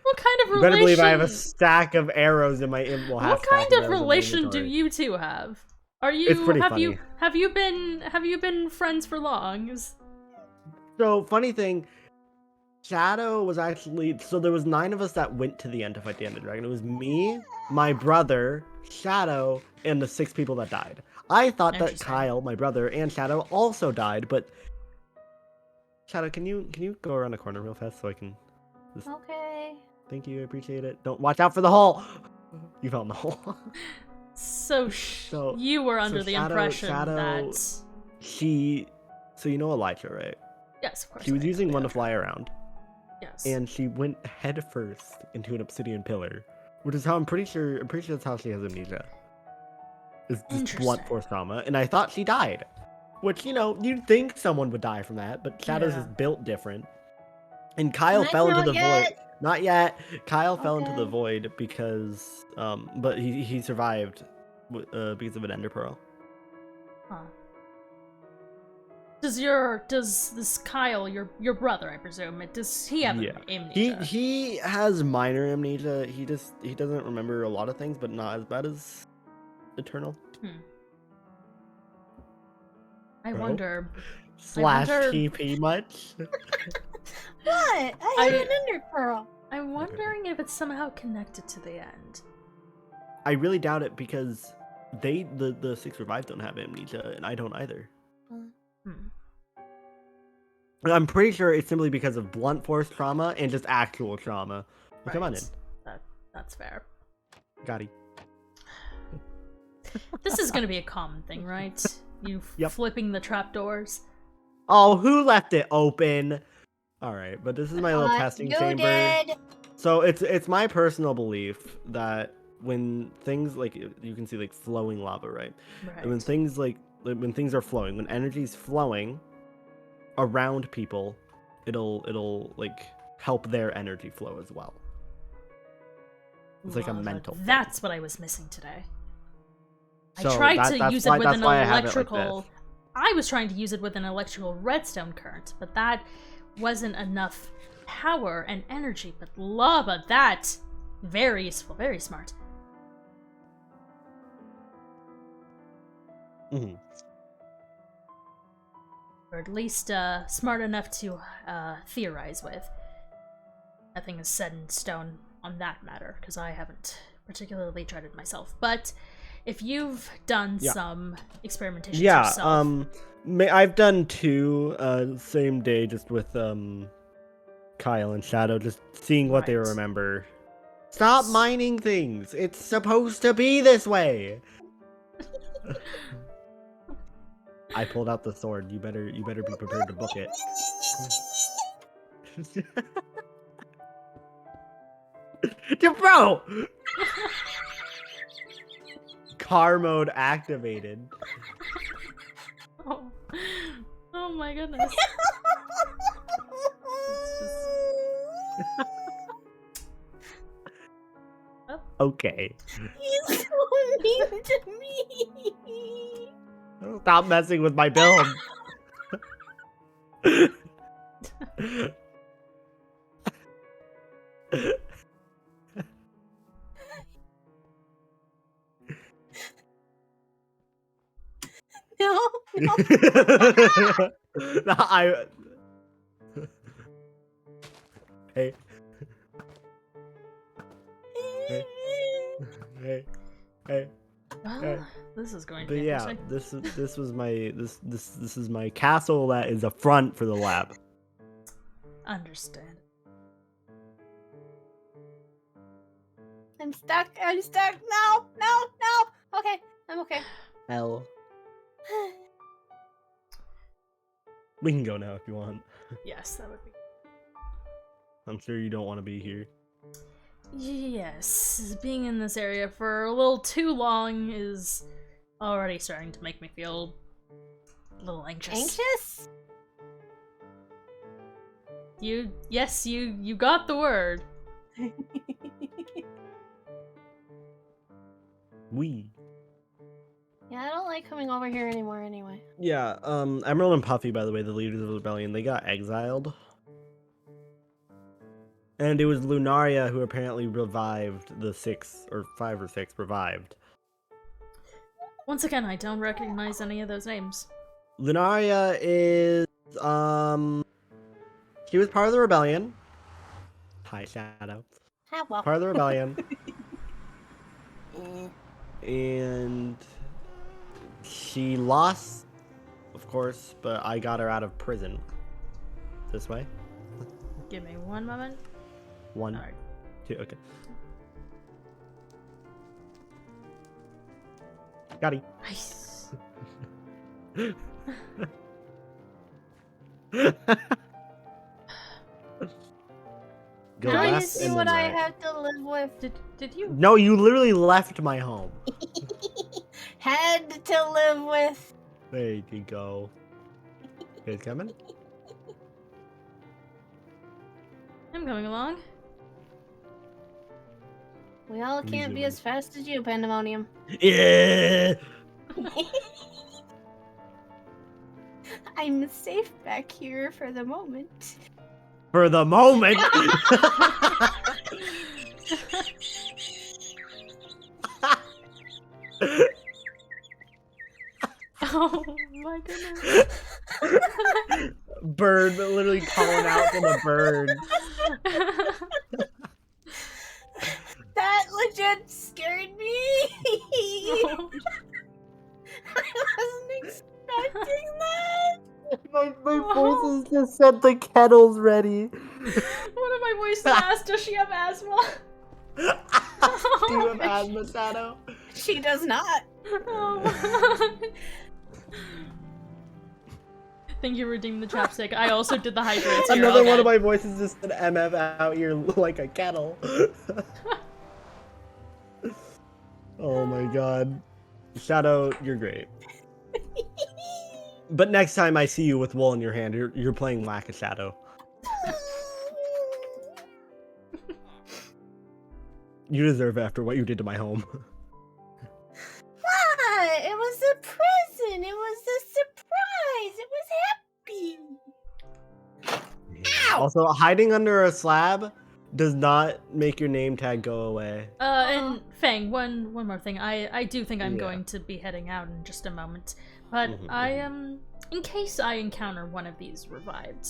What kind of You relation? better believe I have a stack of arrows in my well, half What stack kind of arrows in my relation do inventory. you two have? Are you It's pretty have you funny. have you been friends for long? So funny thing, Shadow was actually so there was 9 of us that went to the end to fight the Ender Dragon. It was me, my brother, Shadow, and the 6 people that died. I thought that Interesting. Kyle, my brother, and Shadow also died, but Shadow, can you go around the corner real fast so I can? Okay. Thank you, I appreciate it. Don't watch out for the hole. You fell in the hole. So, So- you were under the Shadow- impression Shadow- that So you know Elytra, right? yes, of course. She was I know, using one yeah. to fly around. Yes. And she went head first into an obsidian pillar, which is how I'm pretty sure that's how she has amnesia. It's just blunt Interesting. force trauma, and I thought she died. Which, you'd think someone would die from that, but Shadow's Yeah. is built different. And Kyle Can I fell into throw the it void. yet? Not yet. Kyle fell into the Okay. void because but he survived because of an ender pearl. Huh. Does this Kyle, your brother, I presume, does he have amnesia? He has minor amnesia. He doesn't remember a lot of things, but not as bad as Eternal. I Bro? wonder. Slash wonder- TP much? What? I have an ender pearl. I'm wondering if it's somehow connected to the end. I really doubt it because the 6 revived don't have amnesia, and I don't either. I'm pretty sure it's simply because of blunt force trauma and just actual trauma. Well, come on in. That's fair. Got it. This is gonna be a common thing, right? You Yep. flipping the trapdoors. Oh, who left it open? All right, but this is my little testing you chamber. did. So it's my personal belief that when things like you can see like flowing lava, right? Right. And when things are flowing, when energy's flowing around people, it'll like help their energy flow as well. It's like a Lava. mental thing. That's what I was missing today. So I tried to that's use why- it with that's an why I have it like electrical. this. I was trying to use it with an electrical redstone current, but that wasn't enough power and energy. But lava, that very useful, very smart. Mhm. Or at least smart enough to theorize with. Nothing is set in stone on that matter, because I haven't particularly tried it myself. But if you've done some experimentation yourself... I've done 2 same day just with Kyle and Shadow, just seeing what they Right. remember. Stop mining things. It's supposed to be this way. I pulled out the sword. You better be prepared to book it. Bro! Car mode activated. Oh my goodness. It's just... Okay. He's so mean to me. Stop messing with my build. No. Hey. Hey. Well, this is going to But be yeah, interesting. this is my castle that is a front for the lab. Understand. I'm stuck. I'm stuck. No, no, no. Okay, I'm okay. L. We can go now if you want. Yes, that would be. I'm sure you don't want to be here. Yes, being in this area for a little too long is already starting to make me feel a little anxious. Anxious? Yes, you got the word. We. Yeah, I don't like coming over here anymore anyway. Yeah, Emerald and Puffy, by the way, the leaders of the rebellion, they got exiled. And it was Lunaria who apparently revived the 5 or 6 revived. Once again, I don't recognize any of those names. Lunaria is, she was part of the rebellion. Hi, Shadow. Ah, well. Part of the rebellion. And she lost, of course, but I got her out of prison. This way. Give me one moment. 1, Alright. 2, okay. Got it. Nice. Go Now you Now you left see and what then I right. have to live with. Did you? No, you literally left my home. Had to live with. There you go. You guys coming? I'm coming along. We all can't be as fast as you, Pandemonium. Yeah. I'm safe back here for the moment. For the moment. Oh my goodness. Bird, but literally calling out for the bird. That legit scared me. I wasn't expecting that. My voices just said the kettle's ready. One of my voices asked, does she have asthma? Do you have asthma, Shadow? She does not. Oh. Thank you for redeeming the chapstick. I also did the hydrates here. Another Okay. one of my voices just said MF out here like a kettle. Oh my god. Shadow, you're great. But next time I see you with wool in your hand, you're playing Lack of Shadow. You deserve it after what you did to my home. What? It was a present. It was a surprise. It was happy. Ow! Also, hiding under a slab does not make your name tag go away. And Fang, one more thing. I do think I'm Yeah. going to be heading out in just a moment. But Mhm, I am, in case I encounter one of these revived,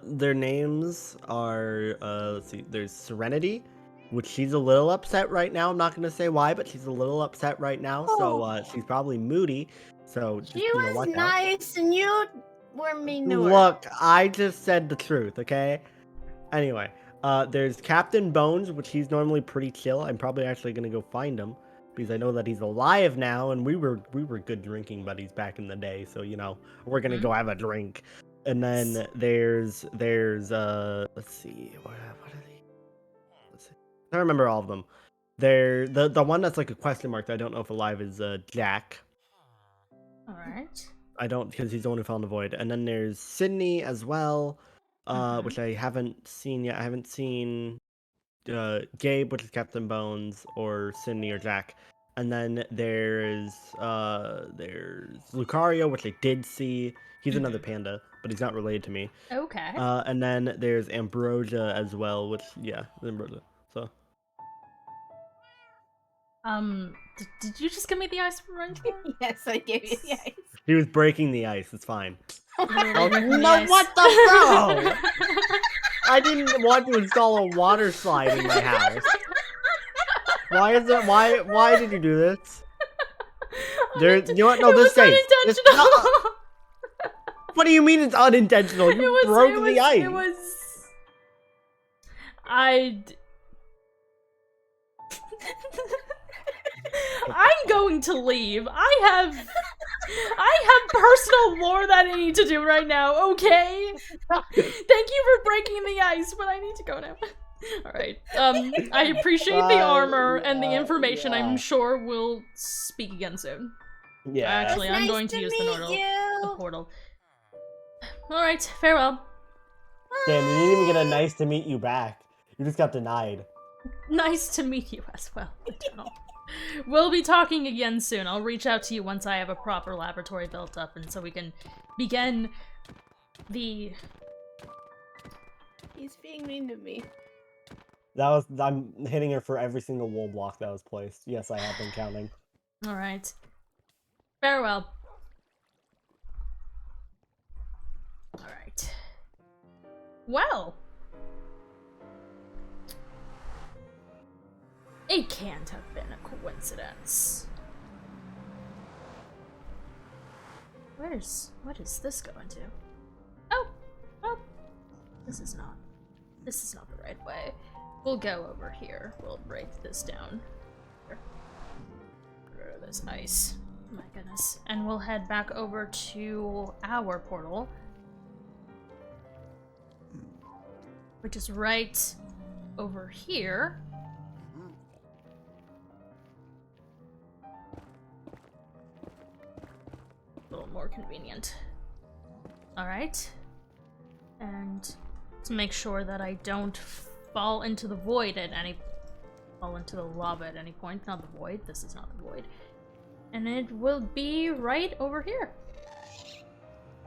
Their names are, let's see, there's Serenity, which she's a little upset right now. I'm not gonna say why, but she's a little upset right now, so, she's probably moody, so just, She was watch out. nice, and you were mean to her. Look, I just said the truth, okay? Anyway, there's Captain Bones, which he's normally pretty chill. I'm probably actually gonna go find him, because I know that he's alive now, and we were good drinking buddies back in the day, so, we're gonna go have a drink. And then there's let's see, what are they? Let's see. I don't remember all of them. The one that's like a question mark that I don't know if alive is Jack. alright. I don't, because he's the one who found the void. And then there's Sydney as well, which I haven't seen yet. I haven't seen Gabe, which is Captain Bones, or Sydney or Jack. And then there's Lucario, which I did see. He's another panda, but he's not related to me. Okay. And then there's Ambrosia as well, which, yeah, Ambrosia. So. Did you just give me the ice from Rangeford? Yes, I gave you the ice. He was breaking the ice, it's fine. Oh, No, what the bro? I didn't want to install a water slide in my house. Why did you do this? You know what? No, this stays. What do you mean it's unintentional? You broke the ice. It was... I'm going to leave. I have personal lore that I need to do right now, okay? Thank you for breaking the ice, but I need to go now. Alright. I appreciate the armor and the information. Yeah. I'm sure we'll speak again soon. Yeah. Actually, I'm Nice going to to use meet the portal. Alright, farewell. Damn, you didn't even get a nice to meet you back. You just got denied. Nice to meet you as well, Eternal. We'll be talking again soon. I'll reach out to you once I have a proper laboratory built up, and so we can begin the... He's being mean to me. I'm hitting her for every single wool block that was placed. Yes, I have been counting. Alright. Farewell. Alright. Well. It can't have been a coincidence. What is this going to? Oh, this is not the right way. We'll go over here. We'll break this down. Here. Get rid of this ice. Oh my goodness. And we'll head back over to our portal, which is right over here. A little more convenient. Alright. And to make sure that I don't fall into the void at any... fall into the lava at any point. Not the void. This is not the void. And it will be right over here.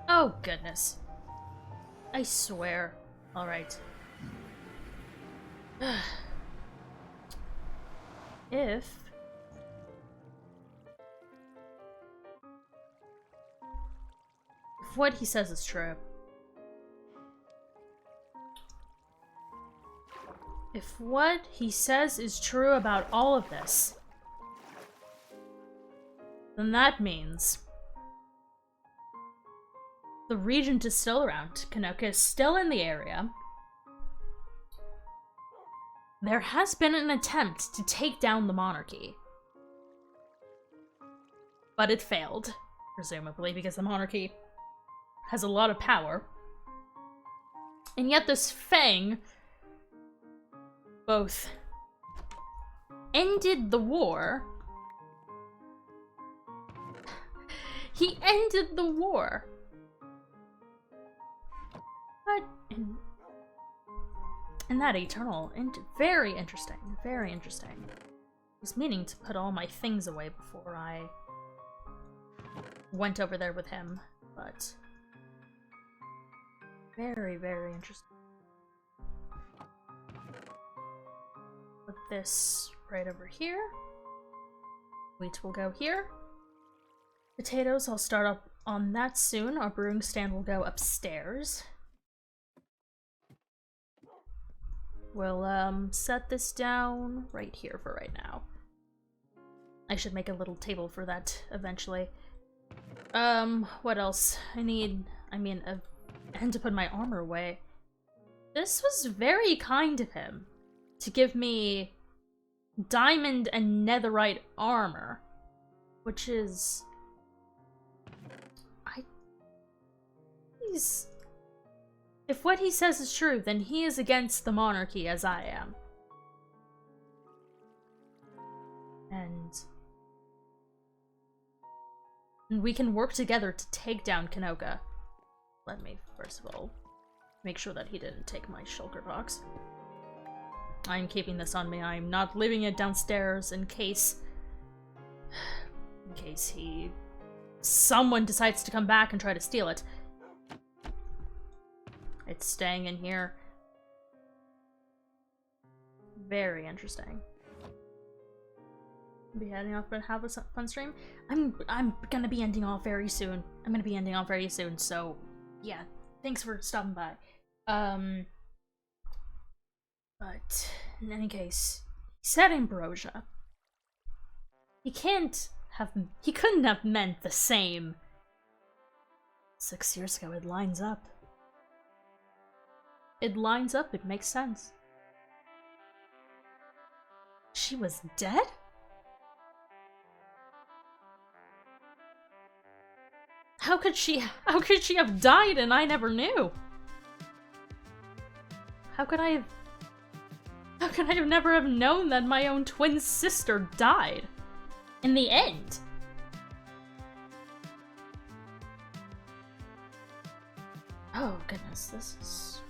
Oh, goodness. I swear. Alright. If what he says is true. If what he says is true about all of this, then that means the regent is still around. Kanoka is still in the area. There has been an attempt to take down the monarchy, but it failed, presumably because the monarchy has a lot of power. And yet this Fang both ended the war. He ended the war. But in that Eternal, very interesting, very interesting. I was meaning to put all my things away before I went over there with him, but very, very interesting. Put this right over here. Wheat will go here. Potatoes, I'll start up on that soon. Our brewing stand will go upstairs. We'll set this down right here for right now. I should make a little table for that eventually. What else? And to put my armor away. This was very kind of him to give me diamond and netherite armor, which is... If what he says is true, then he is against the monarchy as I am. And we can work together to take down Kanoka. Let me, first of all, make sure that he didn't take my shulker box. I'm keeping this on me. I'm not leaving it downstairs in case someone decides to come back and try to steal it. It's staying in here. Very interesting. Be heading off, but have a fun stream. I'm gonna be ending off very soon. So yeah, thanks for stopping by. But in any case, he said ambrosia. He couldn't have meant the same 6 years ago, it lines up. It lines up, it makes sense. She was dead? How could she have died and I never knew? How could I have never have known that my own twin sister died? In the end? Oh goodness, this is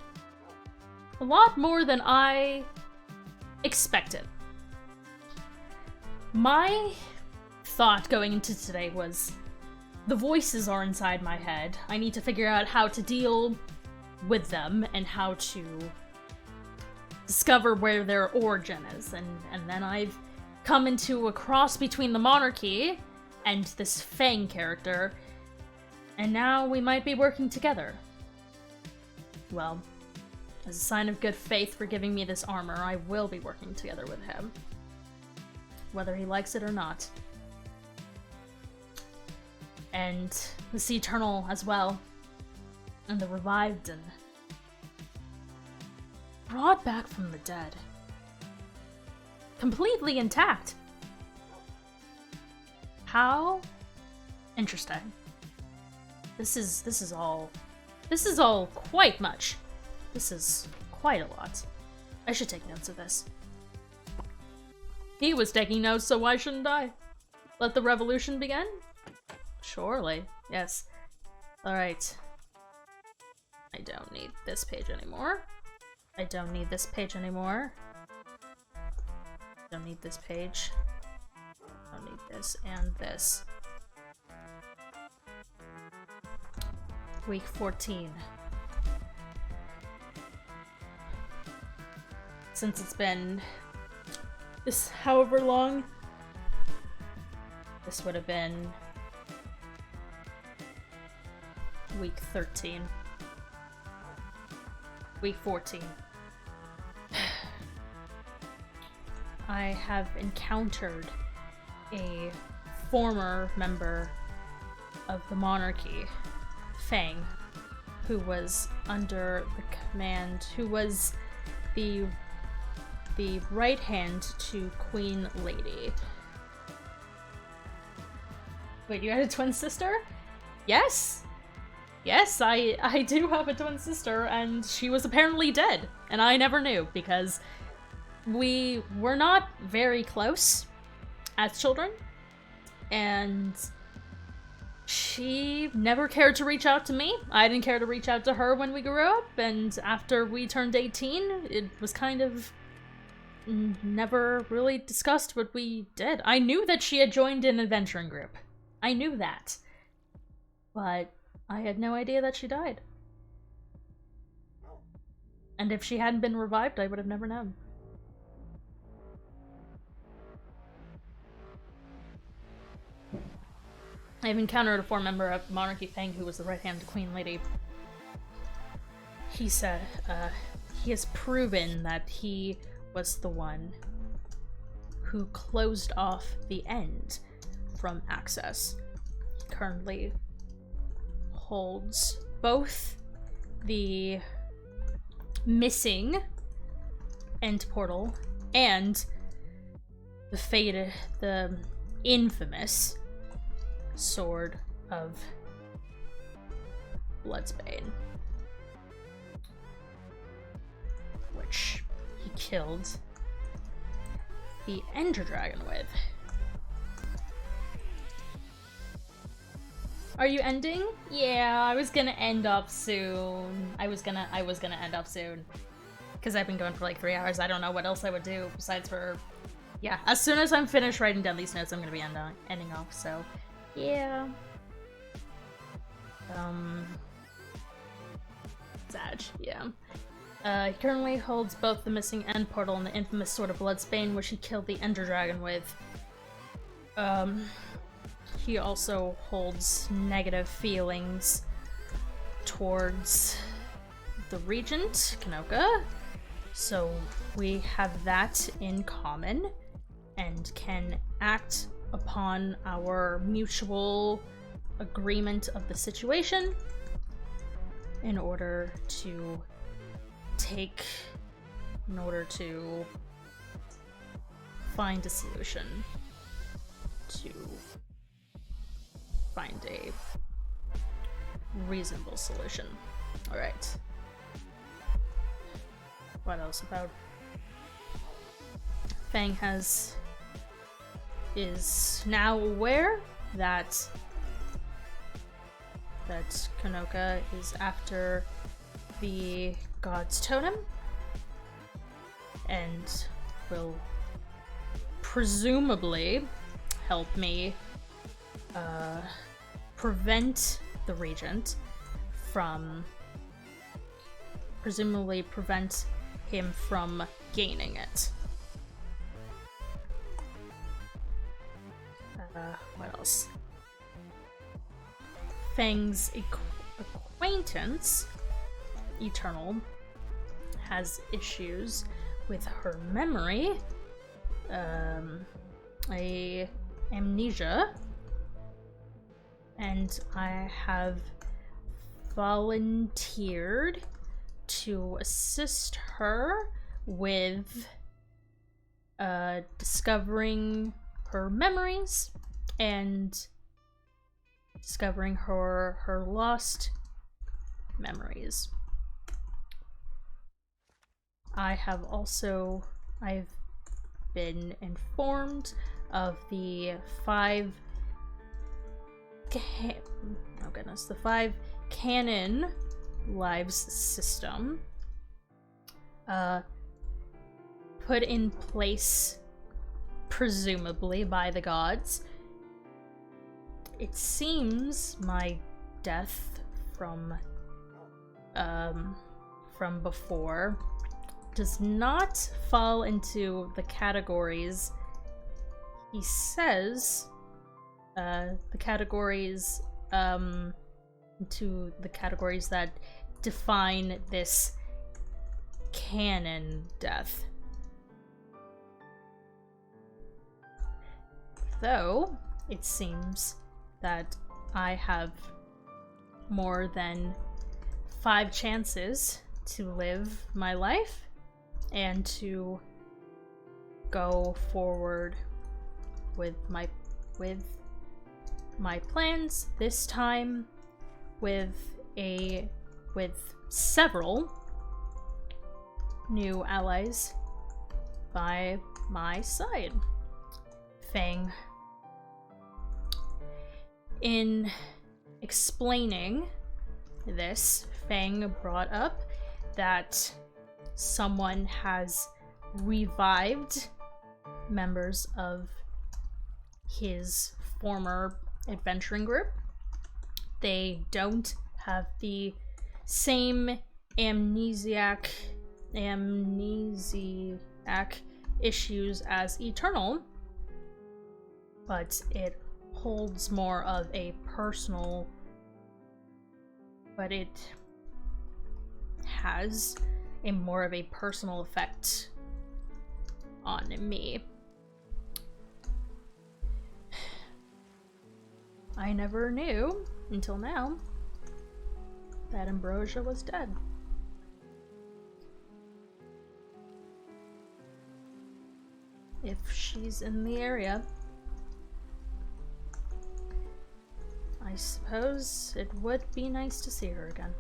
a lot more than I expected. My thought going into today was, the voices are inside my head. I need to figure out how to deal with them and how to discover where their origin is. And then I've come into a cross between the monarchy and this Fang character, and now we might be working together. Well, as a sign of good faith for giving me this armor, I will be working together with him. Whether he likes it or not. And the Sea Eternal as well. And the revived and brought back from the dead. Completely intact. How interesting. This is all quite much. This is quite a lot. I should take notes of this. He was taking notes, so why shouldn't I? Let the revolution begin? Surely. Yes. Alright. I don't need this page anymore. I don't need this page anymore. Don't need this page. Don't need this and this. Week 14. Since it's been this however long, this would have been week 13. Week 14. I have encountered a former member of the monarchy, Fang, who was under the command, who was the right hand to Queen Lady. Wait, you had a twin sister? Yes! Yes, I do have a twin sister, and she was apparently dead, and I never knew, because we were not very close as children, and she never cared to reach out to me. I didn't care to reach out to her when we grew up, and after we turned 18, it was kind of never really discussed what we did. I knew that she had joined an adventuring group. I knew that. But I had no idea that she died. And if she hadn't been revived, I would have never known. I've encountered a former member of Monarchy Fang who was the right hand to Queen Lady. He said, he has proven that he was the one who closed off the end from access. He currently holds both the missing end portal and the infamous Sword of Bloodsbane, which he killed the Ender Dragon with. Are you ending? Yeah, I was gonna end up soon. I was gonna end up soon. Because I've been going for like 3 hours. I don't know what else I would do besides for... Yeah, as soon as I'm finished writing down these notes, I'm gonna be ending off, so... Yeah. Sag, yeah. He currently holds both the missing end portal and the infamous Sword of Bloodsbane, which he killed the Ender Dragon with. He also holds negative feelings towards the Regent, Kanoka. So we have that in common and can act upon our mutual agreement of the situation in order to find a solution, to find a reasonable solution. Alright. What else about Fang is now aware that Konoka is after the god's totem and will presumably help me prevent the regent from him from gaining it. What else? Fang's acquaintance, Eternal, has issues with her memory, amnesia, and I have volunteered to assist her with discovering her memories and discovering her lost memories. I've been informed of the five canon lives system put in place presumably by the gods. It seems my death from before does not fall into the categories he says, into the categories that define this canon death. Though it seems that I have more than 5 chances to live my life and to go forward with my plans, this time with several new allies by my side. Fang, in explaining this, Fang brought up that someone has revived members of his former adventuring group. They don't have the same amnesiac issues as Eternal, but it holds more of a personal, but it has a more of a personal effect on me. I never knew until now that Ambrosia was dead. If she's in the area, I suppose it would be nice to see her again.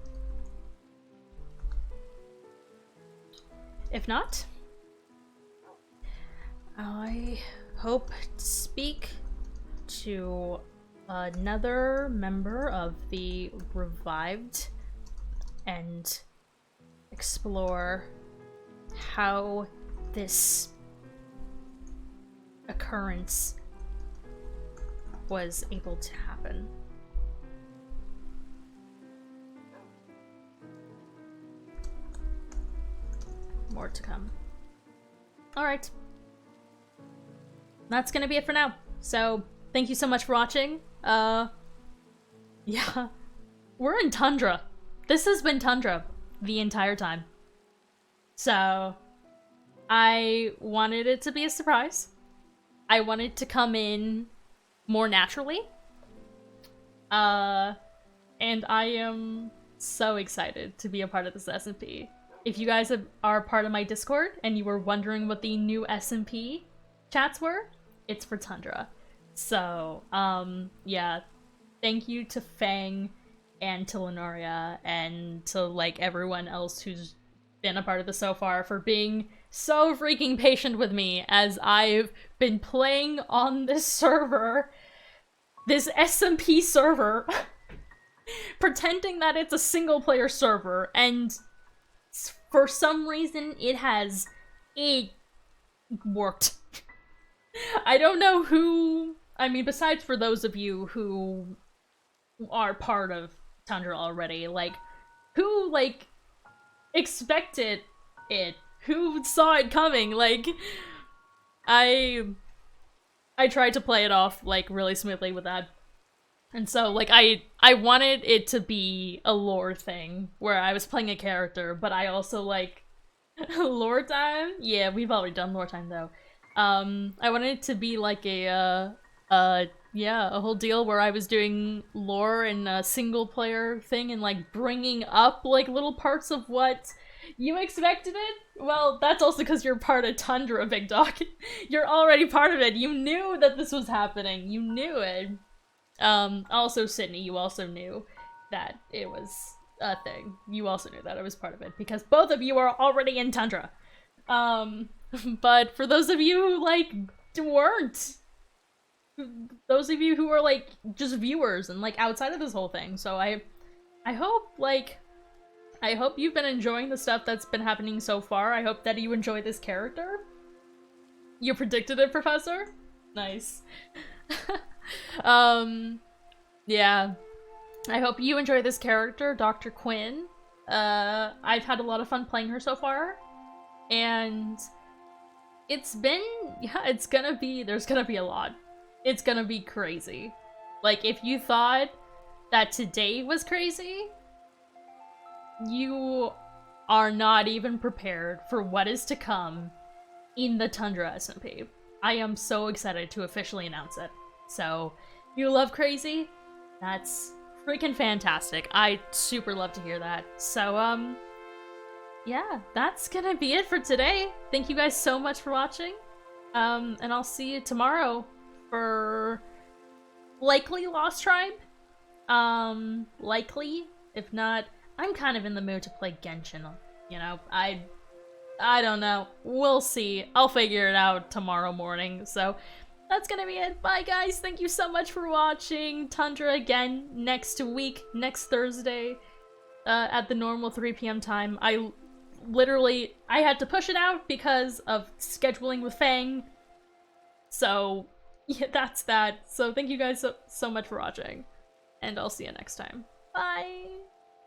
If not, I hope to speak to another member of the revived and explore how this occurrence was able to happen. More to come. Alright. That's gonna be it for now. So, thank you so much for watching. Yeah. We're in Tundra. This has been Tundra the entire time. So, I wanted it to be a surprise. I wanted to come in more naturally. And I am so excited to be a part of this SMP. If you guys are part of my Discord and you were wondering what the new SMP chats were, it's for Tundra. So, yeah, thank you to Fang and to Lenoria and to, like, everyone else who's been a part of this so far for being so freaking patient with me as I've been playing on this server, this SMP server, pretending that it's a single-player server, and for some reason it worked. I don't know who, I mean, besides for those of you who are part of Tundra already, like, who, like, expected it? Who saw it coming? Like, I tried to play it off, like, really smoothly with that. And so, like, I wanted it to be a lore thing, where I was playing a character, but I also, like, lore time? Yeah, we've already done lore time, though. I wanted it to be, like, a whole deal where I was doing lore and a single-player thing and, like, bringing up, like, little parts of what you expected it? Well, that's also because you're part of Tundra, Big Dog. You're already part of it. You knew that this was happening. You knew it. Also, Sydney, you also knew that it was a thing. You also knew that I was part of it, because both of you are already in Tundra. But for those of you who, like, weren't, those of you who are, like, just viewers and, like, outside of this whole thing, so I hope, like, I hope you've been enjoying the stuff that's been happening so far. I hope that you enjoy this character. You predicted it, Professor? Nice. Yeah. I hope you enjoy this character, Dr. Quinn. I've had a lot of fun playing her so far. And it's been, yeah, there's gonna be a lot. It's gonna be crazy. Like, if you thought that today was crazy, you are not even prepared for what is to come in the Tundra SMP. I am so excited to officially announce it. So, you love crazy? That's freaking fantastic. I super love to hear that. So, yeah, that's gonna be it for today. Thank you guys so much for watching. And I'll see you tomorrow for likely Lost Tribe. Likely. If not, I'm kind of in the mood to play Genshin, you know? I don't know. We'll see. I'll figure it out tomorrow morning. So, that's gonna be it. Bye, guys. Thank you so much for watching. Tundra again next week, next Thursday, at the normal 3 p.m. time. I had to push it out because of scheduling with Fang. So, yeah, that's that. So, thank you guys so much for watching. And I'll see you next time. Bye!